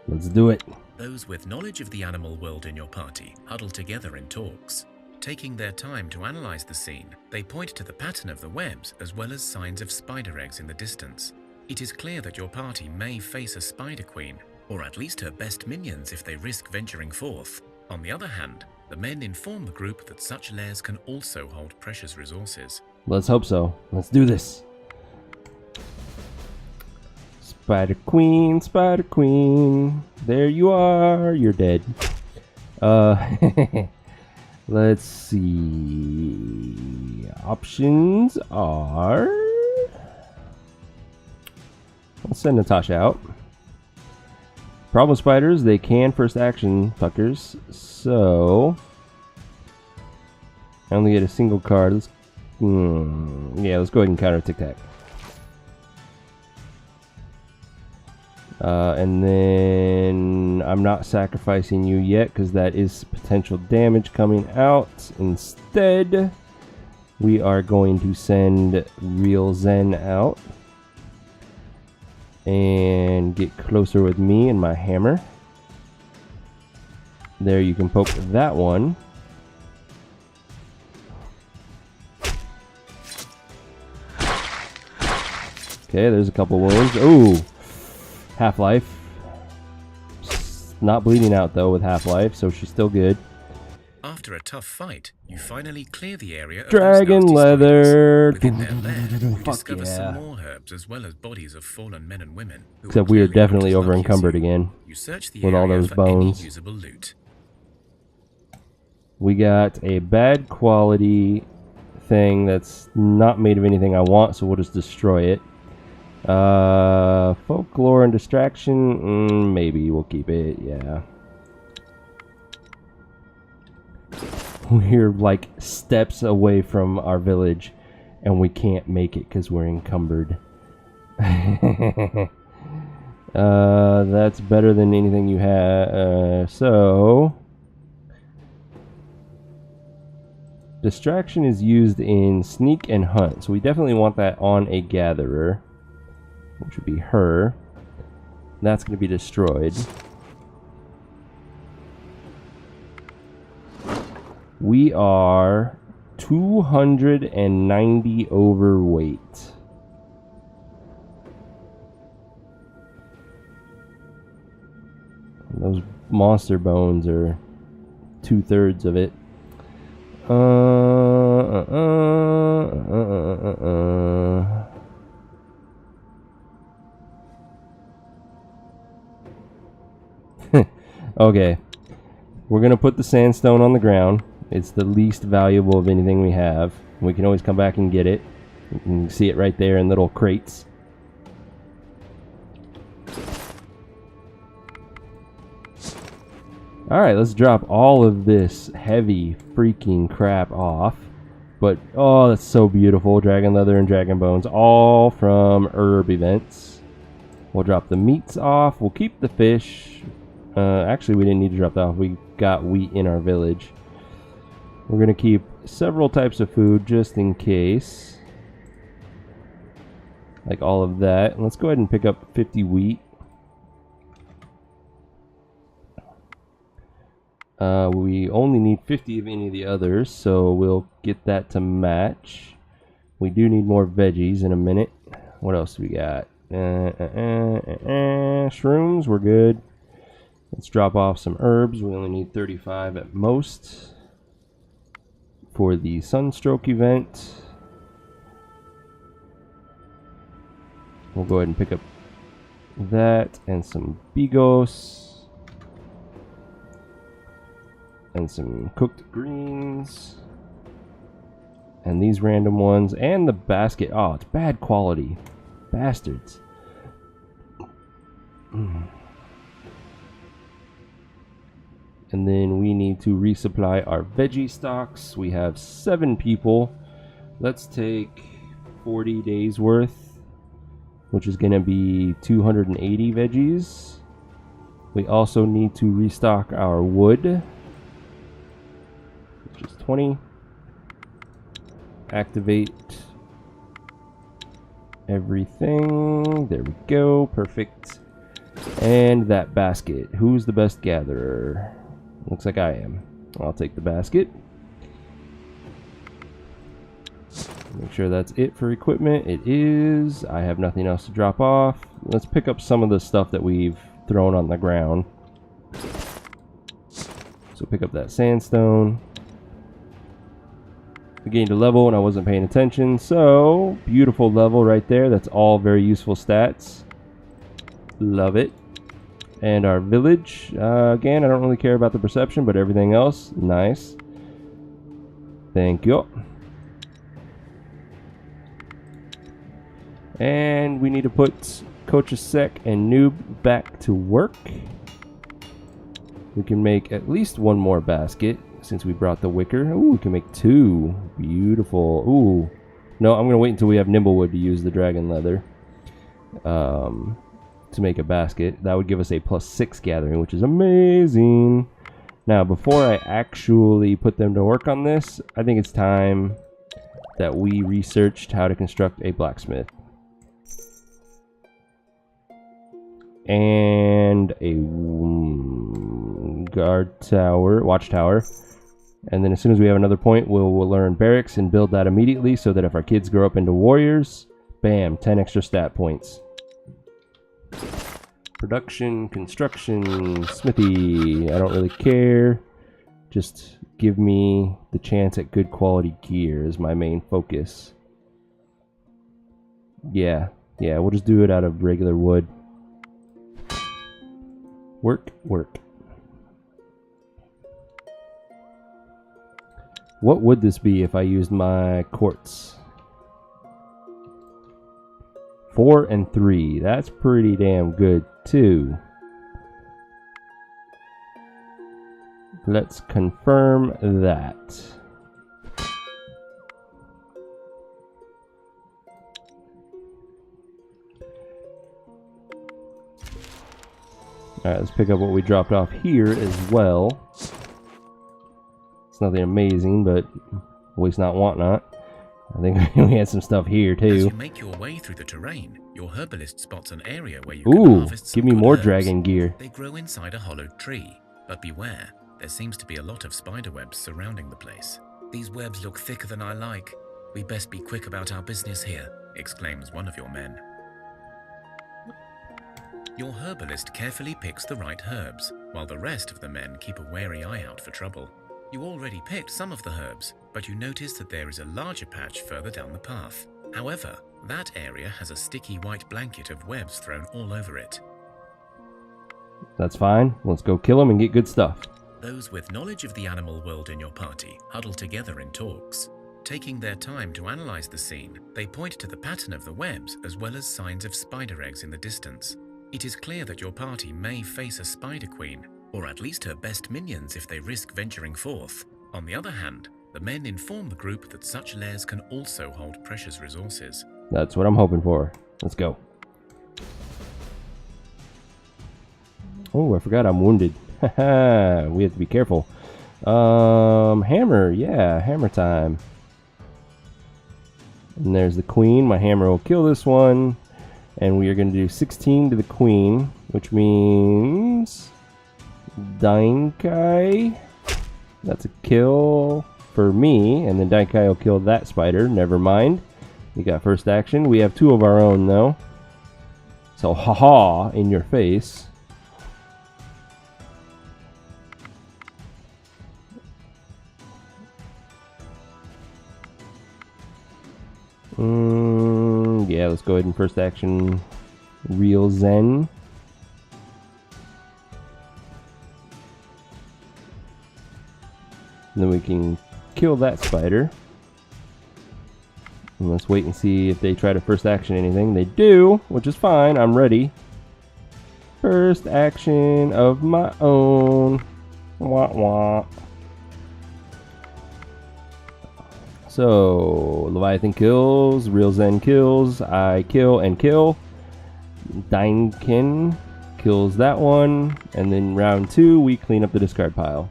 Let's do it. Those with knowledge of the animal world in your party huddle together in talks. Taking their time to analyze the scene, they point to the pattern of the webs as well as signs of spider eggs in the distance. It is clear that your party may face a spider queen, or at least her best minions if they risk venturing forth. On the other hand, the men inform the group that such lairs can also hold precious resources. Let's hope so. Let's do this. Spider Queen, there you are. You're dead. Let's see. Options are... Let's send Natasha out. Problem spiders, they can first action fuckers. So... I only get a single card. Let's, yeah, let's go ahead and counter tic-tac. And then I'm not sacrificing you yet because that is potential damage coming out. Instead, we are going to send Real Zen out and get closer with me and my hammer. There, you can poke that one. Okay, there's a couple wounds. Ooh, half-life. Not bleeding out though with half-life, so she's still good. After a tough fight, you finally clear the area of Dragon leather. Within their lair, you Fuck discover yeah. some more herbs as well as bodies of fallen men and women. Who Except were we are clearly definitely not as over lucky as encumbered you. again You search the with all area those for bones. any usable loot. We got a bad quality thing that's not made of anything I want, so we'll just destroy it. Folklore and distraction, maybe we'll keep it, yeah. We're like steps away from our village, and we can't make it because we're encumbered. That's better than anything you have. So distraction is used in sneak and hunt, so we definitely want that on a gatherer, which would be her. That's going to be destroyed. We are 290 overweight. Those monster bones are 2/3 of it. Okay, we're gonna put the sandstone on the ground. It's the least valuable of anything we have. We can always come back and get it. You can see it right there in little crates. Alright, let's drop all of this heavy freaking crap off. But, oh, that's so beautiful. Dragon leather and dragon bones, all from herb events. We'll drop the meats off. We'll keep the fish. Actually, we didn't need to drop that off. We got wheat in our village. We're going to keep several types of food just in case. Like all of that. Let's go ahead and pick up 50 wheat. We only need 50 of any of the others, so we'll get that to match. We do need more veggies in a minute. What else do we got? Shrooms, we're good. Let's drop off some herbs. We only need 35 at most for the sunstroke event. We'll go ahead and pick up that and some bigos. And some cooked greens. And these random ones. And the basket. Oh, it's bad quality. Bastards. And then we need to resupply our veggie stocks. We have 7 people. Let's take 40 days worth, which is going to be 280 veggies. We also need to restock our wood, which is 20. Activate everything. There we go. Perfect. And that basket. Who's the best gatherer? Looks like I am. I'll take the basket. Make sure that's it for equipment. It is. I have nothing else to drop off. Let's pick up some of the stuff that we've thrown on the ground. So pick up that sandstone. We gained a level and I wasn't paying attention. So, beautiful level right there. That's all very useful stats. Love it. And our village, again, I don't really care about the perception, but everything else, nice. Thank you. And we need to put Kochasek and Noob back to work. We can make at least one more basket since we brought the wicker. Ooh, we can make 2. Beautiful. Ooh. No, I'm going to wait until we have Nimblewood to use the dragon leather. To make a basket. That would give us a +6 gathering, which is amazing. Now, before I actually put them to work on this, I think it's time that we researched how to construct a blacksmith. And a guard tower, watchtower. And then as soon as we have another point, we'll learn barracks and build that immediately so that if our kids grow up into warriors, bam, 10 extra stat points. Production, construction, smithy. I don't really care. Just give me the chance at good quality gear is my main focus. Yeah, we'll just do it out of regular wood. Work, work. What would this be if I used my quartz? 4 and 3. That's pretty damn good too. Let's confirm that. Alright, let's pick up what we dropped off here as well. It's nothing amazing, but waste not, want not. I think we had some stuff here As too. you make your way through the terrain, your herbalist spots an area where you can Ooh, harvest some give me good more herbs. dragon gear. They grow inside a hollowed tree, but beware, there seems to be a lot of spider webs surrounding the place. These webs look thicker than I like. We best be quick about our business here, exclaims one of your men. Your herbalist carefully picks the right herbs, while the rest of the men keep a wary eye out for trouble. You already picked some of the herbs, but you notice that there is a larger patch further down the path. However, that area has a sticky white blanket of webs thrown all over it. That's fine. Let's go kill them and get good stuff. Those with knowledge of the animal world in your party huddle together in talks. Taking their time to analyze the scene, they point to the pattern of the webs as well as signs of spider eggs in the distance. It is clear that your party may face a spider queen, or at least her best minions if they risk venturing forth. On the other hand, the men inform the group that such lairs can also hold precious resources. That's what I'm hoping for. Let's go. Oh, I forgot I'm wounded. Haha, we have to be careful. Hammer, yeah, hammer time. And there's the queen. My hammer will kill this one. And we are going to do 16 to the queen, which means Daikai. That's a kill for me, and then Daikai will kill that spider. Never mind. We got first action. We have two of our own, though. So, haha, in your face. Yeah, let's go ahead and first action Real Zen. And then we can kill that spider. And let's wait and see if they try to first action anything. They do, which is fine. I'm ready. First action of my own. Wah wah. So, Leviathan kills, Real Zen kills, I kill and kill. Dainkin kills that one, and then round 2, we clean up the discard pile.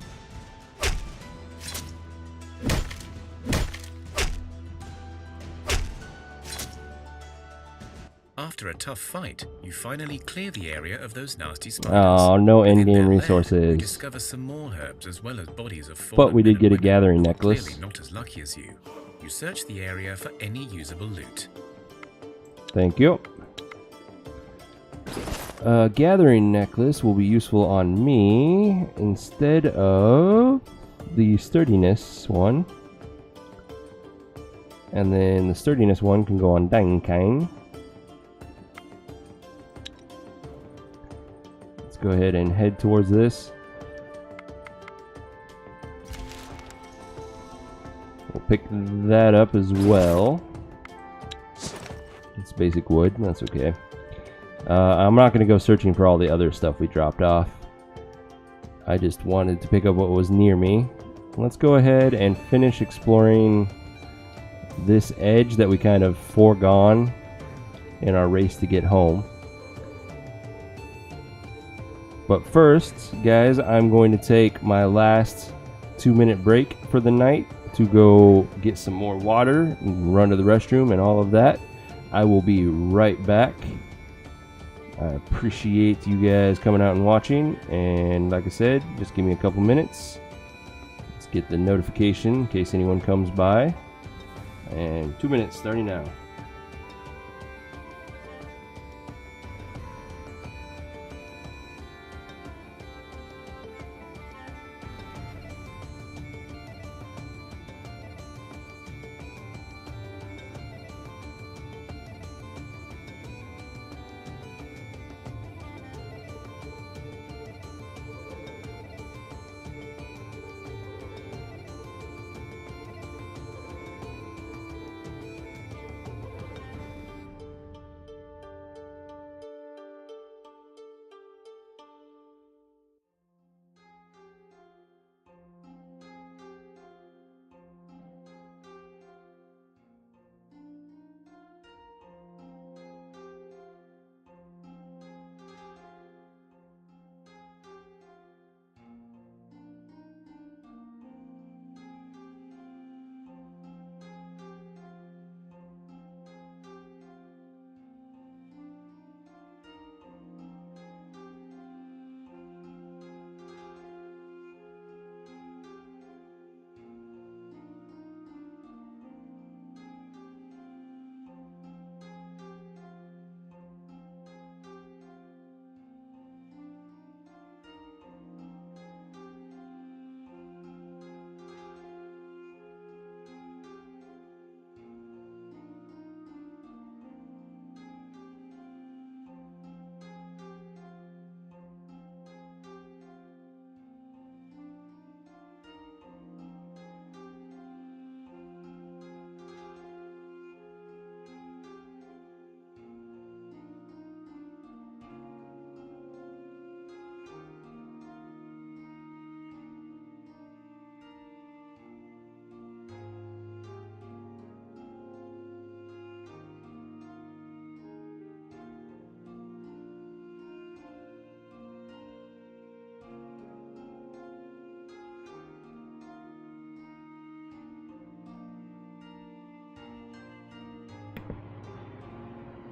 After a tough fight, you finally clear the area of those nasty spiders. Oh, no Within endgame their lair, resources. You discover some more herbs as well as bodies of fallen But we did men get a and women gathering who are necklace. Clearly not as lucky as you. You search the area for any usable loot. Thank you. Gathering necklace will be useful on me instead of the sturdiness one. And then the sturdiness one can go on Dainkain. Let's go ahead and head towards this. We'll pick that up as well. It's basic wood, that's okay. I'm not going to go searching for all the other stuff we dropped off. I just wanted to pick up what was near me. Let's go ahead and finish exploring this edge that we kind of foregone in our race to get home. But first, guys, I'm going to take my last 2-minute break for the night to go get some more water and run to the restroom and all of that. I will be right back. I appreciate you guys coming out and watching, and like I said, just give me a couple minutes. Let's get the notification in case anyone comes by, and 2 minutes starting now.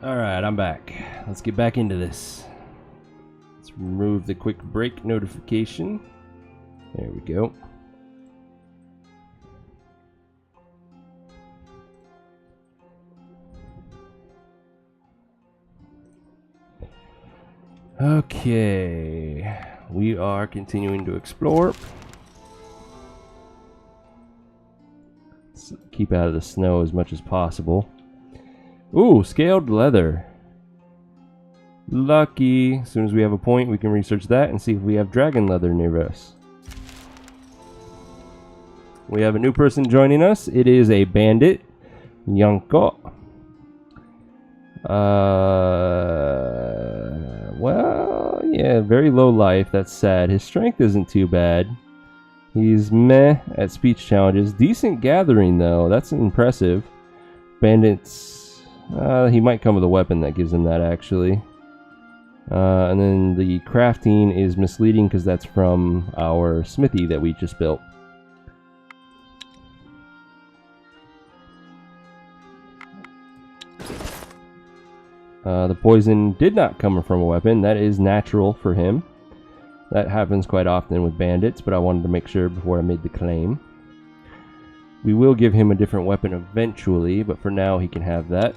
Alright, I'm back. Let's get back into this. Let's remove the quick break notification. There we go. Okay, we are continuing to explore. Let's keep out of the snow as much as possible. Ooh, scaled leather. Lucky. As soon as we have a point, we can research that and see if we have dragon leather near us. We have a new person joining us. It is a bandit, Yanko. Well, yeah, very low life. That's sad. His strength isn't too bad. He's meh at speech challenges. Decent gathering, though. That's impressive. Bandits, he might come with a weapon that gives him that, actually. And then the crafting is misleading because that's from our smithy that we just built. The poison did not come from a weapon. That is natural for him. That happens quite often with bandits, but I wanted to make sure before I made the claim. We will give him a different weapon eventually, but for now he can have that.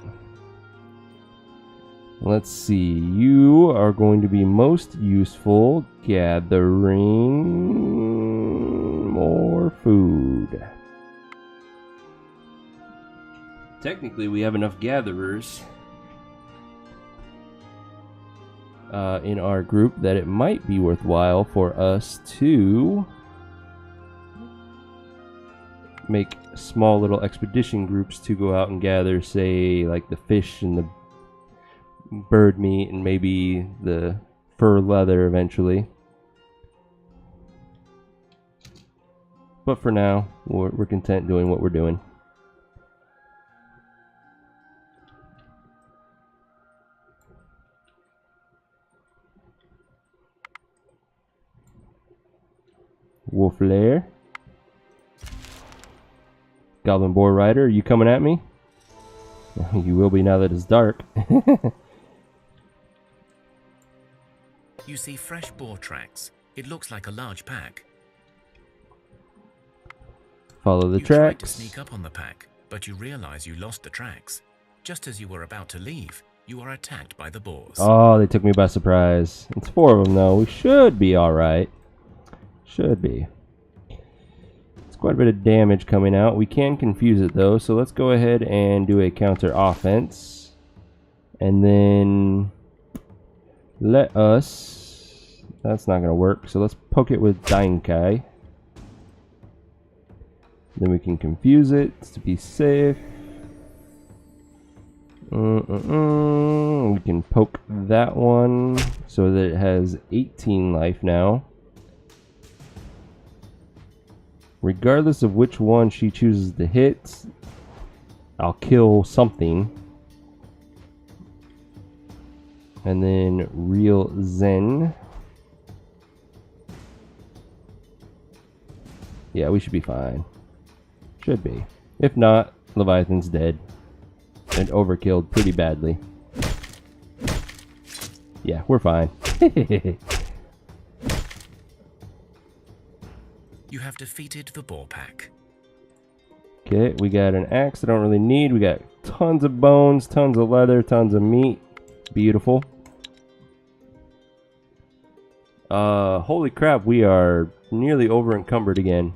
Let's see. You are going to be most useful gathering more food. Technically, we have enough gatherers in our group that it might be worthwhile for us to make small little expedition groups to go out and gather, say, like the fish and the bird meat and maybe the fur leather eventually. But for now, we're content doing what we're doing. Wolf Lair. Goblin Boar Rider, are you coming at me? You will be now that it's dark. You see fresh boar tracks. It looks like a large pack. Follow the You tried to tracks. sneak up on the pack, but you realize you lost the tracks. Just as you were about to leave, you are attacked by the boars. Oh, they took me by surprise. It's 4 of them though. We should be alright. Should be. It's quite a bit of damage coming out. We can confuse it though, so let's go ahead and do a counter offense. And then let us... That's not going to work, so let's poke it with Dainkai. Then we can confuse it to be safe. We can poke that one so that it has 18 life now. Regardless of which one she chooses to hit, I'll kill something. And then Real Zen. Yeah, we should be fine. Should be. If not, Leviathan's dead. And overkilled pretty badly. Yeah, we're fine. You have defeated the boar pack. Okay, we got an axe I don't really need. We got tons of bones, tons of leather, tons of meat. Beautiful. Holy crap, we are nearly over encumbered again.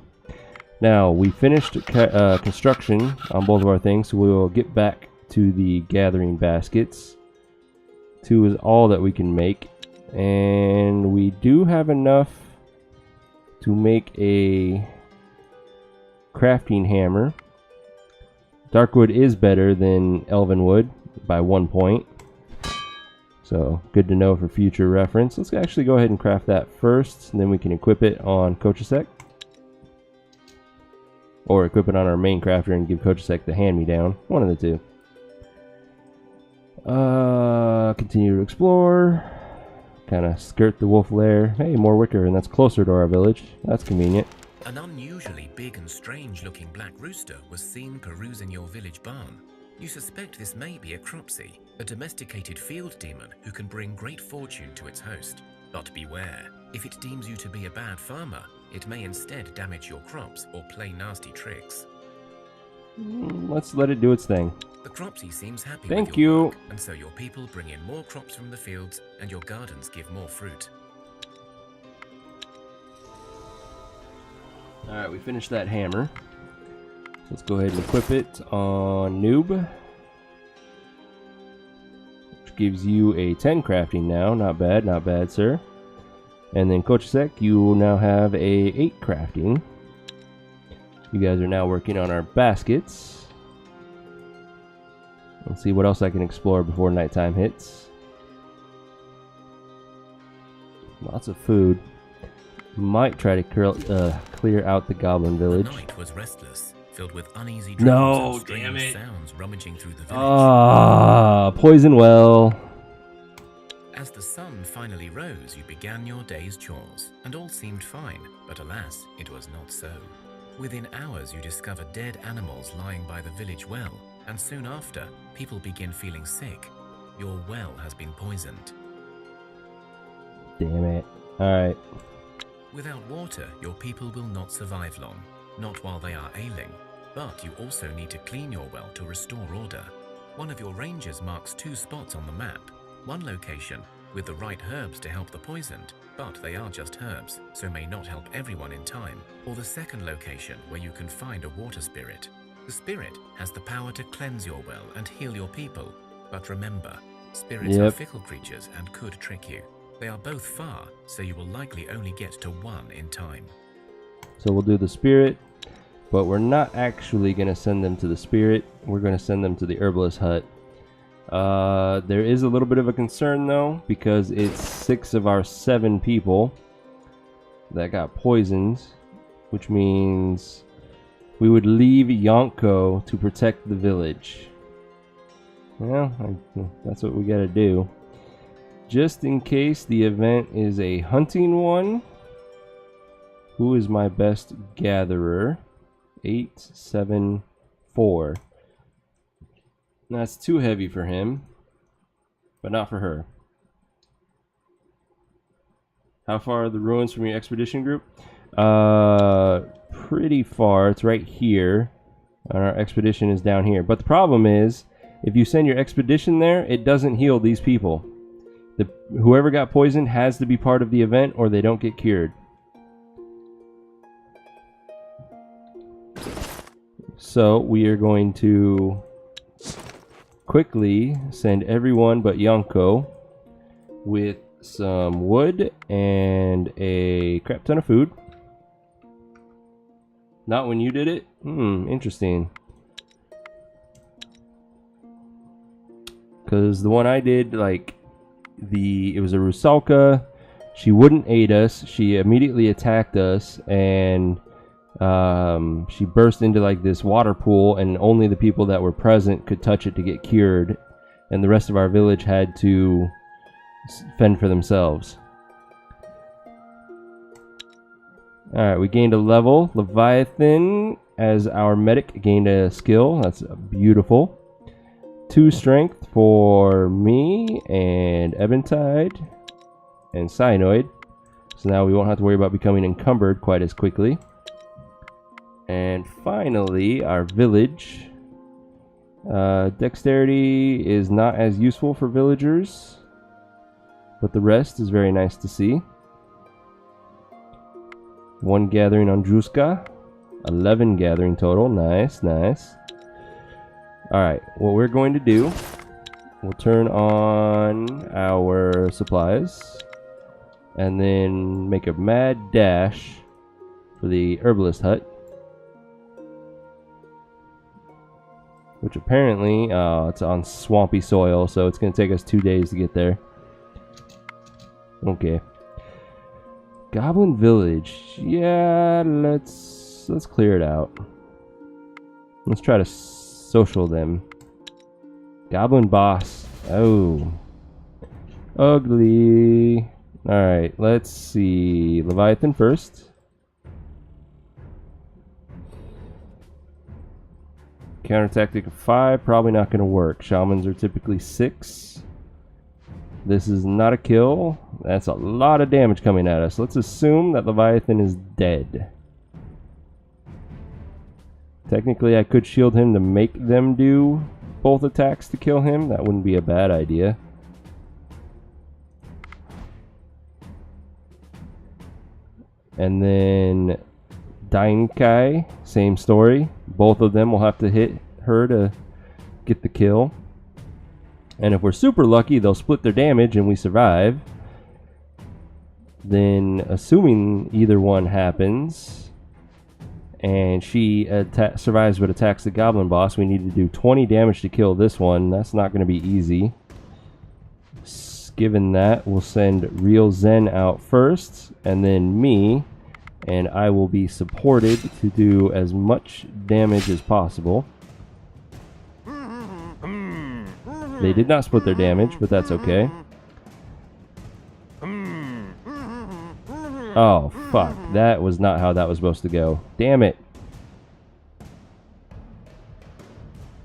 Now, we finished construction on both of our things, so we will get back to the gathering baskets. 2 is all that we can make. And we do have enough to make a crafting hammer. Darkwood is better than Elvenwood by 1 point. So, good to know for future reference. Let's actually go ahead and craft that first, and then we can equip it on Kochasek. Or equip it on our main crafter and give Kochasek the hand-me-down. One of the two. Continue to explore. Kind of skirt the wolf lair. Hey, more wicker, and that's closer to our village. That's convenient. An unusually big and strange-looking black rooster was seen perusing your village barn. You suspect this may be a cropsey. a domesticated field demon who can bring great fortune to its host. But beware, if it deems you to be a bad farmer, it may instead damage your crops or play nasty tricks. Let's let it do its thing. The Cropsy seems happy Thank with your you. work, and so your people bring in more crops from the fields, and your gardens give more fruit. Alright, we finished that hammer. Let's go ahead and equip it on Noob. Which gives you a 10 crafting now. Not bad, sir. And then Kochasek, you will now have a 8 crafting. You guys are now working on our baskets. Let's see what else I can explore before nighttime hits. Lots of food. Might try to clear out the goblin village. The night was restless, filled with uneasy dreams No, and strange damn it. sounds rummaging through the village. Ah, poison well. As the sun finally rose, you began your day's chores, and all seemed fine, but alas, it was not so. Within hours, you discover dead animals lying by the village well, and soon after, people begin feeling sick. Your well has been poisoned. Damn it. Alright. Without water, your people will not survive long, not while they are ailing. But you also need to clean your well to restore order. One of your rangers marks 2 spots on the map. One location with the right herbs to help the poisoned, but they are just herbs, so may not help everyone in time. Or the second location where you can find a water spirit. The spirit has the power to cleanse your well and heal your people. But remember, spirits are fickle creatures and could trick you. They are both far, so you will likely only get to one in time. So we'll do the spirit, but we're not actually going to send them to the spirit. We're going to send them to the herbalist hut. There is a little bit of a concern though, because it's 6 of our 7 people that got poisoned, which means we would leave Yonko to protect the village. Well, that's what we gotta do. Just in case the event is a hunting one. Who is my best gatherer? 8, 7, 4. That's too heavy for him, but not for her. How far are the ruins from your expedition group? Pretty far. It's right here. Our expedition is down here. But the problem is, if you send your expedition there, it doesn't heal these people. Whoever got poisoned has to be part of the event or they don't get cured. So we are going to quickly send everyone but Yonko with some wood and a crap ton of food. Not when you did it? Interesting. Because the one I did, like, it was a Rusalka. She wouldn't aid us. She immediately attacked us, and she burst into like this water pool, and only the people that were present could touch it to get cured, and the rest of our village had to fend for themselves. Alright, we gained a level. Leviathan, as our medic, gained a skill. That's beautiful. 2 strength for me and Eventide and Cyanoid. So now we won't have to worry about becoming encumbered quite as quickly. And finally, our village. Dexterity is not as useful for villagers, but the rest is very nice to see. 1 gathering on Druska. 11 gathering total. Nice, nice. Alright, what we're going to do, we'll turn on our supplies and then make a mad dash for the herbalist hut. Which apparently, it's on swampy soil, so it's going to take us 2 days to get there. Okay. Goblin Village. Yeah, let's clear it out. Let's try to social them. Goblin boss. Oh. Ugly. Alright, let's see. Leviathan first. Counter tactic of 5, probably not going to work. Shamans are typically 6. This is not a kill. That's a lot of damage coming at us. Let's assume that Leviathan is dead. Technically, I could shield him to make them do both attacks to kill him. That wouldn't be a bad idea. And then Dainkai, same story. Both of them will have to hit her to get the kill. And if we're super lucky, they'll split their damage and we survive. Then, assuming either one happens, and she survives but attacks the goblin boss, we need to do 20 damage to kill this one. That's not going to be easy. Given that, we'll send Real Zen out first, and then me, and I will be supported to do as much damage as possible. They did not split their damage, but that's okay. Oh, fuck. That was not how that was supposed to go. Damn it.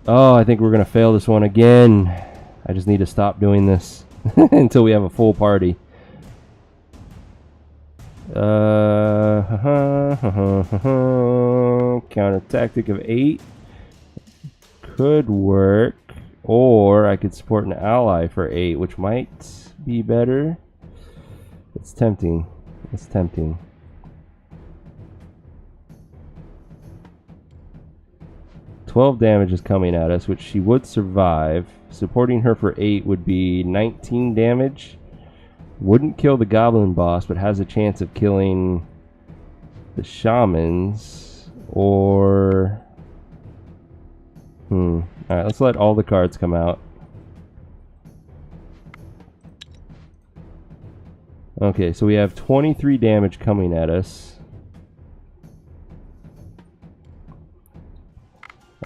Oh, I think we're going to fail this one again. I just need to stop doing this until we have a full party. Counter tactic of 8 could work, or I could support an ally for 8, which might be better. It's tempting. It's tempting. $12 damage is coming at us, which she would survive. Supporting her for 8 would be 19 damage. Wouldn't kill the goblin boss, but has a chance of killing the shamans. Or... Alright, let's let all the cards come out. Okay, so we have 23 damage coming at us.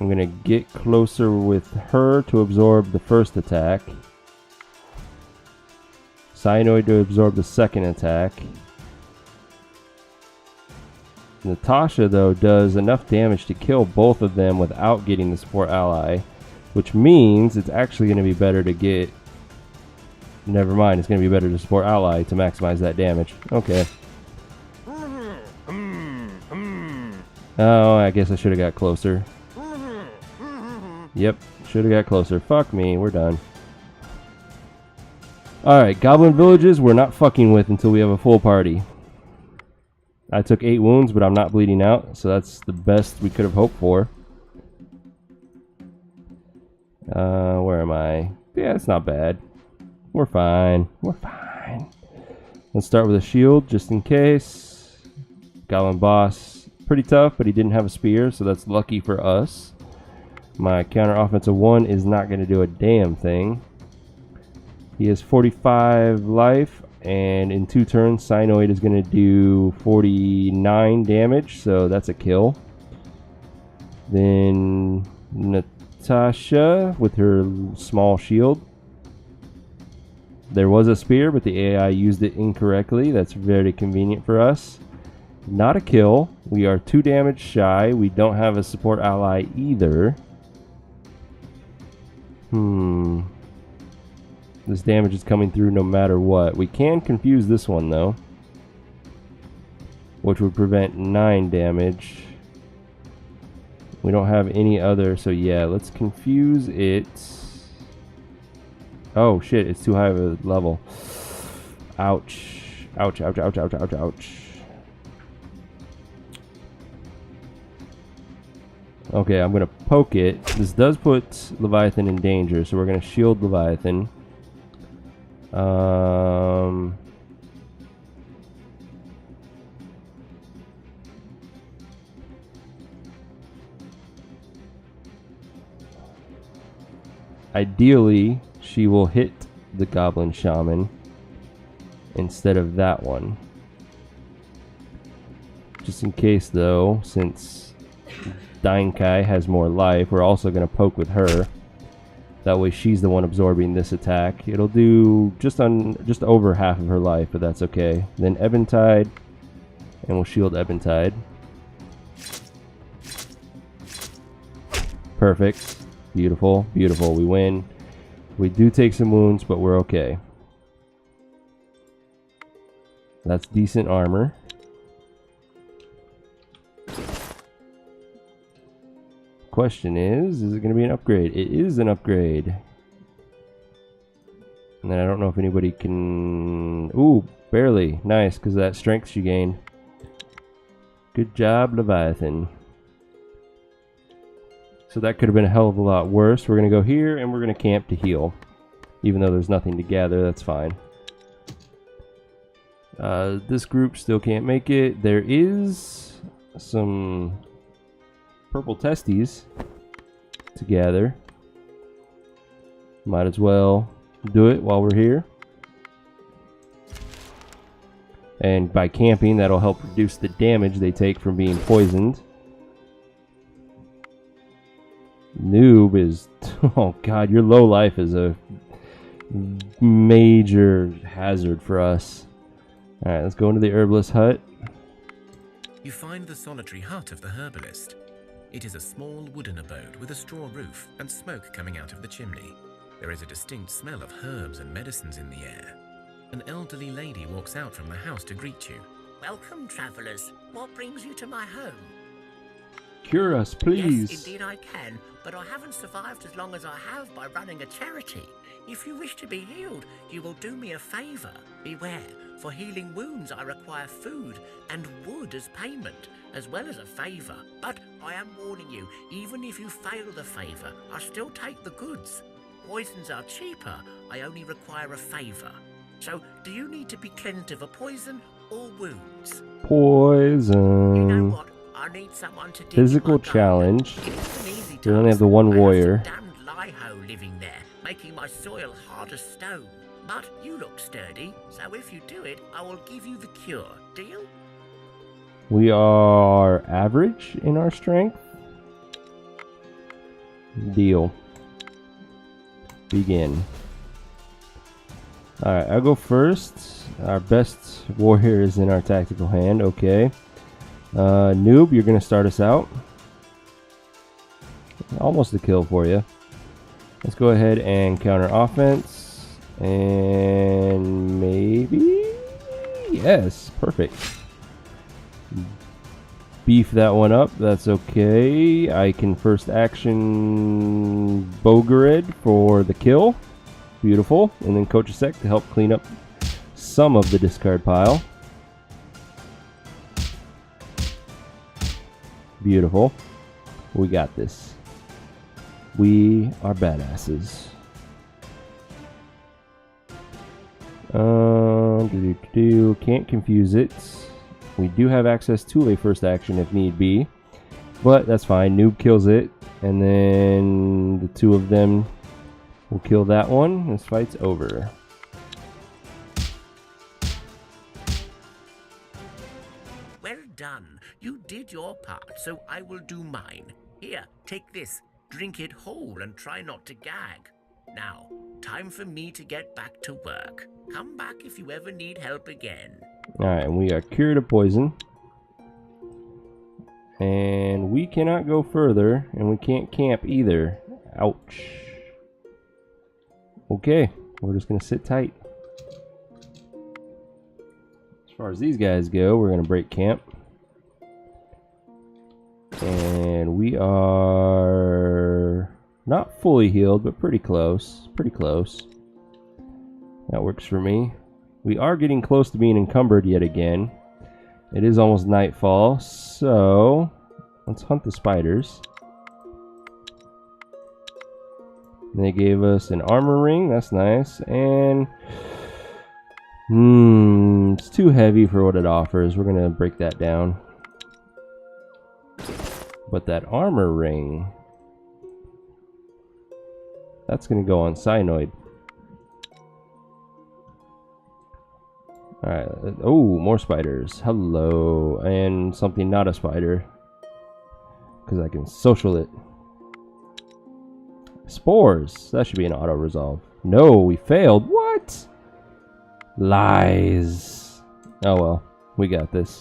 I'm going to get closer with her to absorb the first attack. Cyanoid to absorb the second attack. Natasha, though, does enough damage to kill both of them without getting the support ally, which means it's actually going to be better to get... Never mind, it's going to be better to support ally to maximize that damage. Okay. Oh, I guess I should have got closer. Yep, should have got closer. Fuck me, we're done. Alright, goblin villages we're not fucking with until we have a full party. I took 8 wounds, but I'm not bleeding out, so that's the best we could have hoped for. Where am I? Yeah, it's not bad. We're fine. We're fine. Let's start with a shield, just in case. Goblin boss, pretty tough, but he didn't have a spear, so that's lucky for us. My counter offensive 1 is not going to do a damn thing. He has 45 life, and in 2 turns, Cyanoid is going to do 49 damage, so that's a kill. Then Natasha with her small shield. There was a spear, but the AI used it incorrectly. That's very convenient for us. Not a kill. We are 2 damage shy. We don't have a support ally either. This damage is coming through no matter what. We can confuse this one, though, which would prevent 9 damage. We don't have any other, so yeah, let's confuse it. Oh shit, it's too high of a level. Ouch. Ouch, ouch, ouch, ouch, ouch, ouch. Okay, I'm gonna poke it. This does put Leviathan in danger, so we're gonna shield Leviathan. Ideally, she will hit the Goblin Shaman instead of that one. Just in case, though, since Dainkai has more life, we're also going to poke with her. That way she's the one absorbing this attack. It'll do just over half of her life, but that's okay. Then Eventide, and we'll shield Eventide. Perfect. Beautiful. Beautiful. We win. We do take some wounds, but we're okay. That's decent armor. Question is it going to be an upgrade? It is an upgrade. And then I don't know if anybody can... Ooh, barely. Nice, because of that strength she gained. Good job, Leviathan. So that could have been a hell of a lot worse. We're going to go here, and we're going to camp to heal. Even though there's nothing to gather, that's fine. This group still can't make it. There is some purple testes to gather. Might as well do it while we're here. And by camping, that'll help reduce the damage they take from being poisoned. Noob is... Oh god, your low life is a major hazard for us. Alright, let's go into the herbalist hut. You find the solitary hut of the herbalist. It is a small wooden abode with a straw roof and smoke coming out of the chimney. There is a distinct smell of herbs and medicines in the air. An elderly lady walks out from the house to greet you. Welcome, travellers. What brings you to my home? Cure us, please. Yes, indeed I can, but I haven't survived as long as I have by running a charity. If you wish to be healed, you will do me a favour. Beware, for healing wounds I require food and wood as payment, as well as a favour. But I am warning you, even if you fail the favour, I still take the goods. Poisons are cheaper, I only require a favour. So, do you need to be cleansed of a poison or wounds? Poison. You know what? I need someone to dig Physical in my garden. challenge. It isn't an easy We only have task. the one I warrior. have some damned lie-ho living there, making my soil hard as stone. But you look sturdy, so if you do it, I will give you the cure. Deal? We are average in our strength. Deal. Begin. Alright, I'll go first. Our best warrior is in our tactical hand. Okay. Noob, you're going to start us out. Almost a kill for you. Let's go ahead and counter offense. And maybe... Yes, perfect. Beef that one up. That's okay. I can first action Demoredread for the kill. Beautiful. And then Coach a sec to help clean up some of the discard pile. Beautiful. We got this. We are badasses. Can't confuse it. We do have access to a first action if need be. But that's fine. Noob kills it. And then the two of them will kill that one. This fight's over. Well done. You did your part, so I will do mine. Here, take this. Drink it whole and try not to gag. Now, time for me to get back to work. Come back if you ever need help again. Alright, and we are cured of poison. And we cannot go further, and we can't camp either. Ouch. Okay, we're just going to sit tight. As far as these guys go, we're going to break camp. And we are not fully healed, but pretty close. Pretty close. That works for me. We are getting close to being encumbered yet again. It is almost nightfall, so let's hunt the spiders. And they gave us an armor ring, that's nice, and it's too heavy for what it offers. We're gonna break that down. But that armor ring, that's gonna go on Cyanoid. Alright, oh, more spiders. Hello. And something not a spider. Because I can social it. Spores. That should be an auto-resolve. No, we failed. What? Lies. Oh well, we got this.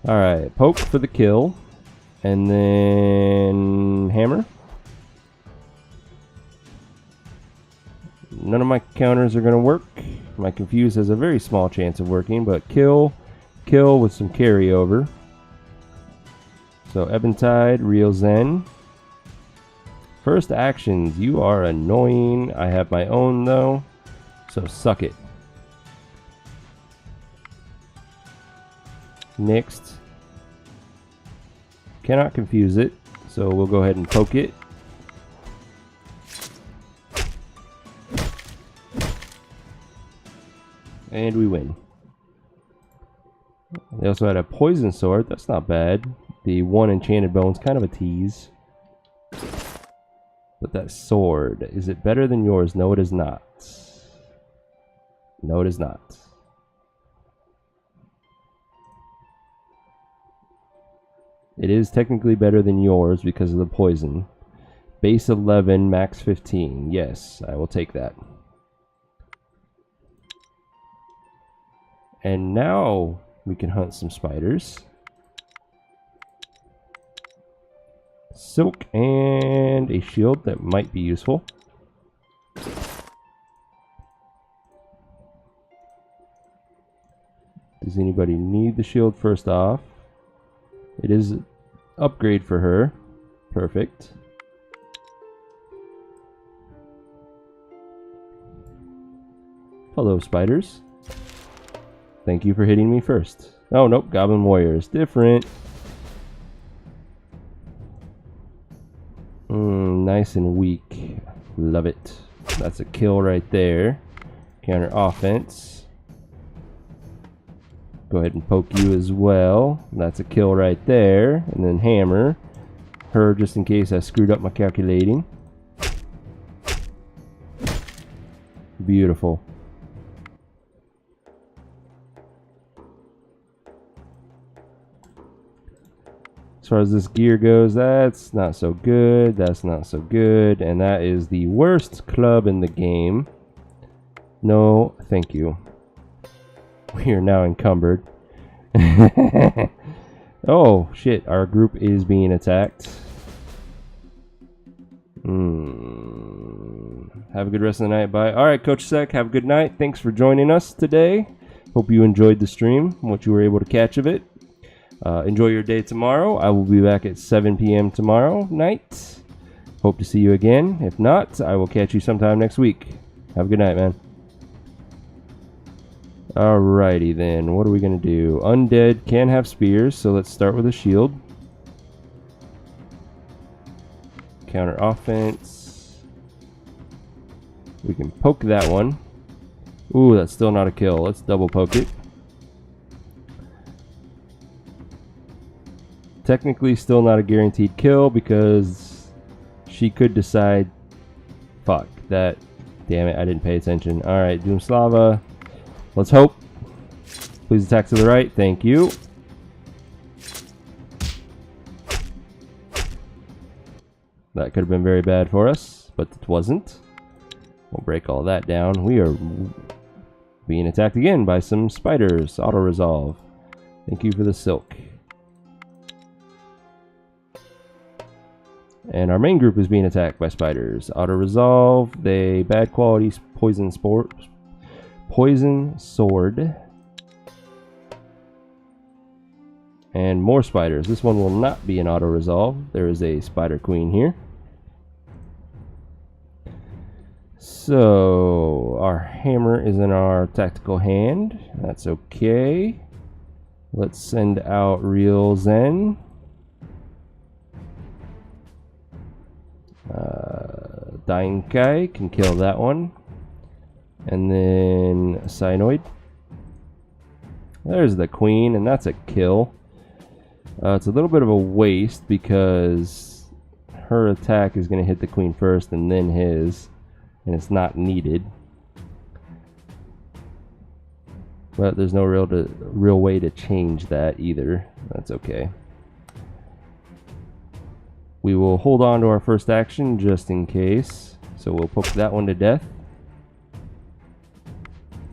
Alright, poke for the kill. And then hammer. None of my counters are going to work. My confuse has a very small chance of working, but kill with some carryover. So Ebentide, Real Zen. First actions, you are annoying. I have my own though, so suck it. Next. Cannot confuse it, so we'll go ahead and poke it. And we win. They also had a poison sword. That's not bad. The one enchanted bone's kind of a tease. But that sword, is it better than yours? No, it is not. No, it is not. It is technically better than yours because of the poison. Base 11, max 15. Yes, I will take that. And now we can hunt some spiders. Silk and a shield that might be useful. Does anybody need the shield first off? It is an upgrade for her. Perfect. Hello, spiders. Thank you for hitting me first. Oh, nope. Goblin Warrior is different. Nice and weak. Love it. That's a kill right there. Counter offense. Go ahead and poke you as well. That's a kill right there. And then hammer her just in case I screwed up my calculating. Beautiful. As far as this gear goes, that's not so good. That's not so good. And that is the worst club in the game. No, thank you. We are now encumbered. Oh, shit. Our group is being attacked. Have a good rest of the night. Bye. Alright, Coach Sec. Have a good night. Thanks for joining us today. Hope you enjoyed the stream, what you were able to catch of it. Enjoy your day tomorrow. I will be back at 7 p.m. tomorrow night. Hope to see you again. If not, I will catch you sometime next week. Have a good night, man. Alrighty then. What are we going to do? Undead can have spears, so let's start with a shield. Counter offense. We can poke that one. Ooh, that's still not a kill. Let's double poke it. Technically still not a guaranteed kill because she could decide, fuck that, damn it, I didn't pay attention. Alright, Doomslava, let's hope. Please attack to the right, thank you. That could have been very bad for us, but it wasn't. We'll break all that down. We are being attacked again by some spiders. Auto resolve. Thank you for the silk. And our main group is being attacked by spiders. Auto resolve. They bad quality poison sword. And more spiders. This one will not be an auto resolve. There is a spider queen here. So our hammer is in our tactical hand. That's okay. Let's send out Real Zen. Dainkai can kill that one. And then Cyanoid. There's the queen, and that's a kill. It's a little bit of a waste because her attack is going to hit the queen first and then his, and it's not needed. But there's no real way to change that either. That's okay. We will hold on to our first action just in case. So we'll poke that one to death.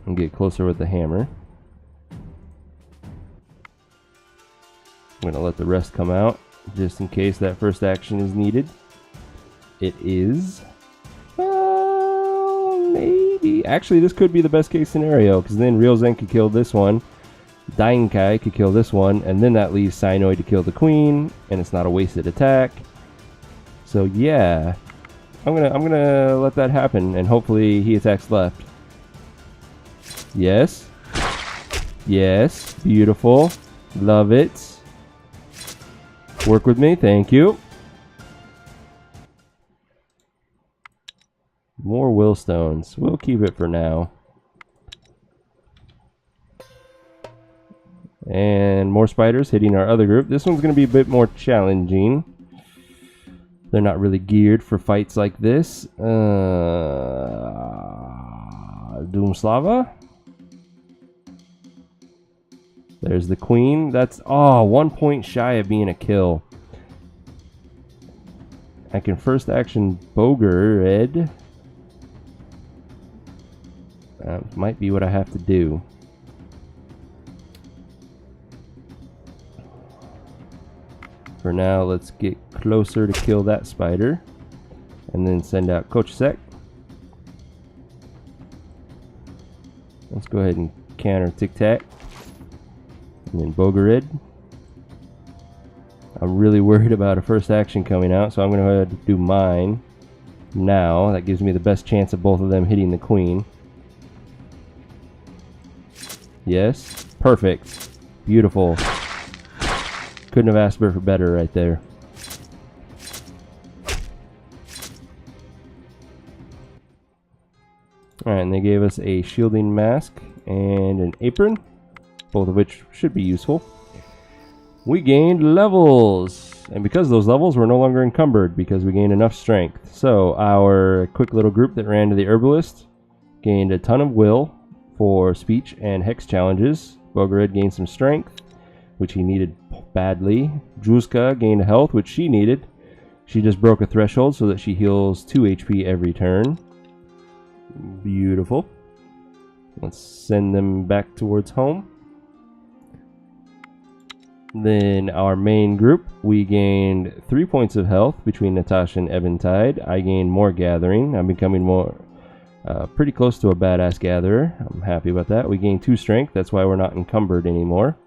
And get closer with the hammer. I'm gonna let the rest come out just in case that first action is needed. It is. Maybe. Actually, this could be the best case scenario, because then Real Zen could kill this one, Dainkai could kill this one, and then that leaves Cynoid to kill the queen, and it's not a wasted attack. So yeah, I'm gonna let that happen, and hopefully he attacks left. Yes. Yes. Beautiful. Love it. Work with me. Thank you. More willstones. We'll keep it for now. And more spiders hitting our other group. This one's going to be a bit more challenging. They're not really geared for fights like this. Doomslava. There's the queen. That's 1 point shy of being a kill. I can first action Demoredread. That might be what I have to do. For now, let's get closer to kill that spider. And then send out Kochsek. Let's go ahead and counter Tic Tac. And then Demoredread. I'm really worried about a first action coming out, so I'm going to go ahead and do mine now. That gives me the best chance of both of them hitting the queen. Yes. Perfect. Beautiful. Couldn't have asked for better right there. Alright, and they gave us a shielding mask and an apron, both of which should be useful. We gained levels, and because of those levels, we're no longer encumbered because we gained enough strength. So our quick little group that ran to the herbalist gained a ton of will for speech and hex challenges. Demoredread gained some strength, which he needed badly. Druzka gained health, which she needed. She just broke a threshold so that she heals 2 HP every turn. Beautiful. Let's send them back towards home. Then our main group, we gained 3 points of health between Natasha and Eventide. I gained more gathering. I'm becoming more pretty close to a badass gatherer. I'm happy about that. We gained 2 strength. That's why we're not encumbered anymore.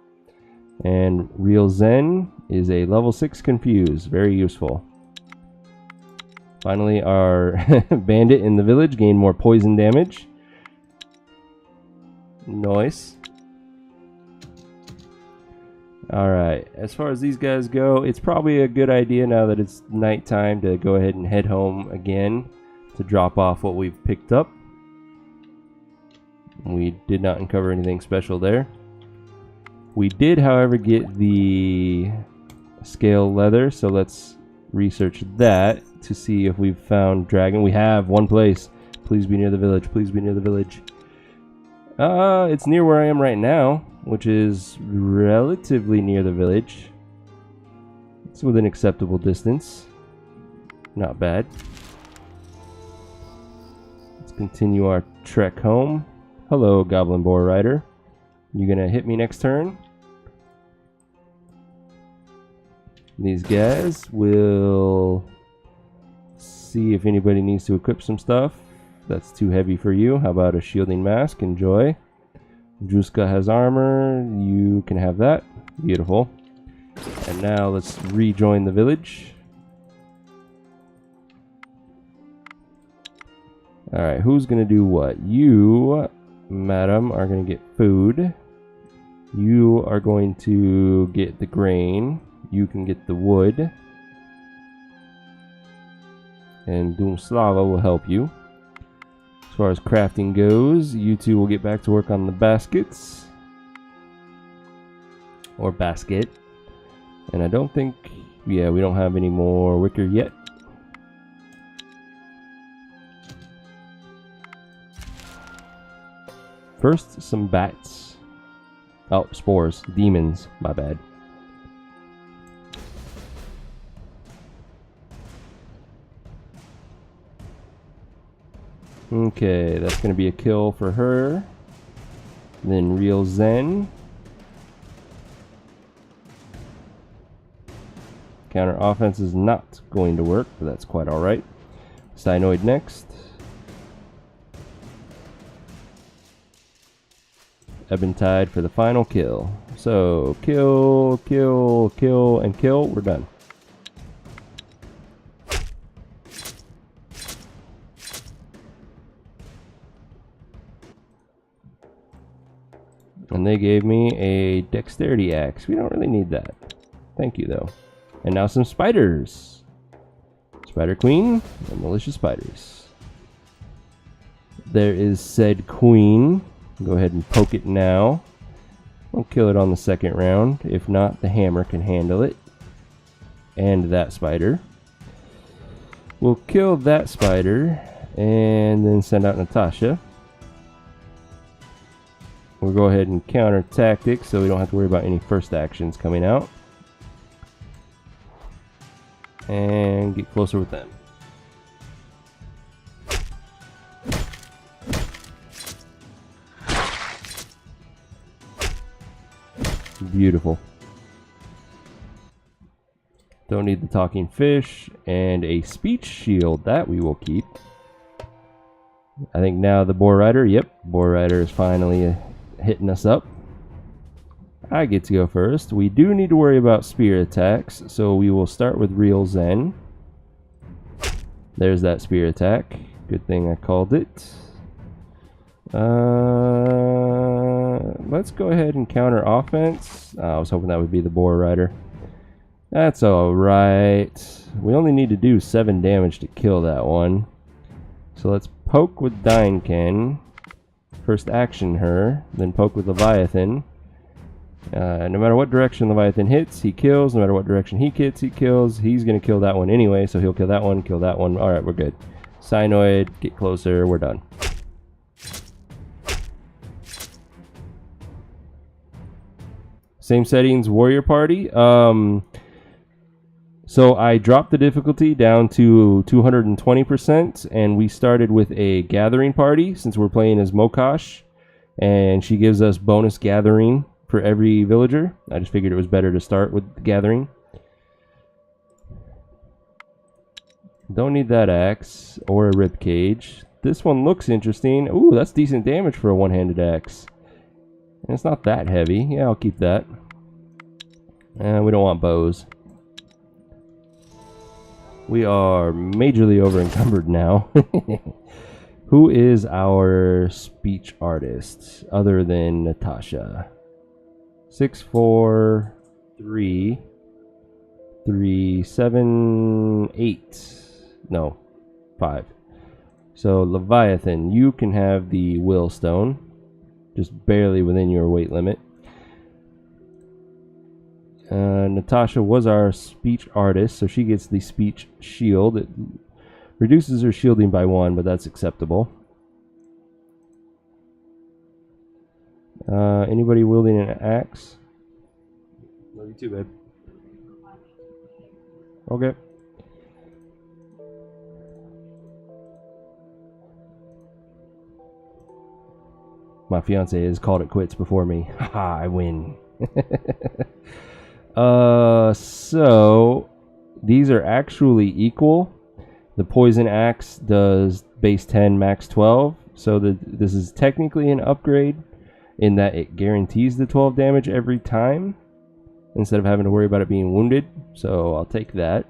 And Real Zen is a level 6 confused. Very useful. Finally, our bandit in the village gained more poison damage. Nice. Alright, as far as these guys go, it's probably a good idea now that it's nighttime to go ahead and head home again to drop off what we've picked up. We did not uncover anything special there. We did, however, get the scale leather, so let's research that to see if we've found dragon. We have one place. Please be near the village. Please be near the village. It's near where I am right now, which is relatively near the village. It's within acceptable distance. Not bad. Let's continue our trek home. Hello, Goblin Boar Rider. You gonna hit me next turn? These guys will see if anybody needs to equip some stuff. That's too heavy for you. How about a shielding mask? Enjoy. Druzka has armor. You can have that. Beautiful. And now let's rejoin the village. Alright, who's going to do what? You, madam, are going to get food. You are going to get the grain. You can get the wood. And Doomslava will help you. As far as crafting goes, you two will get back to work on the baskets. Or basket. And I don't think... yeah, we don't have any more wicker yet. First, some bats. Oh, spores. Demons. My bad. Okay, that's going to be a kill for her. Then Real Zen. Counter offense is not going to work, but that's quite alright. Cyanoid next. Ebentide for the final kill. So, kill, kill, kill, and kill. We're done. And they gave me a dexterity axe. We don't really need that. Thank you, though. And now some spiders. Spider Queen and malicious spiders. There is said queen. Go ahead and poke it now. We'll kill it on the second round. If not, the hammer can handle it. And that spider. We'll kill that spider and then send out Natasha. We'll go ahead and counter tactics so we don't have to worry about any first actions coming out. And get closer with them. Beautiful. Don't need the talking fish and a speech shield. That we will keep. I think now the boar rider. Yep, boar rider is finally hitting us up. I get to go first. We do need to worry about spear attacks, so we will start with Real Zen. There's that spear attack. Good thing I called it. Let's go ahead and counter offense. I was hoping that would be the boar rider. That's alright. We only need to do 7 damage to kill that one. So let's poke with Dynken. First action her, then poke with Leviathan. No matter what direction Leviathan hits, he kills. No matter what direction he hits, he kills. He's going to kill that one anyway, so he'll kill that one, kill that one. Alright, we're good. Cyanoid, get closer, we're done. Same settings, warrior party. So I dropped the difficulty down to 220%, and we started with a gathering party since we're playing as Mokosh, and she gives us bonus gathering for every villager. I just figured it was better to start with the gathering. Don't need that axe or a rib cage. This one looks interesting. Ooh, that's decent damage for a one-handed axe. And it's not that heavy. Yeah, I'll keep that. And we don't want bows. We are majorly over encumbered now. Who is our speech artist other than Natasha? 6, 4, 3, 3, 7, 8. No, 5. So Leviathan, you can have the will stone. Just barely within your weight limit. Natasha was our speech artist, so she gets the speech shield. It reduces her shielding by 1, but that's acceptable. Anybody wielding an axe? Love you too, babe. Okay. My fiance has called it quits before me. Haha, I win. So these are actually equal. The poison axe does base 10, max 12. So this is technically an upgrade in that it guarantees the 12 damage every time instead of having to worry about it being wounded. So I'll take that.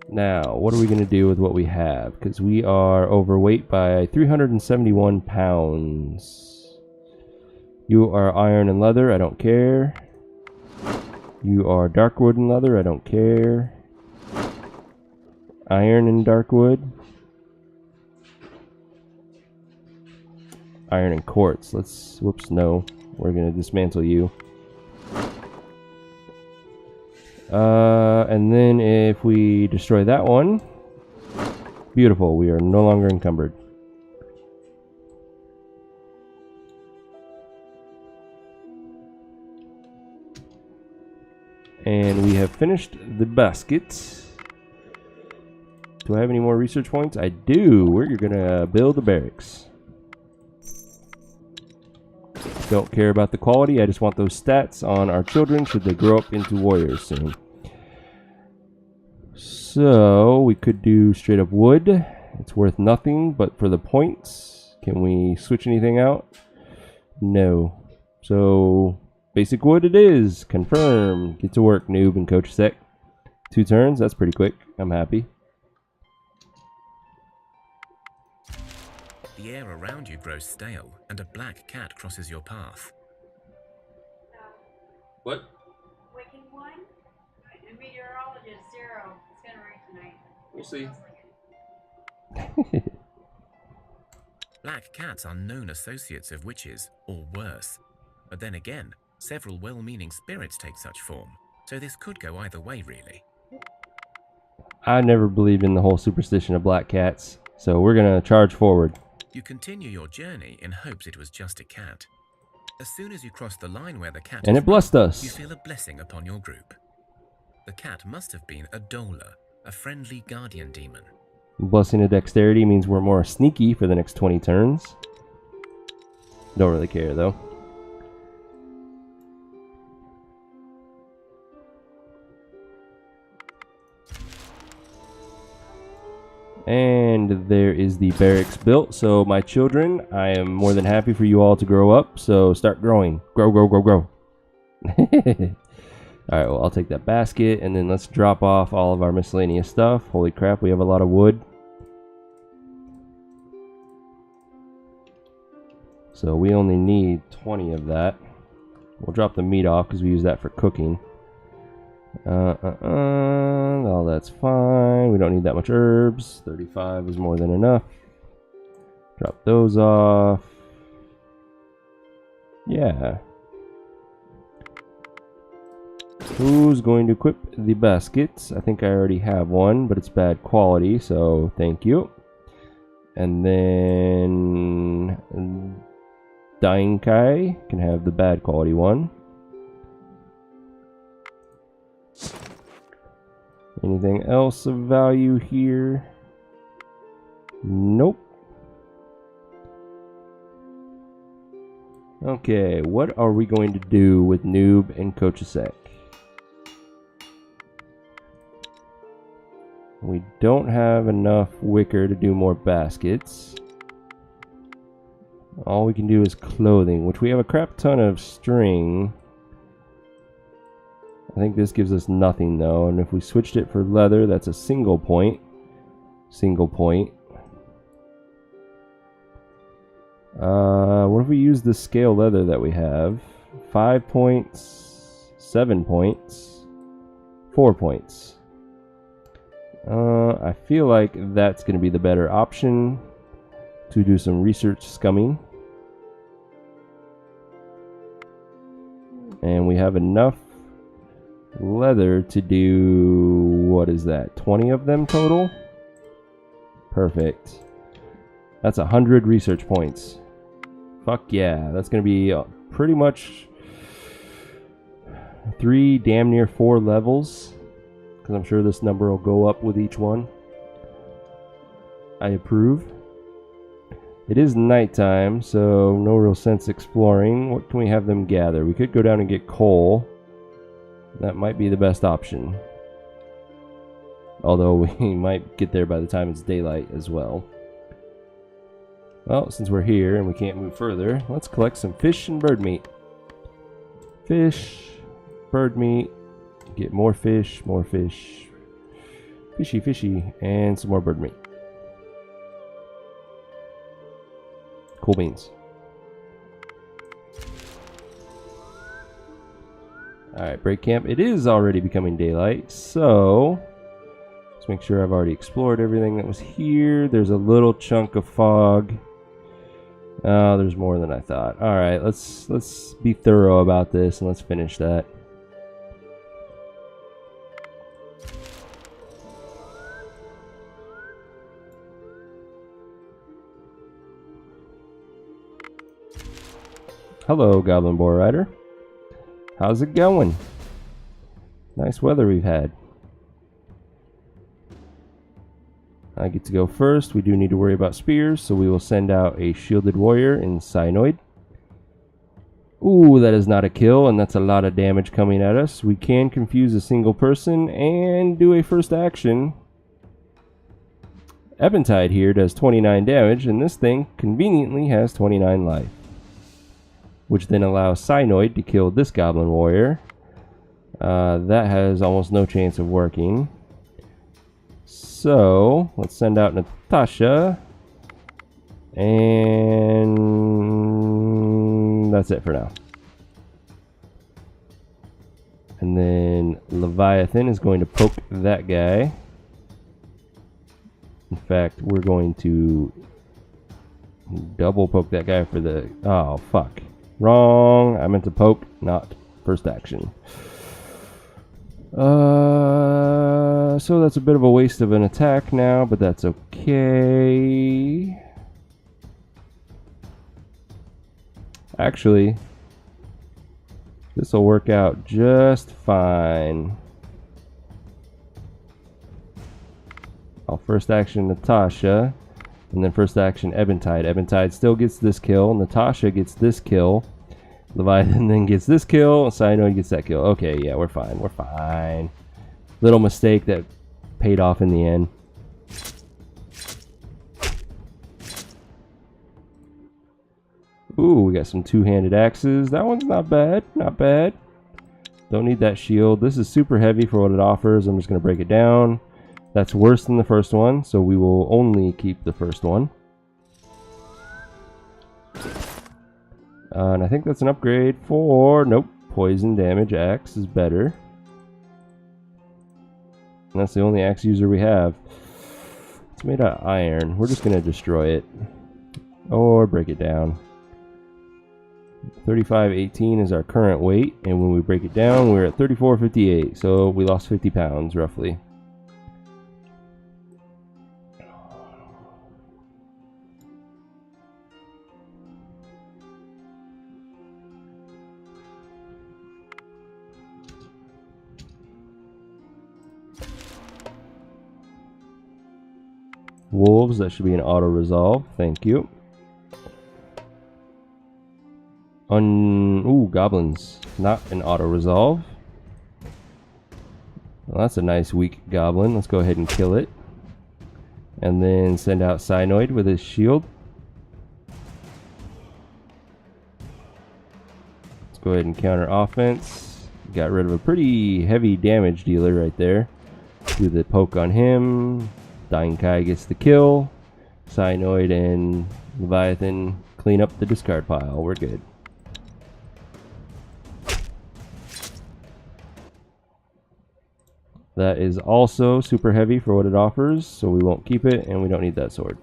Now, what are we going to do with what we have? Because we are overweight by 371 pounds. You are iron and leather, I don't care. You are dark wood and leather, I don't care. Iron and dark wood. Iron and quartz. Let's, whoops, no. We're going to dismantle you. And then if we destroy that one, beautiful, we are no longer encumbered. And we have finished the basket. Do I have any more research points? I do. We're gonna build a barracks. Don't care about the quality. I just want those stats on our children should they grow up into warriors soon. So we could do straight up wood. It's worth nothing, but for the points, can we switch anything out? No. So basic wood it is. Confirm. Get to work, noob and Coach Sec. 2 turns. That's pretty quick. I'm happy. The air around you grows stale, and a black cat crosses your path. What? Wicked one? And meteorologist, 0. It's gonna rain tonight. We'll see. Black cats are known associates of witches, or worse. But then again, several well-meaning spirits take such form, so this could go either way, really. I never believed in the whole superstition of black cats, so we're gonna charge forward. You continue your journey in hopes it was just a cat. As soon as you cross the line where the cat And is it blessed run, us. you feel a blessing upon your group. The cat must have been a Dola, a friendly guardian demon. Blessing of dexterity means we're more sneaky for the next 20 turns. Don't really care though. And there is the barracks built. So my children, I am more than happy for you all to grow up. So start growing. Grow, grow, grow, grow. Alright, well I'll take that basket and then let's drop off all of our miscellaneous stuff. Holy crap, we have a lot of wood. So we only need 20 of that. We'll drop the meat off because we use that for cooking. All that's fine. We don't need that much herbs. 35 is more than enough. Drop those off. Yeah. Who's going to equip the baskets? I think I already have one, but it's bad quality, so thank you. And then Dainkai can have the bad quality one. Anything else of value here? Nope. Okay, what are we going to do with Noob and Kochasek? We don't have enough wicker to do more baskets. All we can do is clothing, which we have a crap ton of string. I think this gives us nothing though, and if we switched it for leather, that's a single point. Single point. What if we use the scale leather that we have? 5 points, 7 points, 4 points. I feel like that's going to be the better option to do some research scumming. And we have enough leather to do, what is that, 20 of them total? Perfect. That's 100 research points. Fuck yeah, that's gonna be pretty much 3, damn near 4 levels, because I'm sure this number will go up with each one. I approve. It is nighttime, so no real sense exploring. What can we have them gather? We could go down and get coal. That might be the best option. Although we might get there by the time it's daylight as well. Well, since we're here and we can't move further, let's collect some fish and bird meat. Fish, bird meat, get more fish, fishy, fishy, and some more bird meat. Cool beans. Alright, break camp. It is already becoming daylight, so let's make sure I've already explored everything that was here. There's a little chunk of fog. Oh, there's more than I thought. Alright, let's be thorough about this and let's finish that. Hello, Goblin Boar Rider. How's it going? Nice weather we've had. I get to go first. We do need to worry about spears, so we will send out a shielded warrior in Cyanoid. Ooh, that is not a kill, and that's a lot of damage coming at us. We can confuse a single person and do a first action. Eventide here does 29 damage, and this thing conveniently has 29 life. Which then allows Cynoid to kill this Goblin Warrior. That has almost no chance of working. So, let's send out Natasha. And that's it for now. And then Leviathan is going to poke that guy. In fact, we're going to double poke that guy for the... Oh, fuck. Wrong. I meant to poke, not first action. So that's a bit of a waste of an attack now, but that's okay. Actually, this will work out just fine. I'll first action Natasha, and then first action Eventide. Eventide still gets this kill. Natasha gets this kill. Leviathan then gets this kill. Cynoid gets that kill. Okay, yeah, we're fine. We're fine. Little mistake that paid off in the end. Ooh, we got some two-handed axes. That one's not bad. Not bad. Don't need that shield. This is super heavy for what it offers. I'm just going to break it down. That's worse than the first one, so we will only keep the first one. And I think that's an upgrade for... Nope. Poison damage axe is better. And that's the only axe user we have. It's made out of iron. We're just going to destroy it. Or break it down. 35.18 is our current weight, and when we break it down, we're at 34.58, so we lost 50 pounds roughly. Wolves, that should be an auto resolve. Thank you. Ooh, goblins. Not an auto resolve. Well, that's a nice weak goblin. Let's go ahead and kill it. And then send out Cynoid with his shield. Let's go ahead and counter offense. Got rid of a pretty heavy damage dealer right there. Do the poke on him. Dying Kai gets the kill. Cynoid and Leviathan clean up the discard pile. We're good. That is also super heavy for what it offers, so we won't keep it, and we don't need that sword.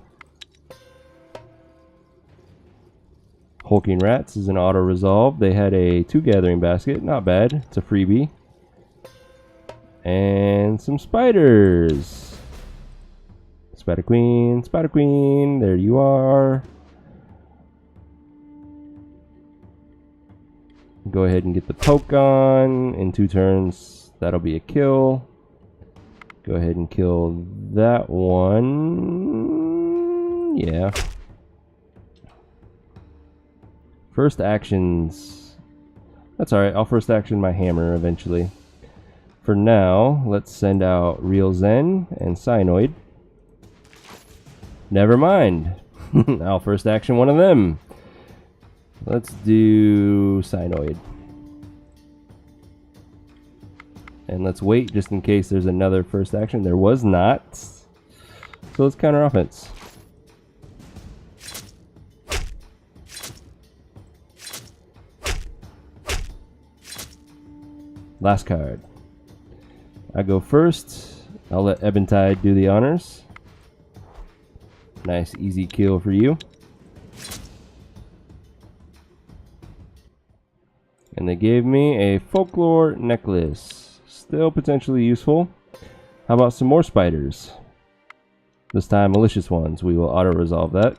Hulking Rats is an auto resolve. They had a 2 gathering basket. Not bad. It's a freebie. And some spiders. Spider Queen, Spider Queen. There you are. Go ahead and get the poke on. In 2 turns, that'll be a kill. Go ahead and kill that one. Yeah. First actions. That's alright. I'll first action my hammer eventually. For now, let's send out Real Zen and Cynoid. Never mind. I'll first action one of them. Let's do Cynoid. And let's wait just in case there's another first action. There was not. So let's counter offense. Last card. I go first. I'll let Eventide do the honors. Nice easy kill for you. And they gave me a folklore necklace. Still potentially useful. How about some more spiders? This time malicious ones. We will auto-resolve that.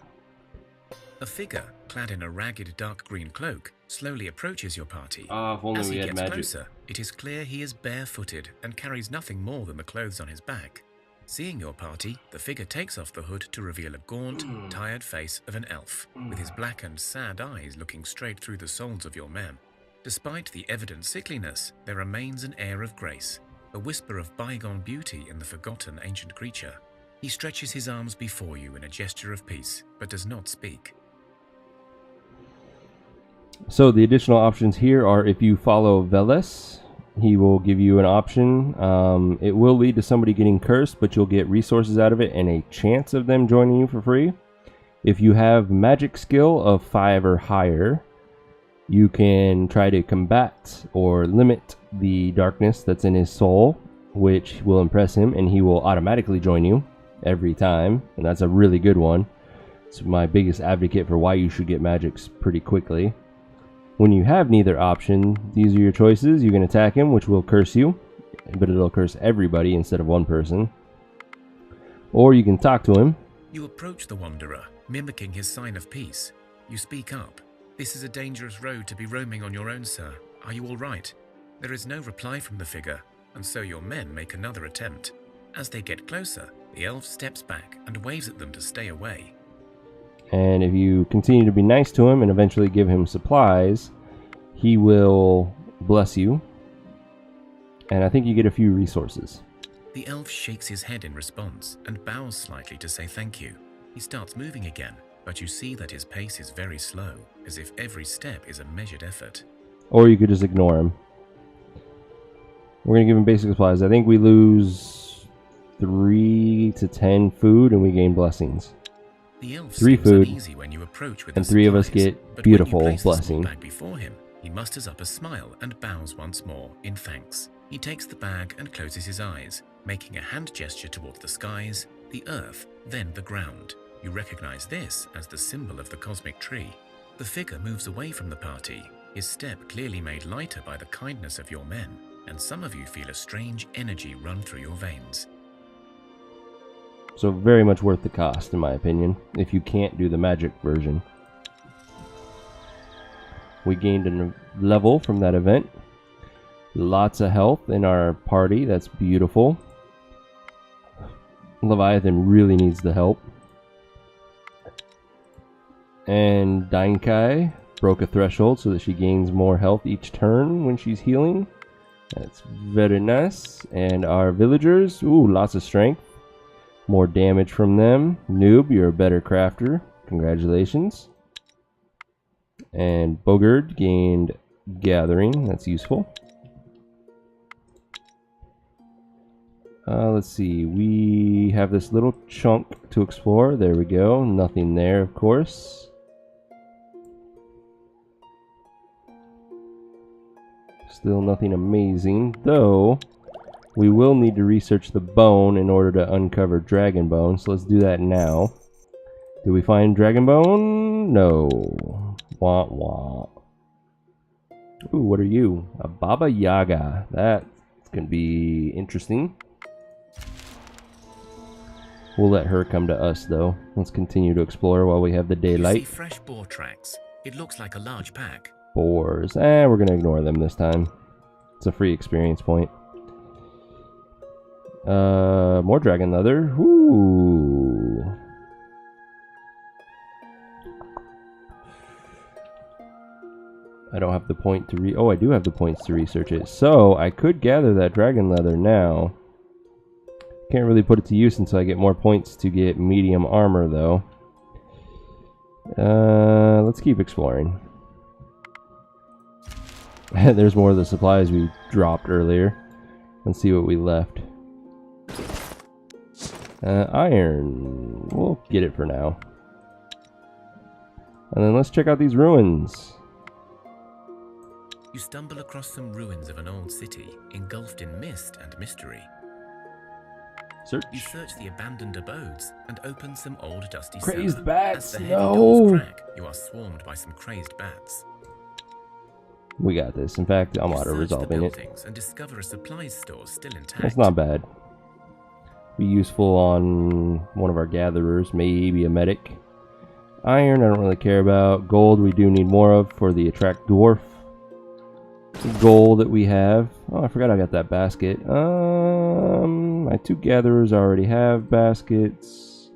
A figure clad in a ragged dark green cloak slowly approaches your party. If only As we he had gets magic. closer, it is clear he is barefooted and carries nothing more than the clothes on his back. Seeing your party, the figure takes off the hood to reveal a gaunt, tired face of an elf, with his blackened, sad eyes looking straight through the souls of your men. Despite the evident sickliness, there remains an air of grace, a whisper of bygone beauty in the forgotten ancient creature. He stretches his arms before you in a gesture of peace, but does not speak. So the additional options here are if you follow Veles, he will give you an option. It will lead to somebody getting cursed, but you'll get resources out of it and a chance of them joining you for free. If you have magic skill of 5 or higher, you can try to combat or limit the darkness that's in his soul, which will impress him, and he will automatically join you every time, and that's a really good one. It's my biggest advocate for why you should get magics pretty quickly. When you have neither option, these are your choices. You can attack him, which will curse you, but it'll curse everybody instead of one person. Or you can talk to him. You approach the wanderer, mimicking his sign of peace. You speak up. "This is a dangerous road to be roaming on your own, sir. Are you all right?" There is no reply from the figure, and so your men make another attempt. As they get closer, the elf steps back and waves at them to stay away. And if you continue to be nice to him and eventually give him supplies, he will bless you. And I think you get a few resources. The elf shakes his head in response and bows slightly to say thank you. He starts moving again, but you see that his pace is very slow, as if every step is a measured effort. Or you could just ignore him. We're going to give him basic supplies. I think we lose 3 to 10 food and we gain blessings. The elf 3 seems food, uneasy when you approach with and the 3 of us supplies, get but beautiful when you place the small blessing. bag before him, he musters up a smile and bows once more in thanks. He takes the bag and closes his eyes, making a hand gesture towards the skies, the earth, then the ground. You recognize this as the symbol of the cosmic tree. The figure moves away from the party, his step clearly made lighter by the kindness of your men, and some of you feel a strange energy run through your veins. So very much worth the cost, in my opinion, if you can't do the magic version. We gained a level from that event. Lots of health in our party. That's beautiful. Leviathan really needs the help. And Dainkai broke a threshold so that she gains more health each turn when she's healing. That's very nice. And our villagers, ooh, lots of strength. More damage from them. Noob, you're a better crafter. Congratulations. And Bogard gained gathering. That's useful. Let's see. We have this little chunk to explore. There we go. Nothing there, of course. Still nothing amazing, though. We will need to research the bone in order to uncover dragon bone, so let's do that now. Do we find dragon bone? No. Wah wah. Ooh, what are you? A Baba Yaga. That's gonna be interesting. We'll let her come to us, though. Let's continue to explore while we have the daylight. You see fresh boar tracks. It looks like a large pack. Boars. We're gonna ignore them this time. It's a free experience point. More dragon leather. Ooh. I don't have the point to oh, I do have the points to research it. So, I could gather that dragon leather now. Can't really put it to use until I get more points to get medium armor, though. Let's keep exploring. There's more of the supplies we dropped earlier. Let's see what we left. Iron. We'll get it for now. And then let's check out these ruins. You stumble across some ruins of an old city, engulfed in mist and mystery. Search. You search the abandoned abodes and open some old dusty Crazed cellar. bats, As the heavy doors no! crack, you are swarmed by some crazed bats. We got this. In fact, I'm You auto search the resolving it. buildings and discover a supplies store still intact. That's not bad. Be useful on one of our gatherers, maybe a medic. Iron, I don't really care about. Gold, we do need more of for the attract dwarf. goal that we have. Oh, I forgot I got that basket. My 2 gatherers already have baskets.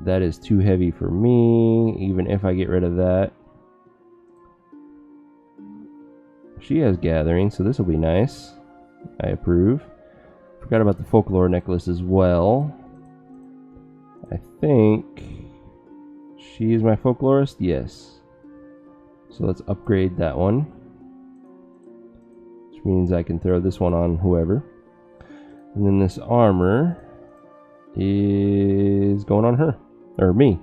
That is too heavy for me, even if I get rid of that. She has gathering, so this will be nice. I approve. Forgot about the folklore necklace as well. I think she is my folklorist. Yes. So let's upgrade that one, which means I can throw this one on whoever. And then this armor is going on her, or me.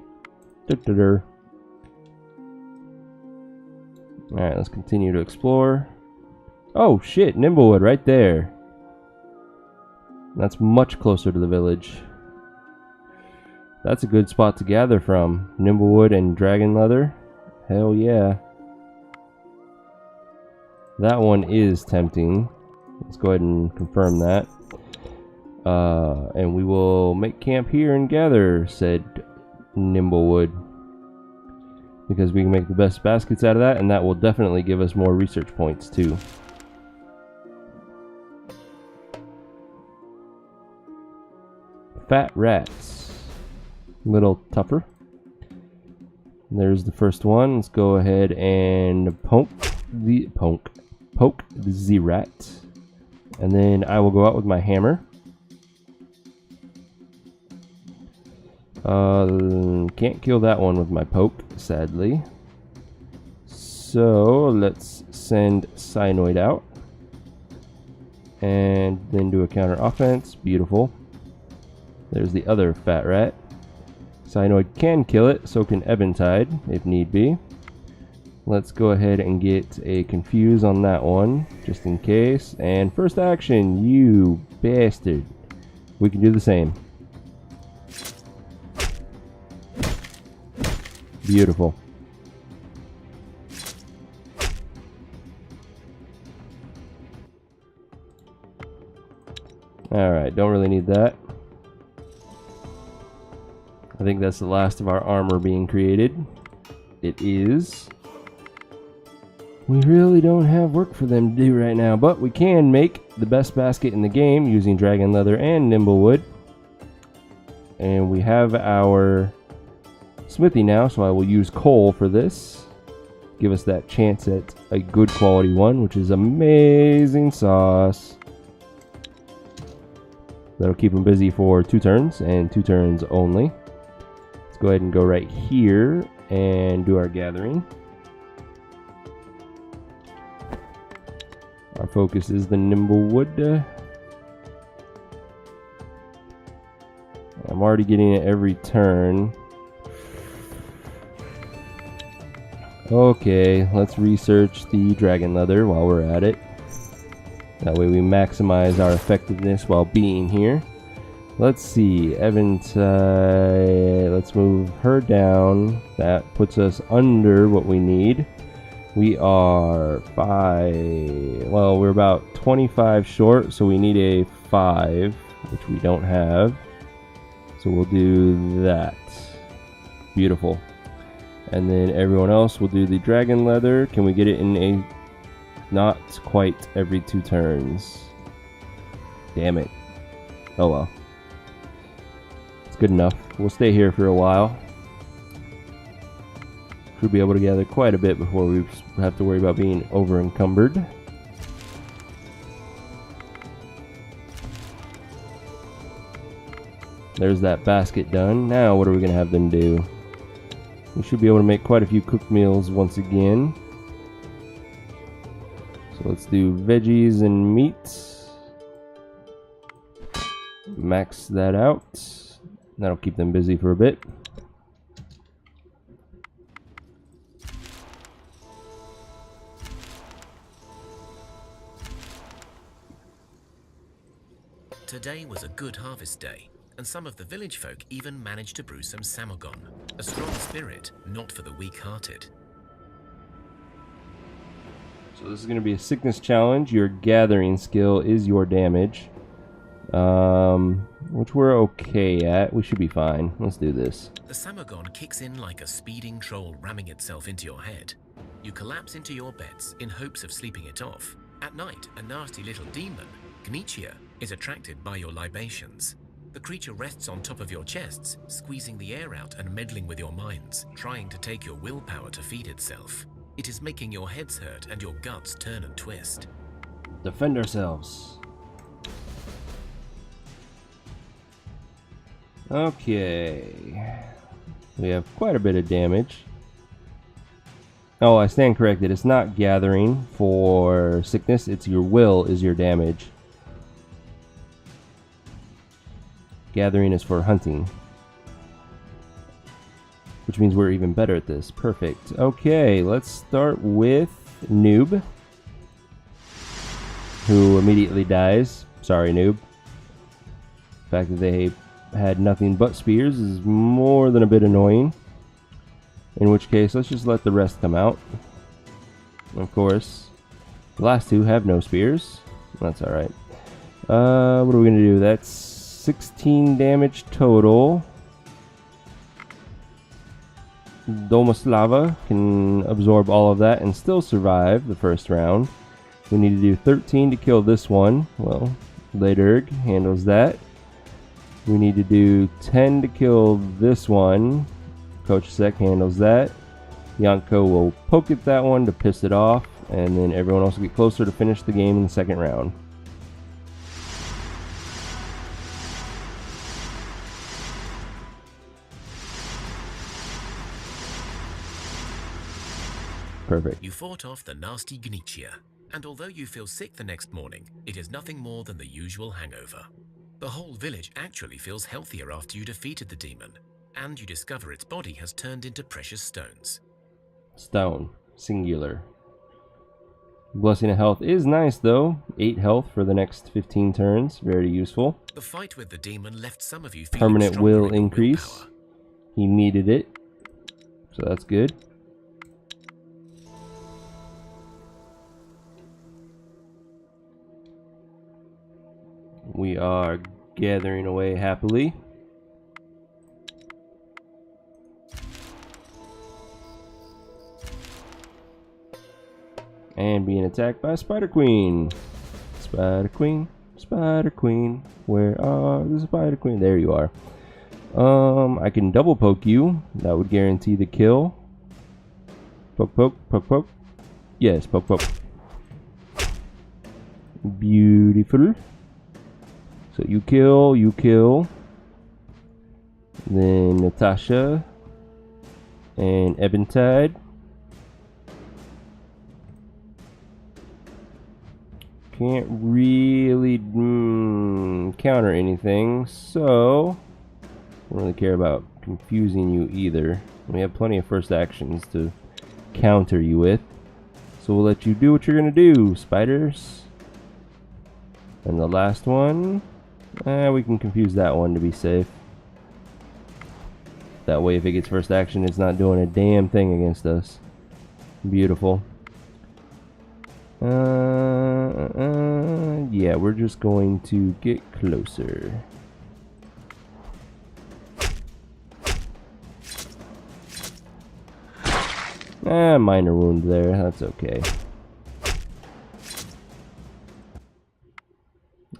Alright, let's continue to explore. Oh shit, Nimblewood right there. That's much closer to the village. That's a good spot to gather from. Nimblewood and dragon leather. Hell yeah. That one is tempting. Let's go ahead and confirm that. And we will make camp here and gather, said Nimblewood. Because we can make the best baskets out of that, and that will definitely give us more research points too. Fat rats. A little tougher. There's the first one. Let's go ahead and poke the rat. And then I will go out with my hammer. Can't kill that one with my poke, sadly. So let's send Cyanoid out. And then do a counter offense. Beautiful. There's the other fat rat. Cyanoid can kill it, so can Eventide, if need be. Let's go ahead and get a confuse on that one, just in case. And first action, you bastard. We can do the same. Beautiful. Alright, don't really need that. I think that's the last of our armor being created. It is. We really don't have work for them to do right now, but we can make the best basket in the game using dragon leather and nimblewood. And we have our smithy now, so I will use coal for this. Give us that chance at a good quality one, which is amazing sauce. That'll keep them busy for 2 turns, and 2 turns only. Let's go ahead and go right here and do our gathering. Our focus is the nimblewood. I'm already getting it every turn. Okay, let's research the dragon leather while we're at it. That way we maximize our effectiveness while being here. Let's see, let's move her down. That puts us under what we need. We are we're about 25 short, so we need a 5, which we don't have. So we'll do that. Beautiful. And then everyone else will do the dragon leather. Can we get it in a not quite every 2 turns? Damn it. Oh well. It's good enough. We'll stay here for a while. Should be able to gather quite a bit before we have to worry about being over encumbered. There's that basket done. Now what are we going to have them do? We should be able to make quite a few cooked meals once again. So let's do veggies and meats. Max that out. That'll keep them busy for a bit. Today was a good harvest day, and some of the village folk even managed to brew some samagon, a strong spirit, not for the weak-hearted. So this is going to be a sickness challenge. Your gathering skill is your damage, which we're okay at. We should be fine. Let's do this. The samagon kicks in like a speeding troll ramming itself into your head. You collapse into your beds in hopes of sleeping it off. At night, a nasty little demon, Gnichia, is attracted by your libations. The creature rests on top of your chests, squeezing the air out and meddling with your minds, trying to take your willpower to feed itself. It is making your heads hurt and your guts turn and twist. Defend ourselves. Okay. We have quite a bit of damage. Oh, I stand corrected. It's not gathering for sickness. It's your will is your damage. Gathering is for hunting. Which means we're even better at this. Perfect. Okay, let's start with Noob, who immediately dies. Sorry, Noob. The fact that they had nothing but spears is more than a bit annoying. In which case, let's just let the rest come out. Of course, the last two have no spears. That's alright. What are we going to do? That's 16 damage total. Domoslava can absorb all of that and still survive the first round. We need to do 13 to kill this one. Well, Laderg handles that. We need to do 10 to kill this one. Coach Sek handles that. Yanko will poke at that one to piss it off, and then everyone else will get closer to finish the game in the second round. Perfect. You fought off the nasty Gnichia, and although you feel sick the next morning, it is nothing more than the usual hangover. The whole village actually feels healthier after you defeated the demon, and you discover its body has turned into precious stones. Stone. Singular. Blessing of health is nice though. 8 health for the next 15 turns. Very useful. The fight with the demon left some of you feeling Permanent stronger will in your increase. willpower. He needed it. So that's good. We are gathering away happily. And being attacked by Spider Queen. Spider Queen, Spider Queen, where are the Spider Queen? There you are. I can double poke you. That would guarantee the kill. Poke, poke, poke, poke. Yes, poke, poke. Beautiful. So you kill, you kill. Then Natasha and Ebentide. Can't really counter anything, so I don't really care about confusing you either. We have plenty of first actions to counter you with, so we'll let you do what you're gonna do, spiders. And the last one, we can confuse that one to be safe. That way if it gets first action, it's not doing a damn thing against us. Beautiful. Yeah, we're just going to get closer. Minor wound there, that's okay.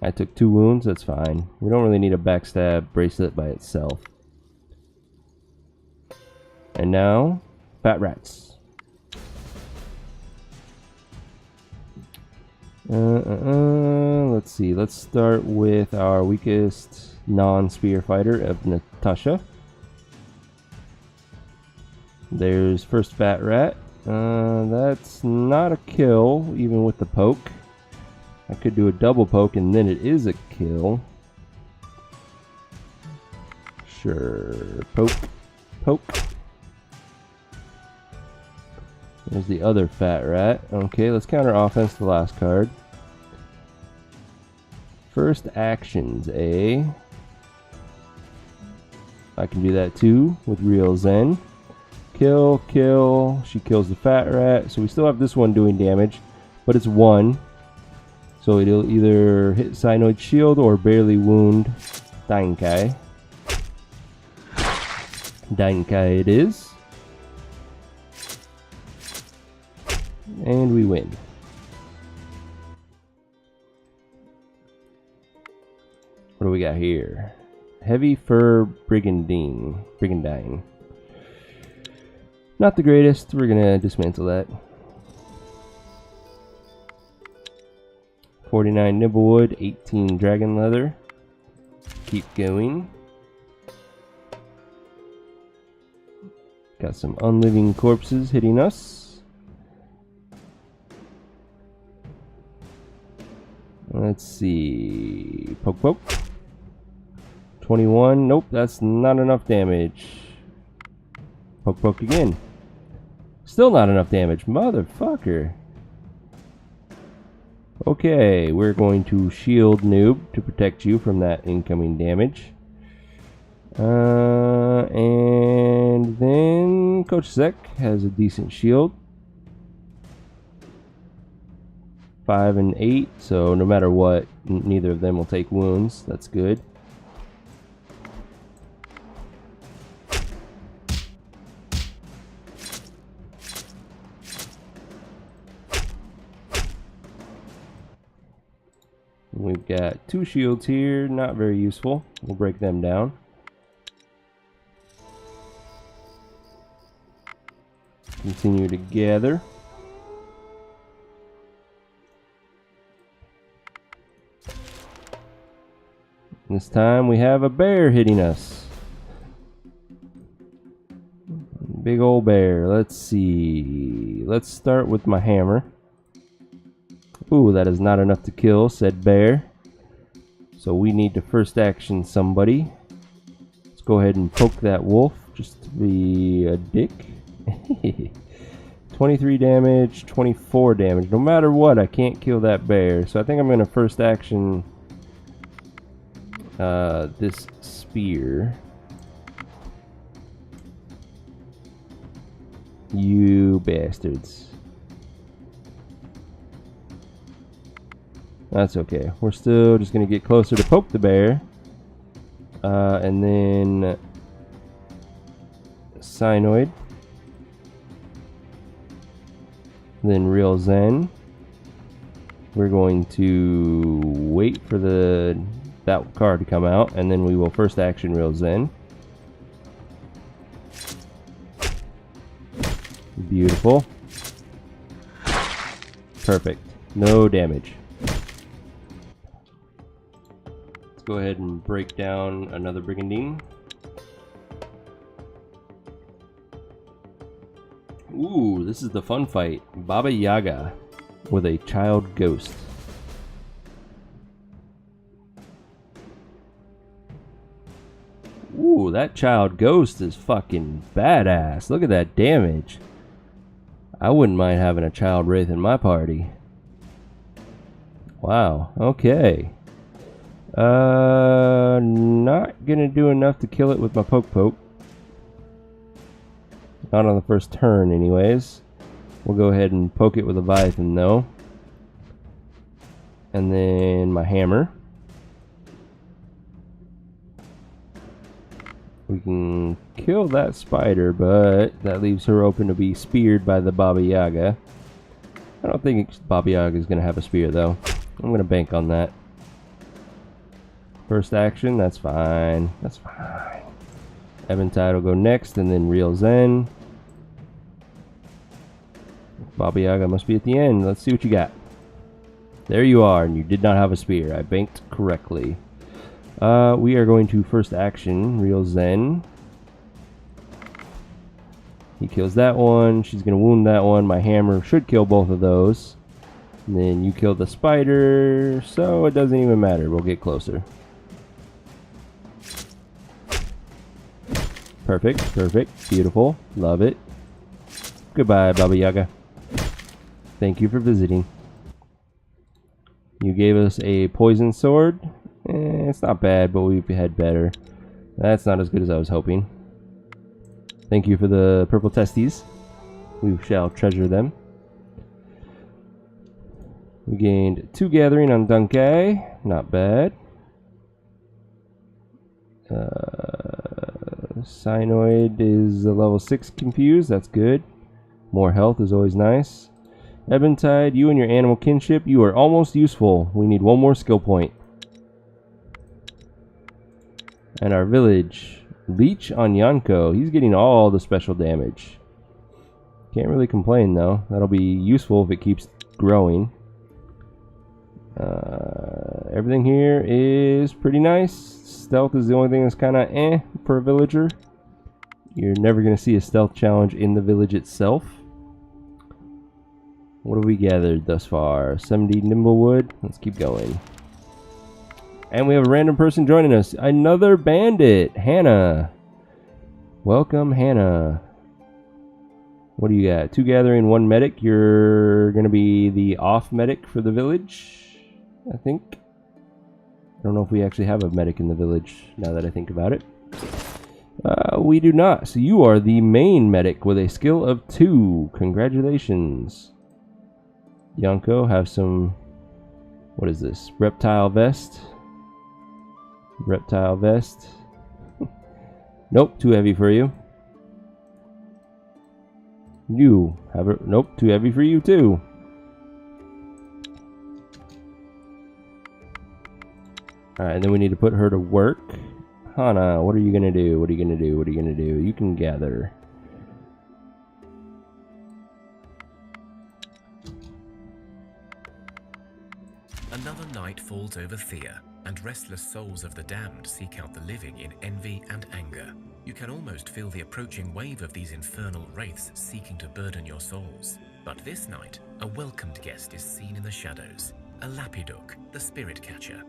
I took 2 wounds, that's fine. We don't really need a backstab bracelet by itself. And now, fat rats. Let's see. Let's start with our weakest non-spear fighter of Natasha. There's first fat rat. That's not a kill, even with the poke. I could do a double poke and then it is a kill. Sure. Poke. Poke. There's the other fat rat. Okay, let's counter offense the last card. First actions, eh? I can do that too with Real Zen. Kill, kill. She kills the fat rat. So we still have this one doing damage, but it's 1. So it'll either hit Cyanoid Shield or barely wound Dainkai. Dainkai it is. And we win. What do we got here? Heavy fur brigandine. Not the greatest. We're gonna dismantle that. 49 nibblewood, 18 dragon leather. Keep going. Got some unliving corpses hitting us. Let's see. Poke poke. 21. Nope, that's not enough damage. Poke poke again. Still not enough damage. Motherfucker. Okay, we're going to shield noob to protect you from that incoming damage. And then Coach Zek has a decent shield. 5 and 8, so no matter what, neither of them will take wounds. That's good. We've got 2 shields here, not very useful. We'll break them down. Continue to gather. This time we have a bear hitting us. Big old bear. Let's see. Let's start with my hammer. Ooh, that is not enough to kill said bear. So we need to first action somebody. Let's go ahead and poke that wolf just to be a dick. 23 damage, 24 damage. No matter what, I can't kill that bear. So I think I'm going to first action this spear. You bastards. That's okay. We're still just going to get closer to poke the bear. And then Cyanoid. Then Real Zen. We're going to wait for that card to come out, and then we will first action Real Zen. Beautiful. Perfect. No damage. Let's go ahead and break down another brigandine. Ooh, this is the fun fight. Baba Yaga with a child ghost. Ooh, that child ghost is fucking badass. Look at that damage. I wouldn't mind having a child wraith in my party. Wow, okay. Not gonna do enough to kill it with my poke poke. Not on the first turn anyways. We'll go ahead and poke it with a Leviathan though. And then my hammer. We can kill that spider, but that leaves her open to be speared by the Baba Yaga. I don't think Baba Yaga is going to have a spear though. I'm going to bank on that. First action, that's fine. That's fine. Eventide will go next, and then Real Zen. Baba Yaga must be at the end. Let's see what you got. There you are, and you did not have a spear. I banked correctly. We are going to first action Real Zen. He kills that one. She's going to wound that one. My hammer should kill both of those. And then you kill the spider, so it doesn't even matter. We'll get closer. Perfect, perfect, beautiful, love it. Goodbye, Baba Yaga. Thank you for visiting. You gave us a poison sword. It's not bad, but we've had better. That's not as good as I was hoping. Thank you for the purple testes. We shall treasure them. We gained 2 gathering on Dunkei. Not bad. Cyanoid is a level 6 confused. That's good. More health is always nice. Ebentide, you and your animal kinship, you are almost useful. We need one more skill point. And our village, Leech on Yanko. He's getting all the special damage. Can't really complain though. That'll be useful if it keeps growing. Everything here is pretty nice. Stealth is the only thing that's kind of for a villager. You're never going to see a stealth challenge in the village itself. What have we gathered thus far? 70 nimblewood. Let's keep going. And we have a random person joining us. Another bandit, Hannah. Welcome, Hannah. What do you got? 2 gathering, 1 medic. You're going to be the off medic for the village, I think. I don't know if we actually have a medic in the village now that I think about it. We do not. So you are the main medic with a skill of 2. Congratulations. Yanko, have some... What is this? Reptile vest. Reptile vest. Nope, too heavy for you. You have it. Nope, too heavy for you too. Alright, and then we need to put her to work. Hana, what are you gonna do? What are you gonna do? What are you gonna do? You can gather. Another night falls over Thea, and restless souls of the damned seek out the living in envy and anger. You can almost feel the approaching wave of these infernal wraiths seeking to burden your souls. But this night, a welcomed guest is seen in the shadows, a Lapidok, the spirit catcher.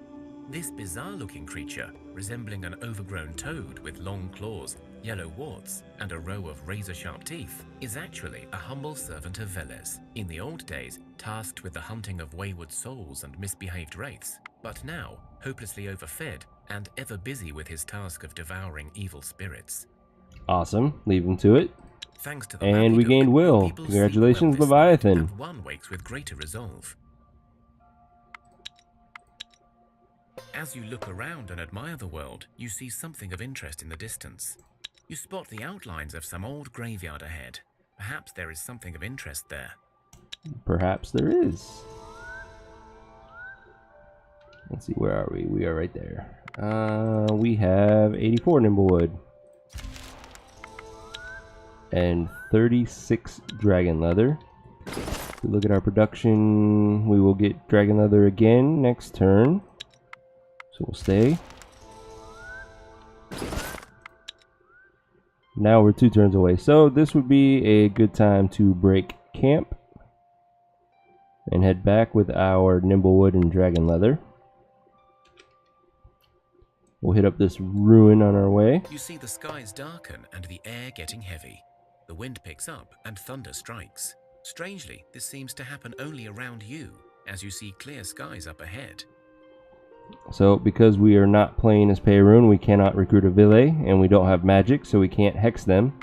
This bizarre-looking creature, resembling an overgrown toad with long claws, yellow warts, and a row of razor-sharp teeth, is actually a humble servant of Velez, in the old days tasked with the hunting of wayward souls and misbehaved wraiths, but now hopelessly overfed and ever busy with his task of devouring evil spirits. Awesome. Leave him to it. Thanks to the And we Lapidok, gained will. people Congratulations, sleep well this night, Leviathan. and one wakes with greater resolve. As you look around and admire the world, you see something of interest in the distance. You spot the outlines of some old graveyard ahead. Perhaps there is something of interest there. Perhaps there is. Let's see, where are we? We are right there. We have 84 nimblewood. And 36 dragon leather. If we look at our production, we will get dragon leather again next turn. So we'll stay. Now we're 2 turns away. So this would be a good time to break camp and head back with our nimblewood and dragon leather. We'll hit up this ruin on our way. You see the skies darken and the air getting heavy. The wind picks up and thunder strikes. Strangely, this seems to happen only around you, as you see clear skies up ahead. So because we are not playing as Peyrune, we cannot recruit a Ville, and we don't have magic, so we can't hex them.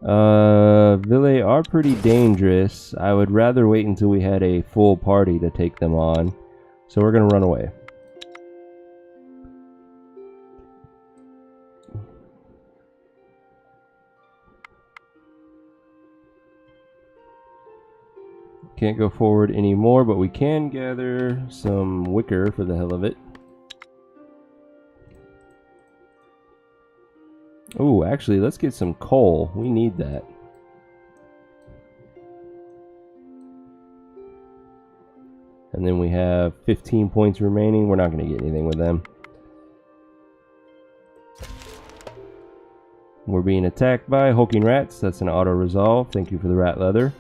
Ville are pretty dangerous. I would rather wait until we had a full party to take them on. So we're going to run away. Can't go forward anymore, but we can gather some wicker for the hell of it. Oh, actually, let's get some coal. We need that. And then we have 15 points remaining. We're not going to get anything with them. We're being attacked by hulking rats. That's an auto resolve. Thank you for the rat leather.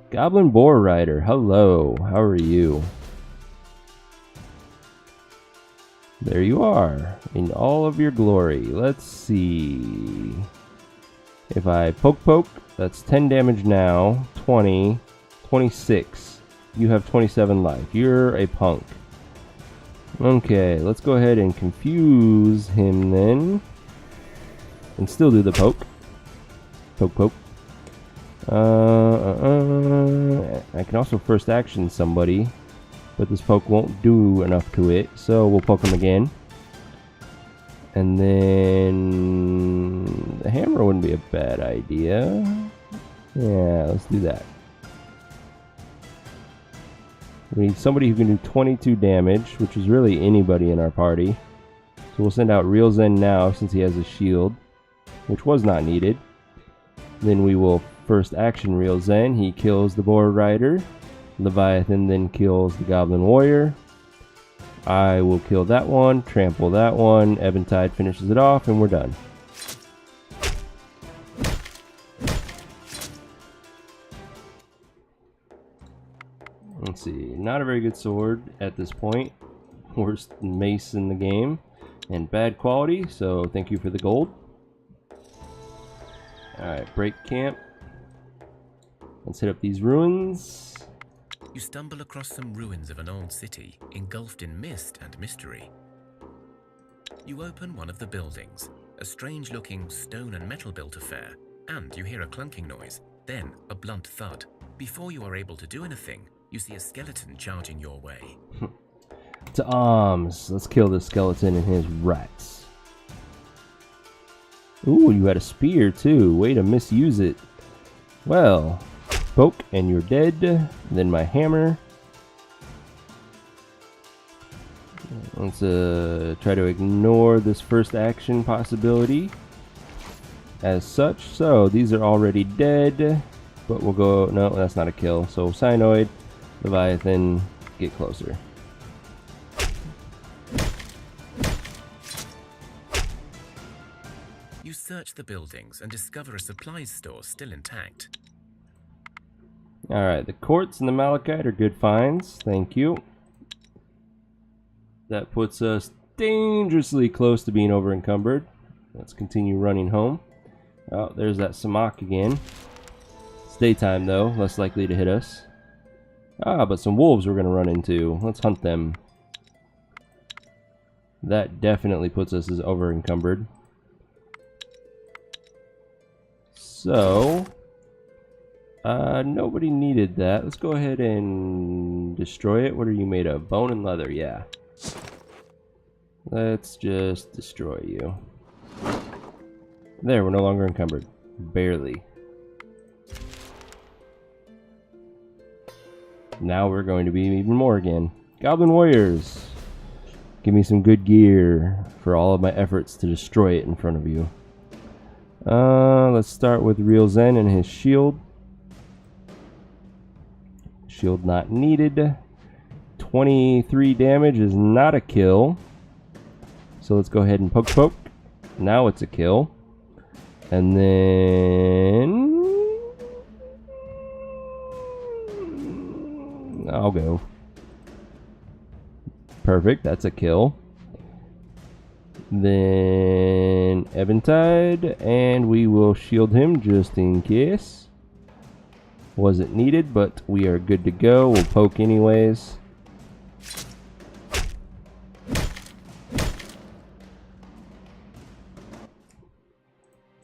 Goblin Boar Rider, hello, how are you? There you are, in all of your glory. Let's see. If I poke, that's 10 damage now, 20, 26. You have 27 life. You're a punk. Okay, let's go ahead and confuse him then. And still do the poke. Poke. I can also first action somebody, but this poke won't do enough to it, so we'll poke him again. And then the hammer wouldn't be a bad idea. Yeah, let's do that. We need somebody who can do 22 damage, which is really anybody in our party. So we'll send out Real Zen now since he has a shield, which was not needed. Then we will first action Real Zen. He kills the Boar Rider. Leviathan then kills the Goblin Warrior. I will kill that one, trample that one. Eventide finishes it off, and we're done. Let's see, not a very good sword at this point. Worst mace in the game. And bad quality, so thank you for the gold. Alright, break camp. Let's hit up these ruins. You stumble across some ruins of an old city, engulfed in mist and mystery. You open one of the buildings, a strange-looking stone and metal-built affair, and you hear a clunking noise, then a blunt thud. Before you are able to do anything, you see a skeleton charging your way. To arms. Let's kill this skeleton and his rats. Ooh, you had a spear too. Way to misuse it. Well, poke and you're dead. Then my hammer. Let's try to ignore this first action possibility as such. So these are already dead, but we'll go, no, that's not a kill. So Cyanoid, Leviathan, get closer. You search the buildings and discover a supplies store still intact. Alright, the quartz and the malachite are good finds. Thank you. That puts us dangerously close to being over encumbered. Let's continue running home. Oh, there's that Samak again. It's daytime though, less likely to hit us. Ah, but some wolves we're going to run into. Let's hunt them. That definitely puts us as over encumbered. So, nobody needed that. Let's go ahead and destroy it. What are you made of? Bone and leather, yeah. Let's just destroy you. There, we're no longer encumbered. Barely. Now we're going to be even more again. Goblin Warriors! Give me some good gear for all of my efforts to destroy it in front of you. Let's start with Real Zen and his shield. Shield not needed. 23 damage is not a kill. So let's go ahead and poke. Now it's a kill. And then I'll go. Perfect, that's a kill. Then Eventide, and we will shield him just in case. Wasn't needed, but we are good to go. We'll poke anyways.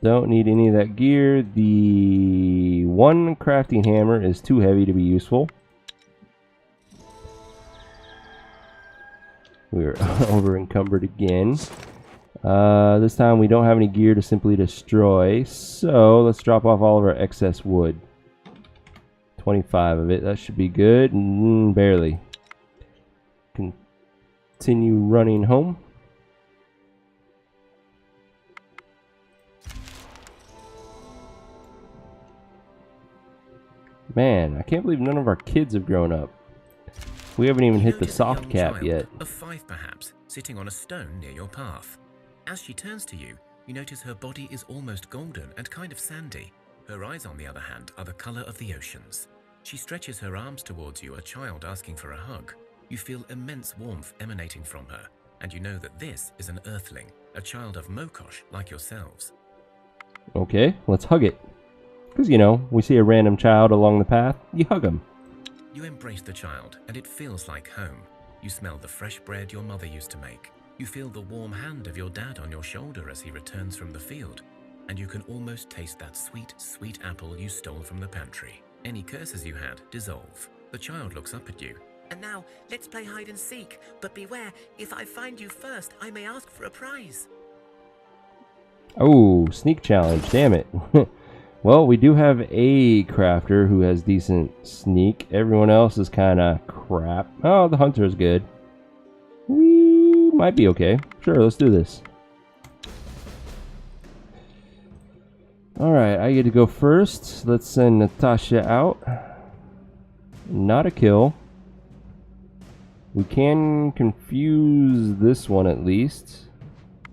Don't need any of that gear. The one crafting hammer is too heavy to be useful. We're over encumbered again. This time we don't have any gear to simply destroy, so let's drop off all of our excess wood. 25 of it, that should be good. Barely. Continue running home. Man, I can't believe none of our kids have grown up. We haven't even hit the soft cap yet. Of 5 perhaps, sitting on a stone near your path. As she turns to you, you notice her body is almost golden and kind of sandy. Her eyes, on the other hand, are the color of the oceans. She stretches her arms towards you, a child asking for a hug. You feel immense warmth emanating from her, and you know that this is an earthling, a child of Mokosh like yourselves. Okay, let's hug it. Because, you know, we see a random child along the path, you hug him. You embrace the child, and it feels like home. You smell the fresh bread your mother used to make. You feel the warm hand of your dad on your shoulder as he returns from the field. And you can almost taste that sweet, sweet apple you stole from the pantry. Any curses you had dissolve. The child looks up at you. And now, let's play hide and seek. But beware, if I find you first, I may ask for a prize. Oh, sneak challenge, damn it. Well, we do have a crafter who has decent sneak. Everyone else is kind of crap. Oh, the hunter is good. We might be okay. Sure, let's do this. Alright, I get to go first. Let's send Natasha out. Not a kill. We can confuse this one at least.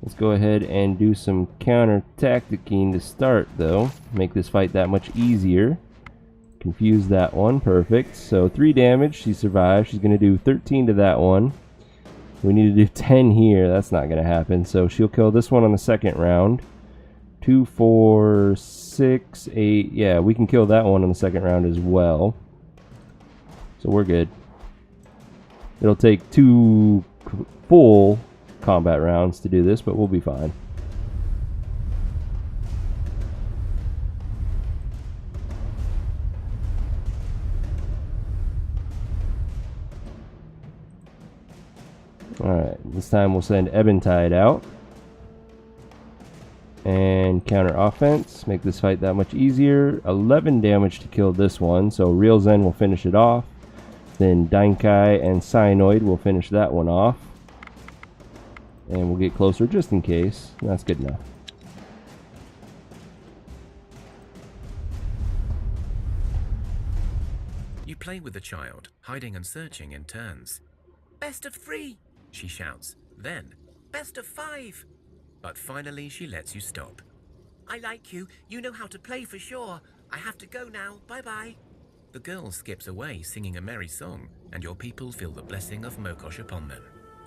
Let's go ahead and do some counter-tacticking to start, though. Make this fight that much easier. Confuse that one. Perfect. So 3 damage. She survived. She's going to do 13 to that one. We need to do 10 here. That's not going to happen. So she'll kill this one on the second round. 2, 4, 6, 8. Yeah, we can kill that one on the second round as well. So we're good. It'll take 2 full combat rounds to do this, but we'll be fine. Alright, this time we'll send Eventide out. And counter offense. Make this fight that much easier. 11 damage to kill this one, so Real Zen will finish it off. Then Dainkai and Cyanoid will finish that one off. And we'll get closer just in case. That's good enough. You play with the child, hiding and searching in turns. Best of 3. She shouts, then, Best of 5. but finally she lets you stop. I like you. You know how to play for sure. I have to go now. Bye-bye. The girl skips away singing a merry song, and your people feel the blessing of Mokosh upon them.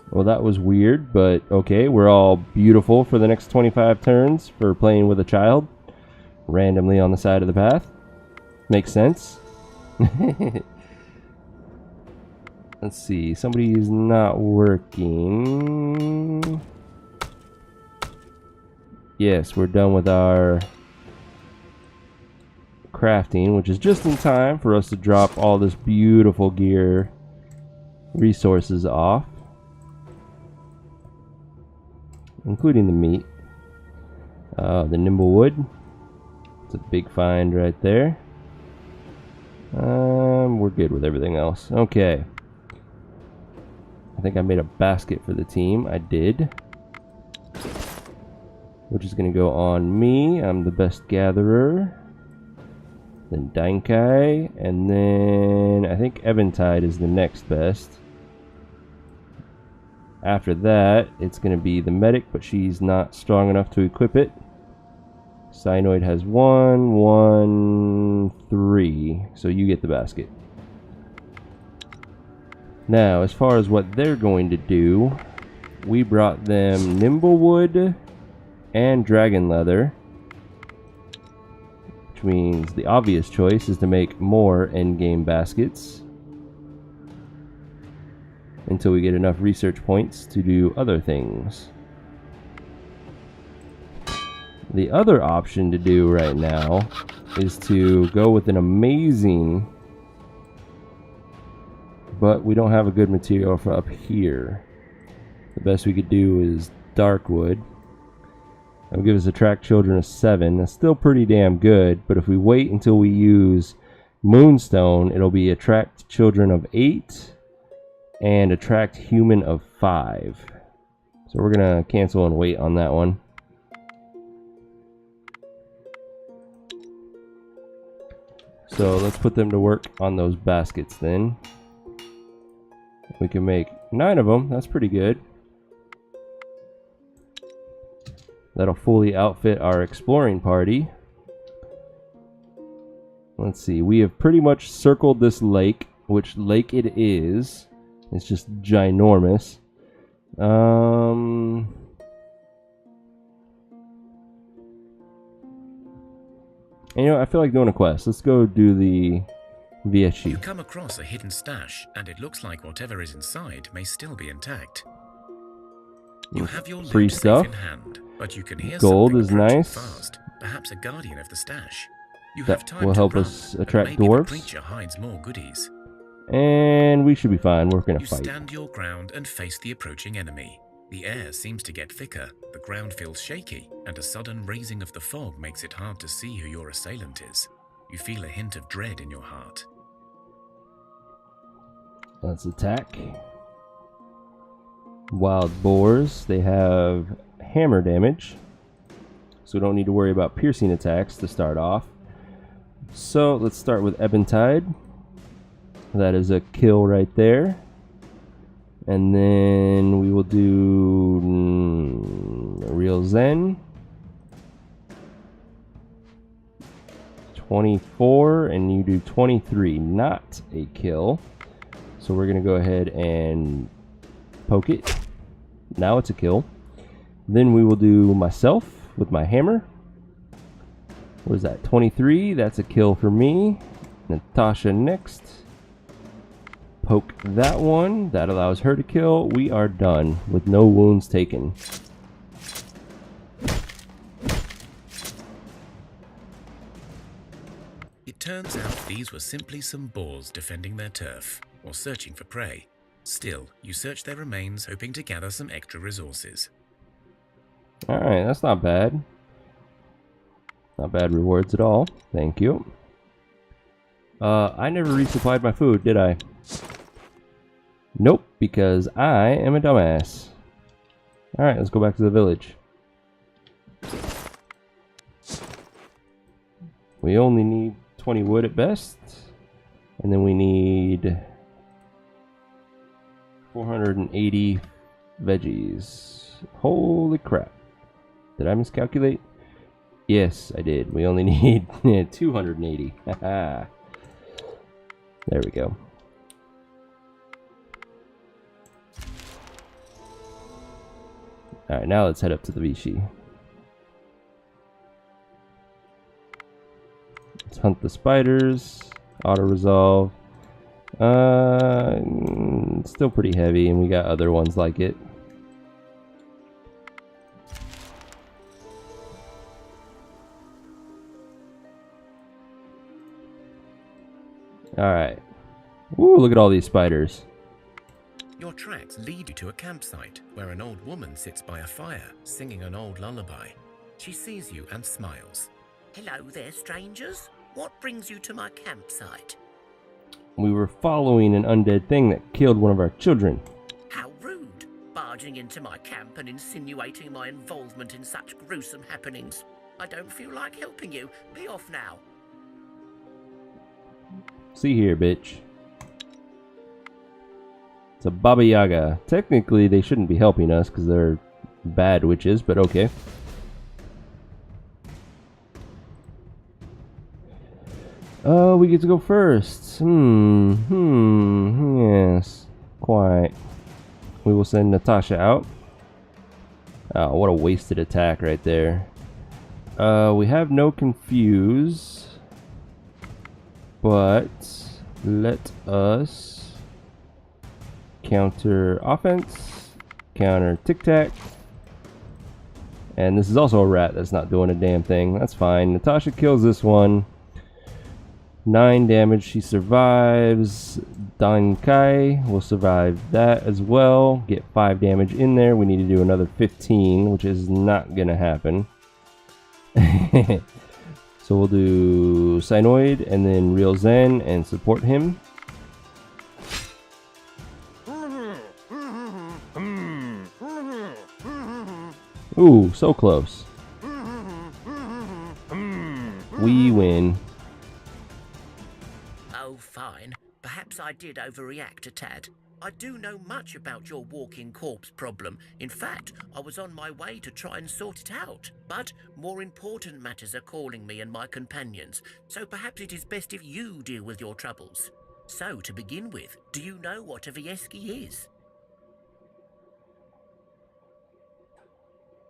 Well, that was weird, but okay. We're all beautiful for the next 25 turns for playing with a child. Randomly on the side of the path. Makes sense. Let's see. Somebody is not working. Yes, we're done with our crafting, which is just in time for us to drop all this beautiful gear resources off, including the meat. The nimble wood. It's a big find right there. We're good with everything else. Okay. I think I made a basket for the team. I did. Which is going to go on me. I'm the best gatherer. Then Dainkai. And then I think Eventide is the next best. After that, it's going to be the medic, but she's not strong enough to equip it. Cyanoid has 1, 1, 3. So you get the basket. Now, as far as what they're going to do, we brought them Nimblewood and Dragon Leather. Which means the obvious choice is to make more endgame baskets. Until we get enough research points to do other things. The other option to do right now is to go with an amazing, but we don't have a good material for up here. The best we could do is dark wood. That'll give us attract children of 7. That's still pretty damn good, but if we wait until we use moonstone, it'll be attract children of 8 and attract human of 5. So we're gonna cancel and wait on that one. So let's put them to work on those baskets then. We can make 9 of them. That's pretty good. That'll fully outfit our exploring party. Let's see. We have pretty much circled this lake. Which lake it is. It's just ginormous. And, you know, I feel like doing a quest. Let's go do the VSG. You come across a hidden stash, and it looks like whatever is inside may still be intact. You have your free loot stuff. safe in hand, but you can hear Gold something is approaching nice. fast. Perhaps a guardian of the stash. You That have time will to help run, us but attract maybe dwarves. The creature hides more goodies. And we should be fine. We're going to You fight. stand your ground and face the approaching enemy. The air seems to get thicker, the ground feels shaky, and a sudden raising of the fog makes it hard to see who your assailant is. You feel a hint of dread in your heart. Let's attack. Wild boars, they have hammer damage, so we don't need to worry about piercing attacks to start off. So let's start with Ebentide. That is a kill right there. And then we will do Real Zen. 24, and you do 23. Not a kill. So we're going to go ahead and poke it. Now it's a kill. Then we will do myself with my hammer. What is that? 23. That's a kill for me. Natasha next. Poke that one. That allows her to kill. We are done with no wounds taken. It turns out these were simply some boars defending their turf, or searching for prey. Still, you search their remains, hoping to gather some extra resources. Alright, that's not bad. Not bad rewards at all. Thank you. I never resupplied my food, did I? Nope, because I am a dumbass. Alright, let's go back to the village. We only need 20 wood at best. And then we need 480 veggies. Holy crap. Did I miscalculate? Yes, I did. We only need 280. Haha. There we go. Alright, now let's head up to the Vichy. Let's hunt the spiders. Auto-resolve. Still pretty heavy, and we got other ones like it. Alright. Ooh, look at all these spiders. Your tracks lead you to a campsite where an old woman sits by a fire, singing an old lullaby. She sees you and smiles. Hello there, strangers. What brings you to my campsite? We were following an undead thing that killed one of our children. How rude, barging into my camp and insinuating my involvement in such gruesome happenings. I don't feel like helping you. Be off now. See here, bitch. It's a Baba Yaga. Technically, they shouldn't be helping us because they're bad witches, but okay. We get to go first. Yes. Quite. We will send Natasha out. Oh, what a wasted attack right there. We have no confuse. But let us counter offense, counter tic-tac. And this is also a rat that's not doing a damn thing. That's fine. Natasha kills this one. 9 damage. She survives. Dankai will survive that as well. Get 5 damage in there. We need to do another 15, which is not going to happen. So we'll do Synoid and then Real Zen and support him. Ooh, so close. We win. Oh, fine. Perhaps I did overreact a tad. I do know much about your walking corpse problem. In fact, I was on my way to try and sort it out. But more important matters are calling me and my companions, so perhaps it is best if you deal with your troubles. So, to begin with, do you know what a Vieski is?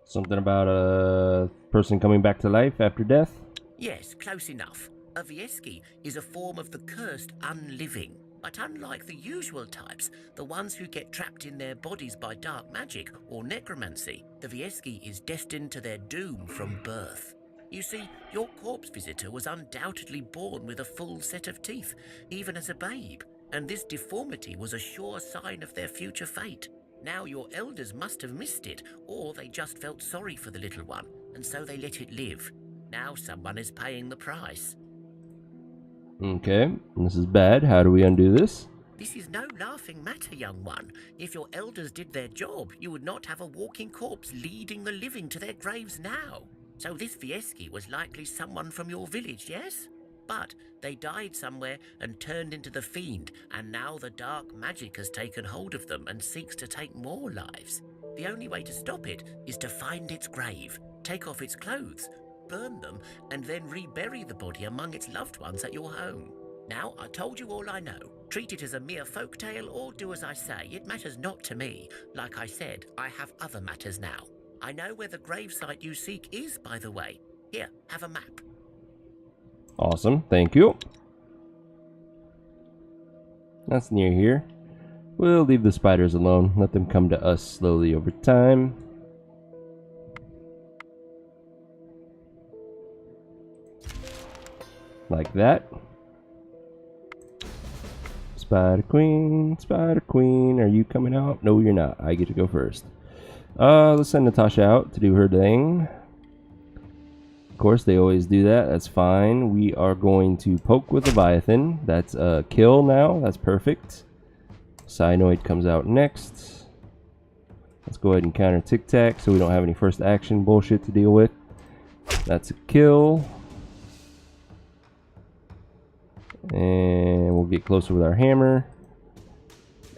Something about a person coming back to life after death? Yes, close enough. A Vieski is a form of the cursed unliving. But unlike the usual types, the ones who get trapped in their bodies by dark magic or necromancy, the Vieski is destined to their doom from birth. You see, your corpse visitor was undoubtedly born with a full set of teeth, even as a babe, and this deformity was a sure sign of their future fate. Now your elders must have missed it, or they just felt sorry for the little one, and so they let it live. Now someone is paying the price. Okay, this is bad. How do we undo this? This is no laughing matter, young one. If your elders did their job, you would not have a walking corpse leading the living to their graves now. So this Fieschi was likely someone from your village, yes? But they died somewhere and turned into the fiend, and now the dark magic has taken hold of them and seeks to take more lives. The only way to stop it is to find its grave, take off its clothes, burn them, and then rebury the body among its loved ones at your home. Now, I told you all I know. Treat it as a mere folk tale or do as I say. It matters not to me. Like I said, I have other matters now. I know where the gravesite you seek is, by the way. Here, have a map. Awesome, thank you. That's near here. We'll leave the spiders alone. Let them come to us slowly over time. Like that. Spider Queen, are you coming out? No, you're not. I get to go first. Let's send Natasha out to do her thing. Of course, they always do that. That's fine. We are going to poke with Leviathan. That's a kill now. That's perfect. Cyanoid comes out next. Let's go ahead and counter Tic Tac so we don't have any first action bullshit to deal with. That's a kill. And we'll get closer with our hammer.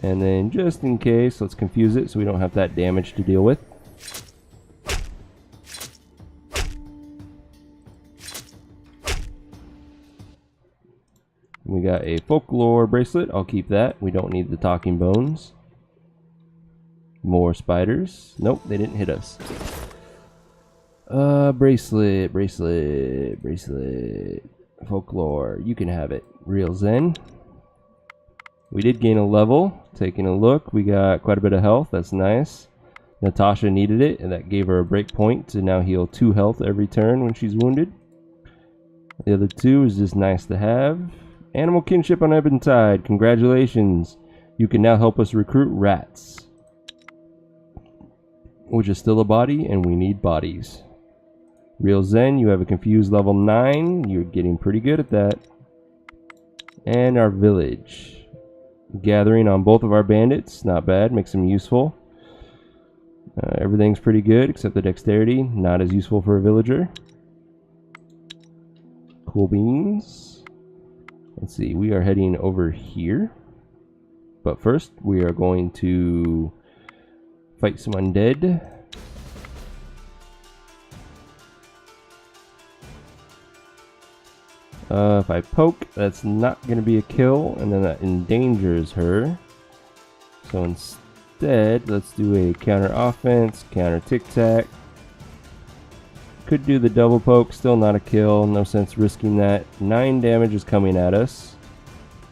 And then just in case, let's confuse it so we don't have that damage to deal with. We got a folklore bracelet. I'll keep that. We don't need the talking bones. More spiders. Nope, they didn't hit us. Bracelet. Folklore. You can have it. Real Zen. We did gain a level. Taking a look, we got quite a bit of health. That's nice. Natasha needed it, and that gave her a break point to now heal 2 health every turn when she's wounded. The other 2 is just nice to have. Animal kinship on Ebentide. Congratulations. You can now help us recruit rats. Which is still a body, and we need bodies. Real Zen, you have a confused level 9. You're getting pretty good at that. And our village. Gathering on both of our bandits. Not bad. Makes them useful. Everything's pretty good except the dexterity. Not as useful for a villager. Cool beans. Let's see. We are heading over here. But first, we are going to fight some undead. If I poke, that's not going to be a kill, and then that endangers her. So instead, let's do a counter offense, counter tic-tac. Could do the double poke, still not a kill, no sense risking that. 9 damage is coming at us.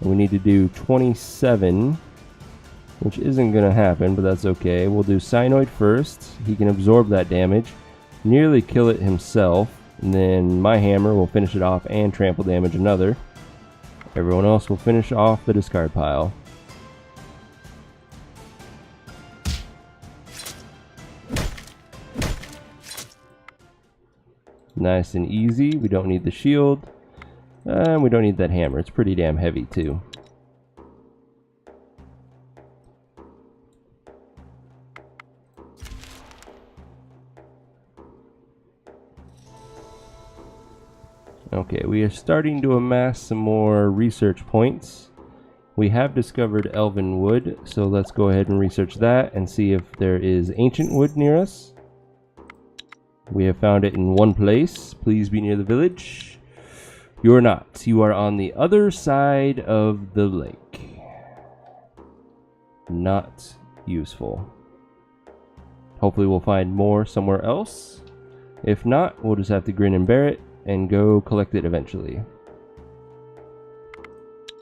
And we need to do 27, which isn't going to happen, but that's okay. We'll do Cyanoid first. He can absorb that damage, nearly kill it himself. And then my hammer will finish it off and trample damage another. Everyone else will finish off the discard pile. Nice and easy. We don't need the shield. And we don't need that hammer. It's pretty damn heavy too. Okay, we are starting to amass some more research points. We have discovered elven wood, so let's go ahead and research that and see if there is ancient wood near us. We have found it in one place. Please be near the village. You're not. You are on the other side of the lake. Not useful. Hopefully we'll find more somewhere else. If not, we'll just have to grin and bear it and go collect it eventually.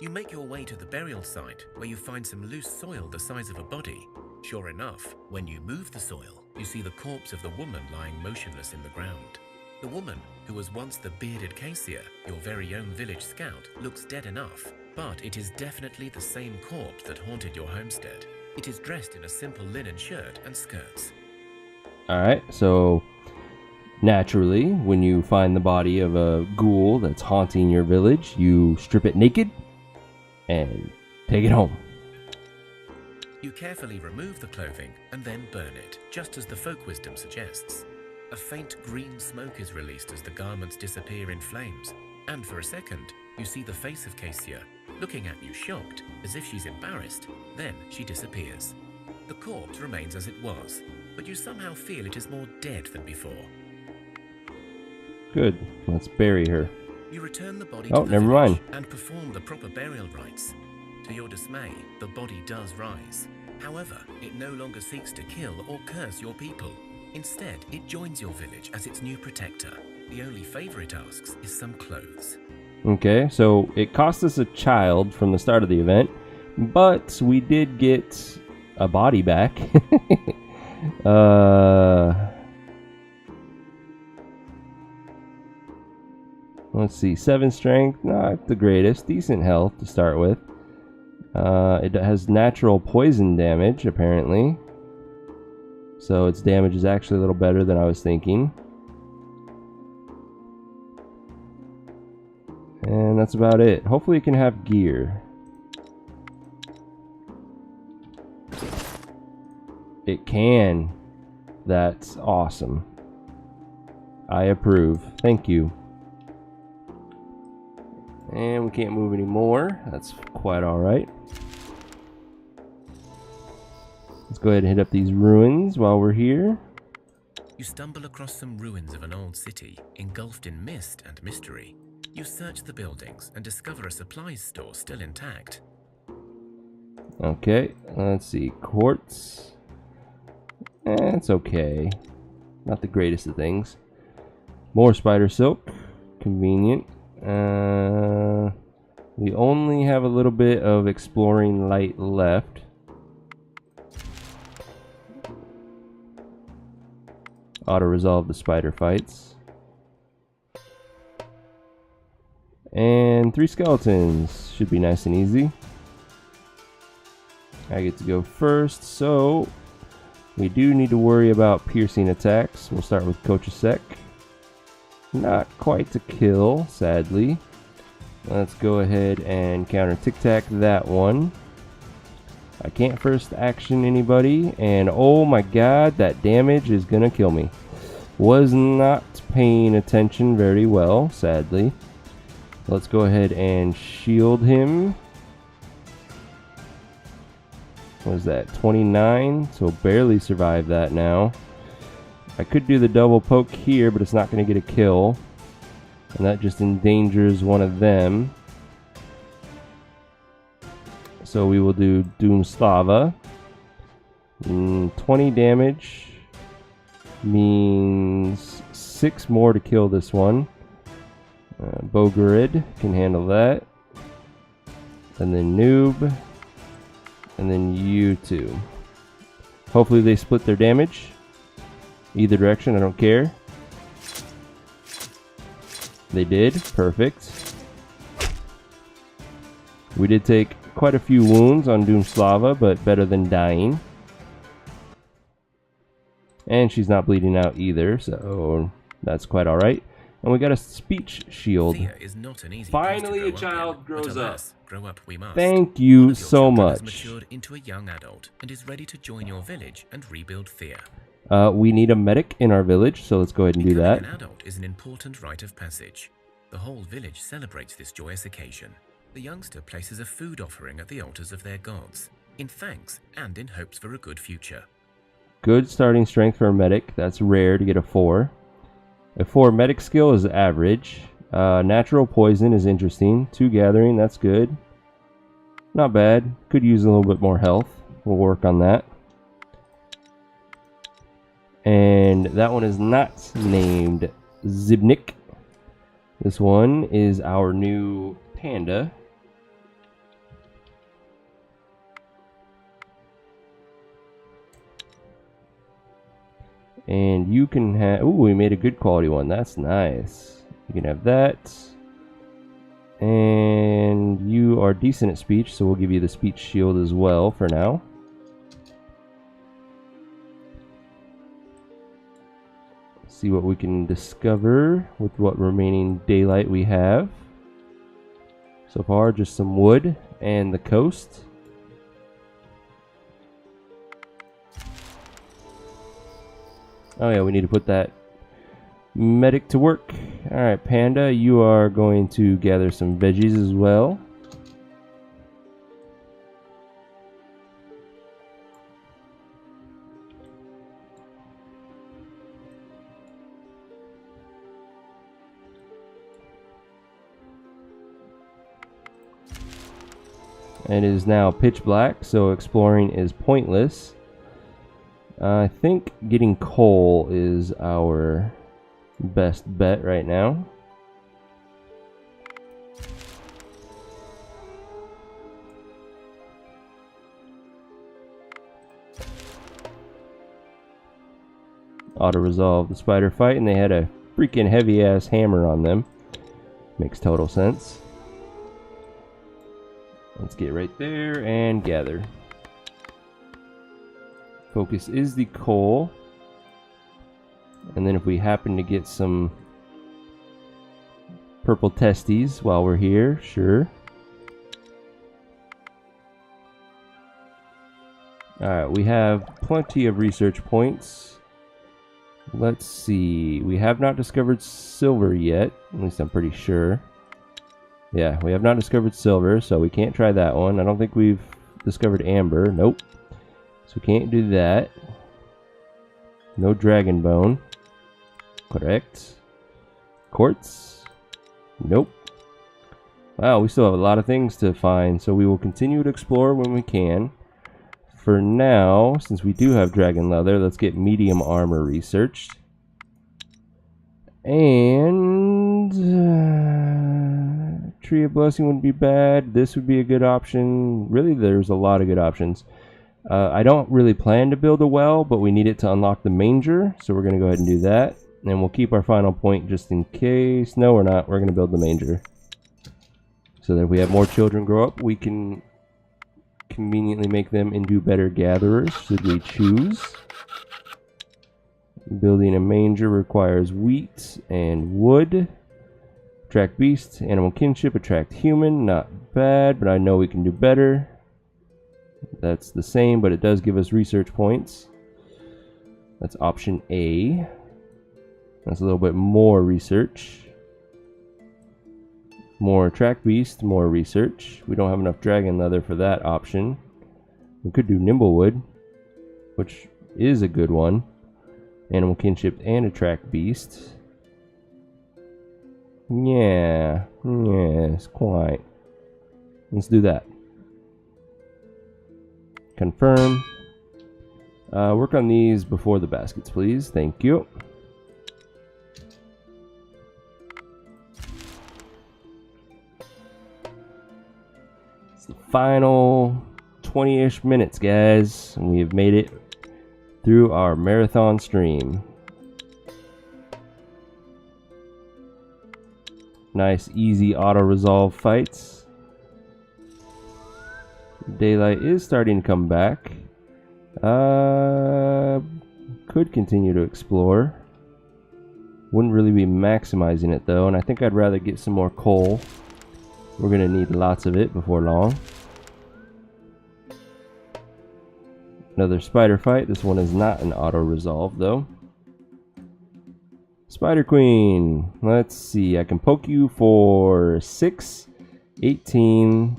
You make your way to the burial site, where you find some loose soil the size of a body. Sure enough, when you move the soil, you see the corpse of the woman lying motionless in the ground. The woman, who was once the bearded Cassia, your very own village scout, looks dead enough, but it is definitely the same corpse that haunted your homestead. It is dressed in a simple linen shirt and skirts. Alright, so naturally, when you find the body of a ghoul that's haunting your village, you strip it naked and take it home. You carefully remove the clothing and then burn it, just as the folk wisdom suggests. A faint green smoke is released as the garments disappear in flames, and for a second, you see the face of Cassia, looking at you shocked, as if she's embarrassed. Then she disappears. The corpse remains as it was, but you somehow feel it is more dead than before. Good. Let's bury her. You return the body Oh, to the never village mind. and perform the proper burial rites. To your dismay, the body does rise. However, it no longer seeks to kill or curse your people. Instead, it joins your village as its new protector. The only favor it asks is some clothes. Okay, so it cost us a child from the start of the event, but we did get a body back. Let's see, 7 strength, not the greatest, decent health to start with. It has natural poison damage, apparently. So its damage is actually a little better than I was thinking. And that's about it. Hopefully it can have gear. It can. That's awesome. I approve. Thank you. And we can't move anymore. That's quite alright. Let's go ahead and hit up these ruins while we're here. You stumble across some ruins of an old city, engulfed in mist and mystery. You search the buildings and discover a supplies store still intact. Okay, let's see. Quartz. It's okay. Not the greatest of things. More spider silk. Convenient. We only have a little bit of exploring light left. Auto-resolve the spider fights. And 3 skeletons. Should be nice and easy. I get to go first, so we do need to worry about piercing attacks. We'll start with Kochasek. Not quite to kill, sadly. Let's go ahead and counter tic-tac that one. I can't first action anybody, and oh my god, that damage is gonna kill me. Was not paying attention very well, sadly. Let's go ahead and shield him. What is that, 29? So barely survived that now. I could do the double poke here, but it's not going to get a kill. And that just endangers one of them. So we will do Doom Slava. 20 damage means 6 more to kill this one. Bogarid can handle that. And then Noob. And then you two. Hopefully they split their damage. Either direction, I don't care. They did. Perfect. We did take quite a few wounds on Doomslava, but better than dying. And she's not bleeding out either, so that's quite alright. And we got a speech shield. Thea is not an easy Finally, place a to grow child up in, grows but up. alas, grow up we must. Thank One you of your so children has much. matured into a young adult and is ready to join your village and rebuild Thea. We need a medic in our village, so let's go ahead and do Becoming that. an adult is an important rite of passage. The whole village celebrates this joyous occasion. The youngster places a food offering at the altars of their gods, in thanks and in hopes for a good future. Good starting strength for a medic. That's rare to get a 4. A 4 medic skill is average. Natural poison is interesting. 2 gathering, that's good. Not bad. Could use a little bit more health. We'll work on that. And that one is not named Zibnik. This one is our new panda. And you can have... Ooh, we made a good quality one. That's nice. You can have that. And you are decent at speech, so we'll give you the speech shield as well for now. See what we can discover with what remaining daylight we have. So far, just some wood and the coast. Oh yeah, we need to put that medic to work. Alright, Panda, you are going to gather some veggies as well. It is now pitch black, so exploring is pointless. I think getting coal is our best bet right now. Auto-resolve the spider fight, and they had a freaking heavy-ass hammer on them. Makes total sense. Let's get right there and gather. Focus is the coal. And then if we happen to get some purple testes while we're here, sure. Alright, we have plenty of research points. Let's see. We have not discovered silver yet. At least I'm pretty sure. Yeah, we have not discovered silver, so we can't try that one. I don't think we've discovered amber. Nope. So we can't do that. No dragon bone. Correct. Quartz. Nope. Wow, we still have a lot of things to find, so we will continue to explore when we can. For now, since we do have dragon leather, let's get medium armor researched. And Tree of Blessing wouldn't be bad. This would be a good option. Really, there's a lot of good options. I don't really plan to build a well, but we need it to unlock the manger, so we're going to go ahead and do that. And we'll keep our final point just in case. No, we're not. We're going to build the manger. So that if we have more children grow up, we can conveniently make them into better gatherers, should we choose. Building a manger requires wheat and wood. Attract beast, animal kinship, attract human. Not bad, but I know we can do better. That's the same, but it does give us research points. That's option A. That's a little bit more research. More attract beast, more research. We don't have enough dragon leather for that option. We could do nimblewood, which is a good one. Animal kinship and attract beast. Yeah, yes, quite. Let's do that. Confirm. Work on these before the baskets, please. Thank you. It's the final 20-ish minutes, guys, and we have made it through our marathon stream. Nice, easy auto-resolve fights. Daylight is starting to come back. Could continue to explore. Wouldn't really be maximizing it though, and I think I'd rather get some more coal. We're gonna need lots of it before long. Another spider fight. This one is not an auto-resolve though. Spider Queen. Let's see. I can poke you for 6, 18,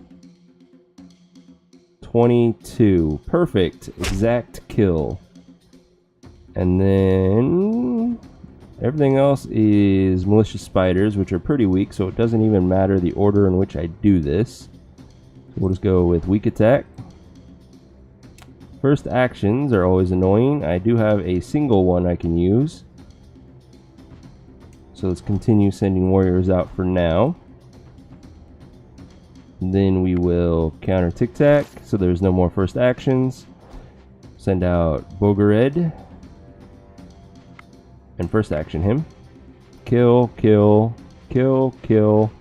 22. Perfect. Exact kill. And then everything else is malicious spiders, which are pretty weak, so it doesn't even matter the order in which I do this. We'll just go with weak attack. First actions are always annoying. I do have a single one I can use. So let's continue sending warriors out for now. Then we will counter Tic Tac, so there's no more first actions. Send out Demoredread. And first action him. Kill, kill, kill, kill.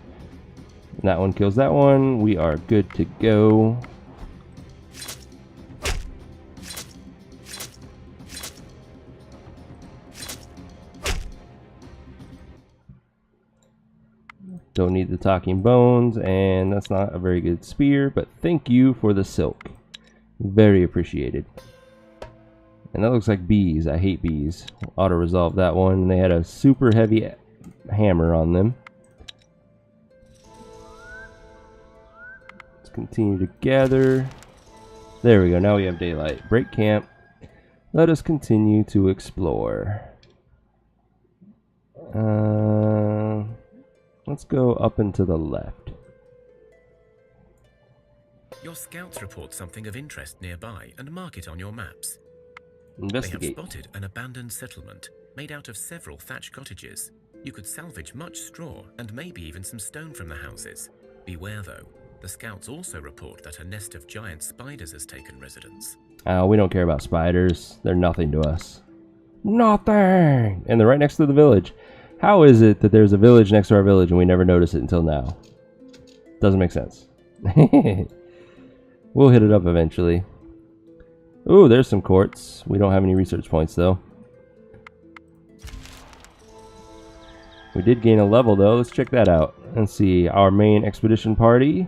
And that one kills that one. We are good to go. Don't need the talking bones, and that's not a very good spear, but thank you for the silk. Very appreciated. And that looks like bees. I hate bees. Auto-resolve that one. They had a super heavy hammer on them. Let's continue to gather. There we go. Now we have daylight. Break camp. Let us continue to explore. Let's go up and to the left. Your scouts report something of interest nearby and mark it on your maps. Investigate. They have spotted an abandoned settlement made out of several thatched cottages. You could salvage much straw and maybe even some stone from the houses. Beware though, the scouts also report that a nest of giant spiders has taken residence. We don't care about spiders. They're nothing to us. Nothing! And they're right next to the village. How is it that there's a village next to our village and we never noticed it until now? Doesn't make sense. We'll hit it up eventually. Ooh, there's some quartz. We don't have any research points though. We did gain a level though. Let's check that out. Let's see. Our main expedition party.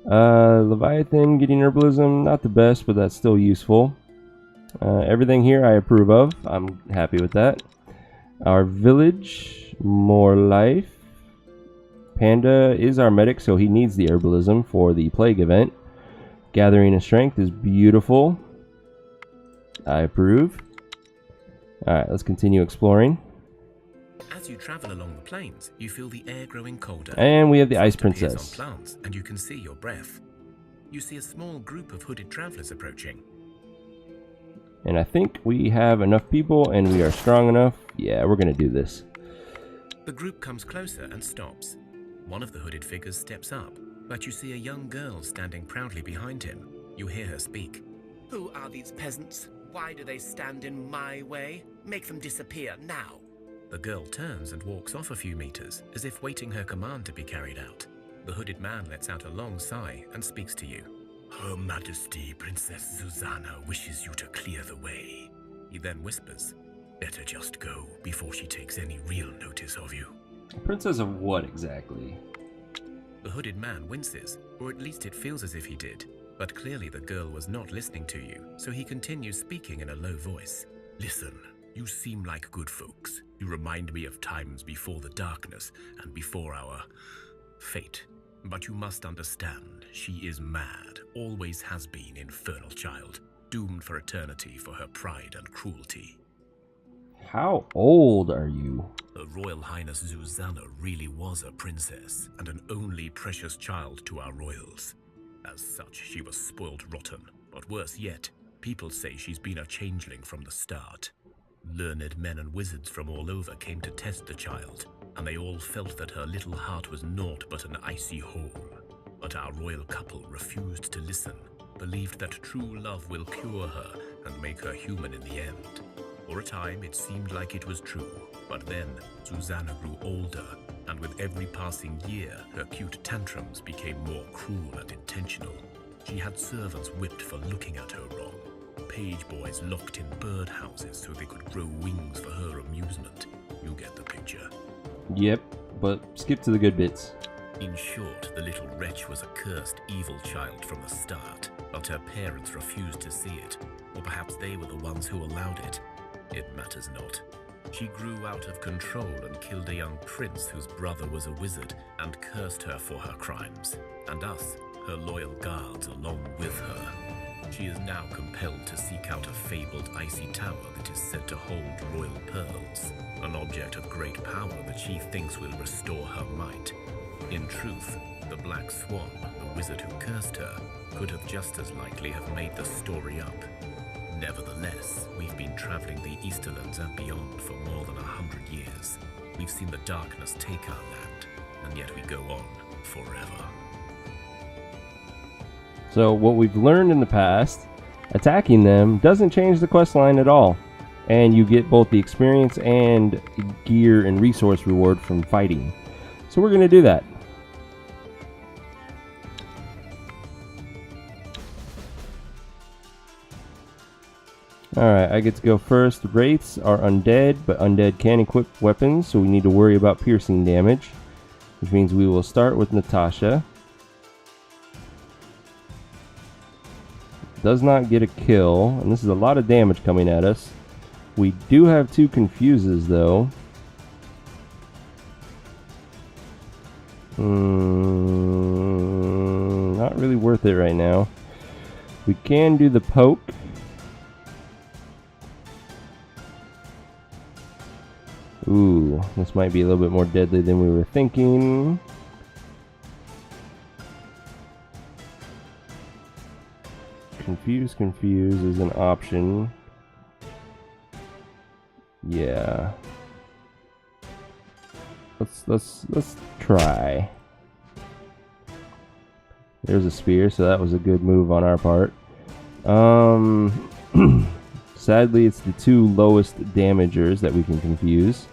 Leviathan getting herbalism. Not the best, but that's still useful. Everything here I approve of. I'm happy with that. Our village. More life. Panda is our medic, so he needs the herbalism for the plague event. Gathering in strength is beautiful. I approve. Alright, let's continue exploring. As you travel along the plains, you feel the air growing colder. And we have the Ice Frost appears Princess. on plants, and you can see your breath. You see a small group of hooded travelers approaching. And I think we have enough people and we are strong enough. Yeah, we're going to do this. The group comes closer and stops. One of the hooded figures steps up, but you see a young girl standing proudly behind him. You hear her speak. Who are these peasants? Why do they stand in my way? Make them disappear now. The girl turns and walks off a few meters, as if waiting her command to be carried out. The hooded man lets out a long sigh and speaks to you. Her Majesty, Princess Susanna, wishes you to clear the way. He then whispers, Better just go before she takes any real notice of you. Princess of what exactly? The hooded man winces, or at least it feels as if he did. But clearly the girl was not listening to you, so he continues speaking in a low voice. Listen, you seem like good folks. You remind me of times before the darkness and before our fate. But you must understand, she is mad, always has been, infernal child, doomed for eternity for her pride and cruelty. How old are you? Her Royal Highness Susanna really was a princess and an only precious child to our royals. As such, she was spoiled rotten, but worse yet, people say she's been a changeling from the start. Learned men and wizards from all over came to test the child, and they all felt that her little heart was naught but an icy hole. But our royal couple refused to listen, believed that true love will cure her and make her human in the end. For a time, it seemed like it was true, but then Susanna grew older, and with every passing year, her cute tantrums became more cruel and intentional. She had servants whipped for looking at her wrong, page boys locked in birdhouses so they could grow wings for her amusement. You get the picture. Yep, but skip to the good bits. In short, the little wretch was a cursed, evil child from the start, but her parents refused to see it, or perhaps they were the ones who allowed it. It matters not. She grew out of control and killed a young prince whose brother was a wizard and cursed her for her crimes, and us, her loyal guards, along with her. She is now compelled to seek out a fabled icy tower that is said to hold royal pearls, an object of great power that she thinks will restore her might. In truth, the Black Swan, the wizard who cursed her, could have just as likely have made the story up. Nevertheless, we've been traveling the Easterlands and beyond for more than 100 years. We've seen the darkness take our land, and yet we go on forever. So what we've learned in the past, attacking them doesn't change the questline at all. And you get both the experience and gear and resource reward from fighting. So we're going to do that. Alright, I get to go first. Wraiths are undead, but undead can equip weapons, so we need to worry about piercing damage. which means we will start with Natasha. Does not get a kill, and this is a lot of damage coming at us. We do have 2 confuses though. Not really worth it right now. We can do the poke. Ooh, this might be a little bit more deadly than we were thinking. Confuse is an option. Yeah. Let's try. There's a spear, so that was a good move on our part. Sadly, it's the 2 lowest damagers that we can confuse.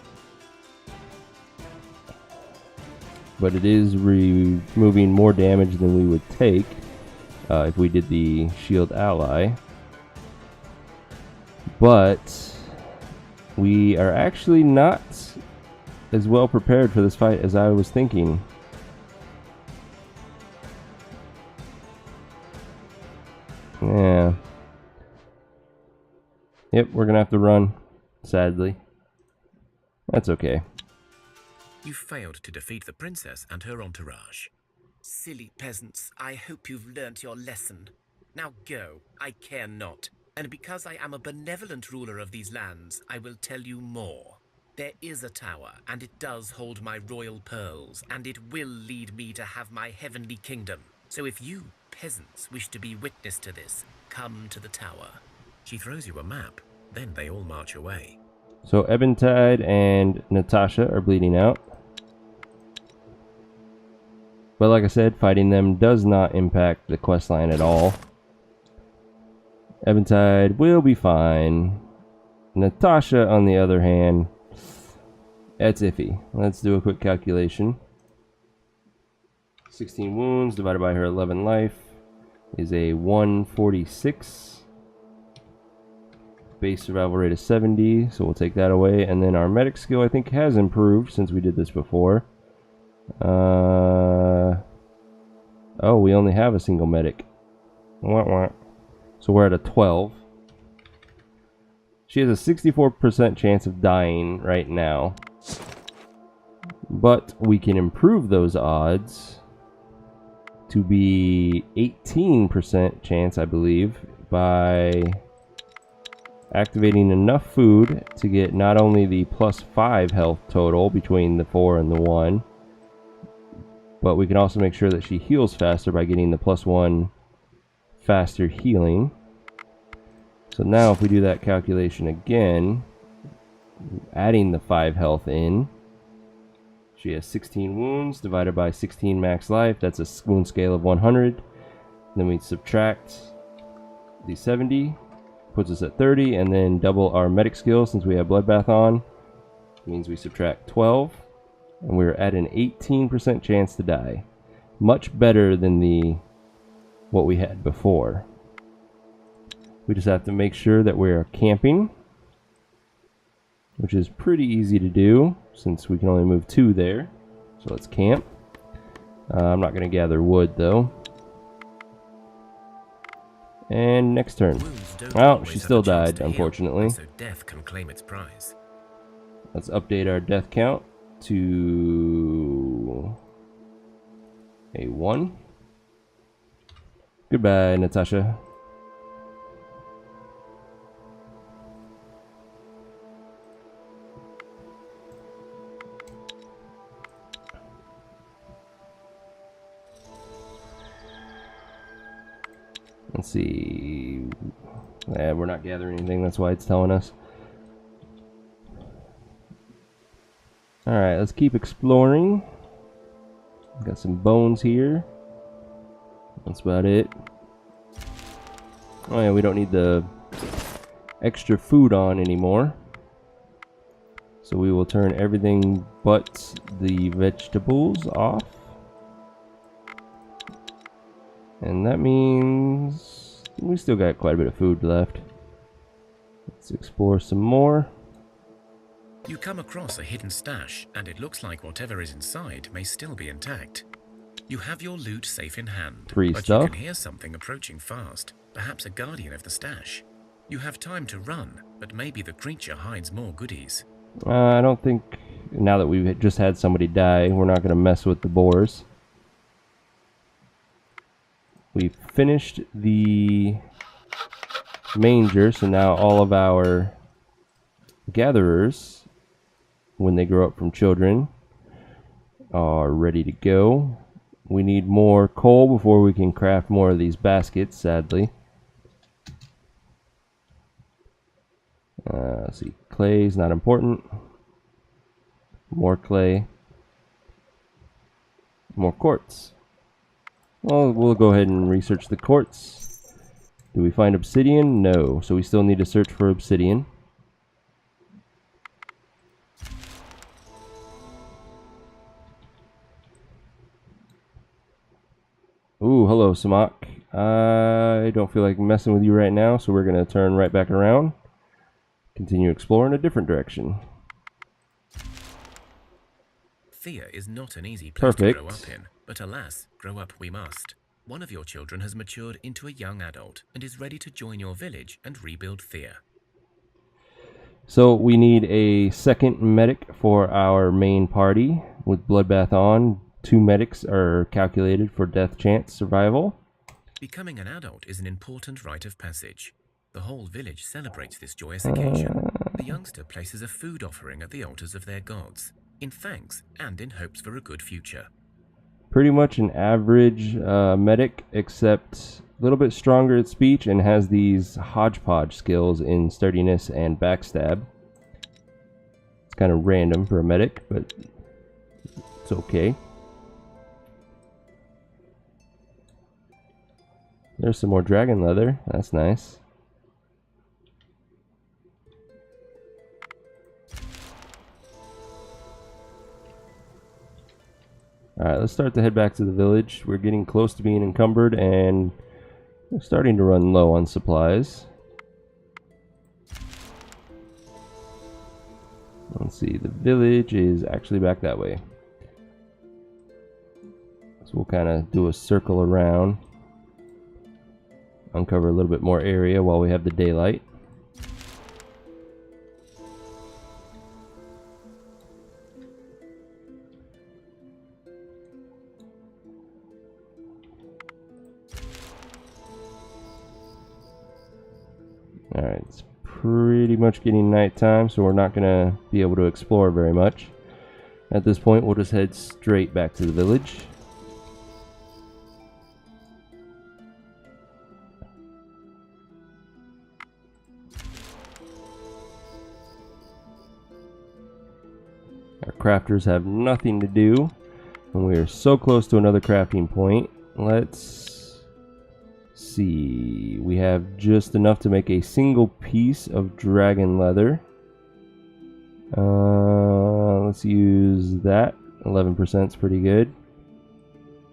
But it is removing more damage than we would take if we did the shield ally. But we are actually not as well prepared for this fight as I was thinking. Yeah. Yep, we're gonna have to run, sadly. That's okay. You failed to defeat the princess and her entourage. Silly peasants, I hope you've learnt your lesson. Now go, I care not. And because I am a benevolent ruler of these lands, I will tell you more. There is a tower, and it does hold my royal pearls, and it will lead me to have my heavenly kingdom. So if you, peasants, wish to be witness to this, come to the tower. She throws you a map, then they all march away. So Eventide and Natasha are bleeding out. But like I said, fighting them does not impact the questline at all. Eventide will be fine. Natasha, on the other hand, that's iffy. Let's do a quick calculation. 16 wounds divided by her 11 life is a 146. Base survival rate is 70, so we'll take that away. And then our medic skill, I think, has improved since we did this before. Oh, we only have a single medic. Wah, wah. So we're at a 12. She has a 64% chance of dying right now. But we can improve those odds to be 18% chance, I believe, by activating enough food to get not only the +5 health total between the 4 and the 1, but we can also make sure that she heals faster by getting the +1 faster healing. So now if we do that calculation again, adding the 5 health in, she has 16 wounds divided by 16 max life. That's a wound scale of 100. Then we subtract the 70, puts us at 30, and then double our medic skill since we have bloodbath on. It means we subtract 12, and we're at an 18% chance to die. Much better than what we had before. We just have to make sure that we're camping, which is pretty easy to do since we can only move 2 there. So let's camp. I'm not going to gather wood though. And next turn. Oh, she still died, unfortunately. So death can claim its prize. Let's update our death count to a 1. Goodbye, Natasha. Let's see. We're not gathering anything, that's why it's telling us. Alright, let's keep exploring. Got some bones here. That's about it. Oh yeah, we don't need the extra food on anymore. So we will turn everything but the vegetables off. And that means we still got quite a bit of food left. Let's explore some more. You come across a hidden stash, and it looks like whatever is inside may still be intact. You have your loot safe in hand, Free but stuff. you can hear something approaching fast, perhaps a guardian of the stash. You have time to run, but maybe the creature hides more goodies. I don't think, now that we've just had somebody die, we're not going to mess with the boars. We finished the manger, so now all of our gatherers, when they grow up from children, are ready to go. We need more coal before we can craft more of these baskets, sadly. Let's see, clay is not important. More clay. More quartz. Well, we'll go ahead and research the quartz. Do we find obsidian? No. So we still need to search for obsidian. Ooh, hello, Samak. I don't feel like messing with you right now, so we're going to turn right back around. Continue exploring a different direction. Thea is not an easy place Perfect. to grow up in, but alas, grow up we must. One of your children has matured into a young adult and is ready to join your village and rebuild Thea. So we need a second medic for our main party. With Bloodbath on, 2 medics are calculated for death chance survival. Becoming an adult is an important rite of passage. The whole village celebrates this joyous occasion. The youngster places a food offering at the altars of their gods, in thanks and in hopes for a good future. Pretty much an average medic, except a little bit stronger at speech and has these hodgepodge skills in sturdiness and backstab. It's kind of random for a medic, but it's okay. There's some more dragon leather. That's nice. Alright, let's start to head back to the village. We're getting close to being encumbered and we're starting to run low on supplies. Let's see, the village is actually back that way. So we'll kind of do a circle around. Uncover a little bit more area while we have the daylight. Alright, it's pretty much getting nighttime, so we're not going to be able to explore very much. At this point, we'll just head straight back to the village. Our crafters have nothing to do, and we are so close to another crafting point. Let's see. We have just enough to make a single piece of dragon leather. Let's use that. 11% is pretty good.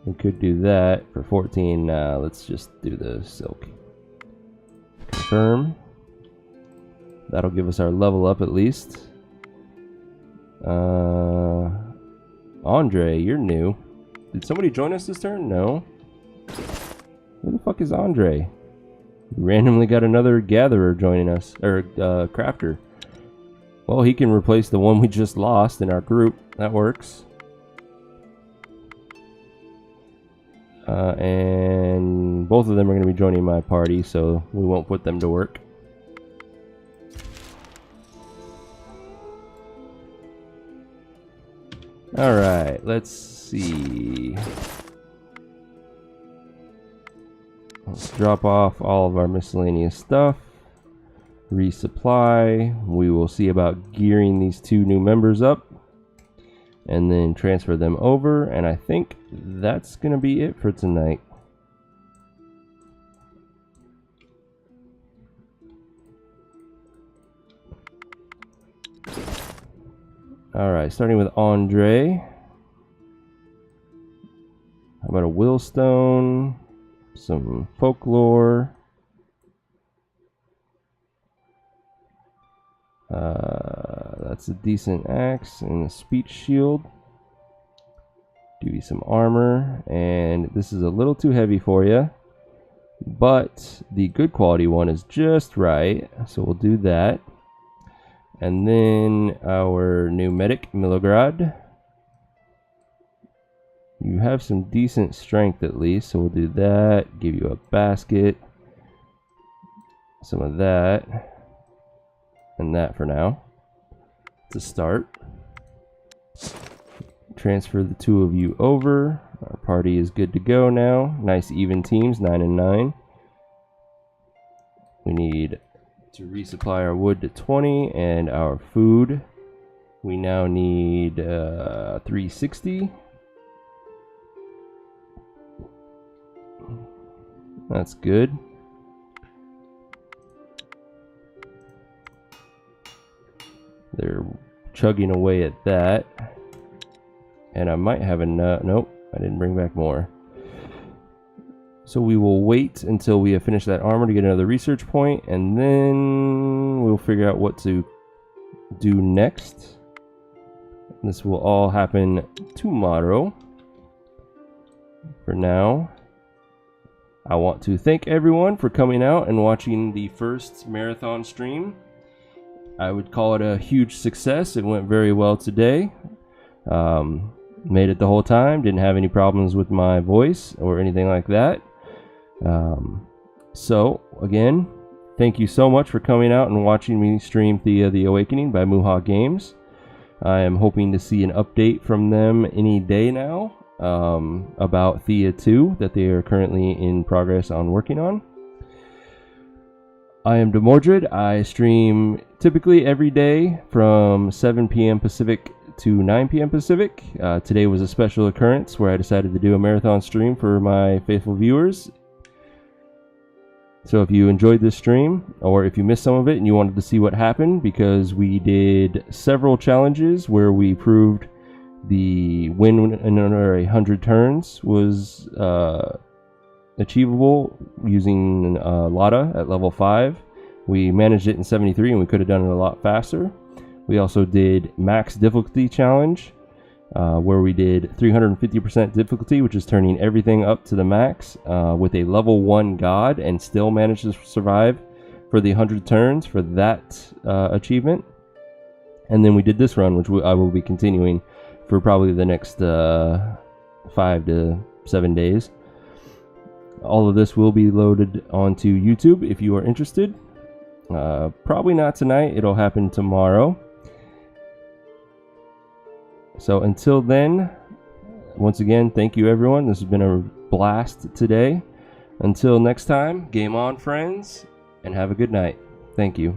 We could do that for 14. Let's just do the silk. Confirm. That'll give us our level up at least. Andre, you're new. Did somebody join us this turn? No. Who the fuck is Andre? We randomly got another gatherer joining us, or crafter. Well, he can replace the one we just lost in our group. That works. And both of them are going to be joining my party, so we won't put them to work. Alright, let's see. Let's drop off all of our miscellaneous stuff. Resupply. We will see about gearing these 2 new members up. And then transfer them over. And I think that's going to be it for tonight. Alright, starting with Andre. How about a Willstone? Some folklore. That's a decent axe and a speech shield. Give you some armor, and this is a little too heavy for you, but the good quality one is just right, so we'll do that. And then our new medic, Demoredread. You have some decent strength at least, so we'll do that. Give you a basket, some of that, and that for now to start. Transfer the two of you over. Our party is good to go now. Nice even teams, 9 and 9. We need to resupply our wood to 20 and our food. We now need 360. That's good. They're chugging away at that. And I might have enough. Nope, I didn't bring back more. So we will wait until we have finished that armor to get another research point, and then we'll figure out what to do next. This will all happen tomorrow. For now, I want to thank everyone for coming out and watching the first marathon stream. I would call it a huge success. It went very well today. Made it the whole time, didn't have any problems with my voice or anything like that. So again, thank you so much for coming out and watching me stream Thea the Awakening by Muha Games. I am hoping to see an update from them any day now about Thea 2 that they are currently in progress on working on. I am Demoredread. I stream typically every day from 7 p.m. Pacific to 9 p.m. Pacific. Today was a special occurrence where I decided to do a marathon stream for my faithful viewers. So if you enjoyed this stream, or if you missed some of it and you wanted to see what happened, because we did several challenges where we proved the win in under 100 turns was achievable using Lada at level 5. We managed it in 73 and we could have done it a lot faster. We also did max difficulty challenge, where we did 350% difficulty, which is turning everything up to the max with a level 1 god, and still managed to survive for the 100 turns for that achievement. And then we did this run, which I will be continuing for probably the next 5 to 7 days. All of this will be loaded onto YouTube if you are interested. Probably not tonight, it'll happen tomorrow. So until then, once again, thank you everyone. This has been a blast today. Until next time, game on friends, and have a good night. Thank you.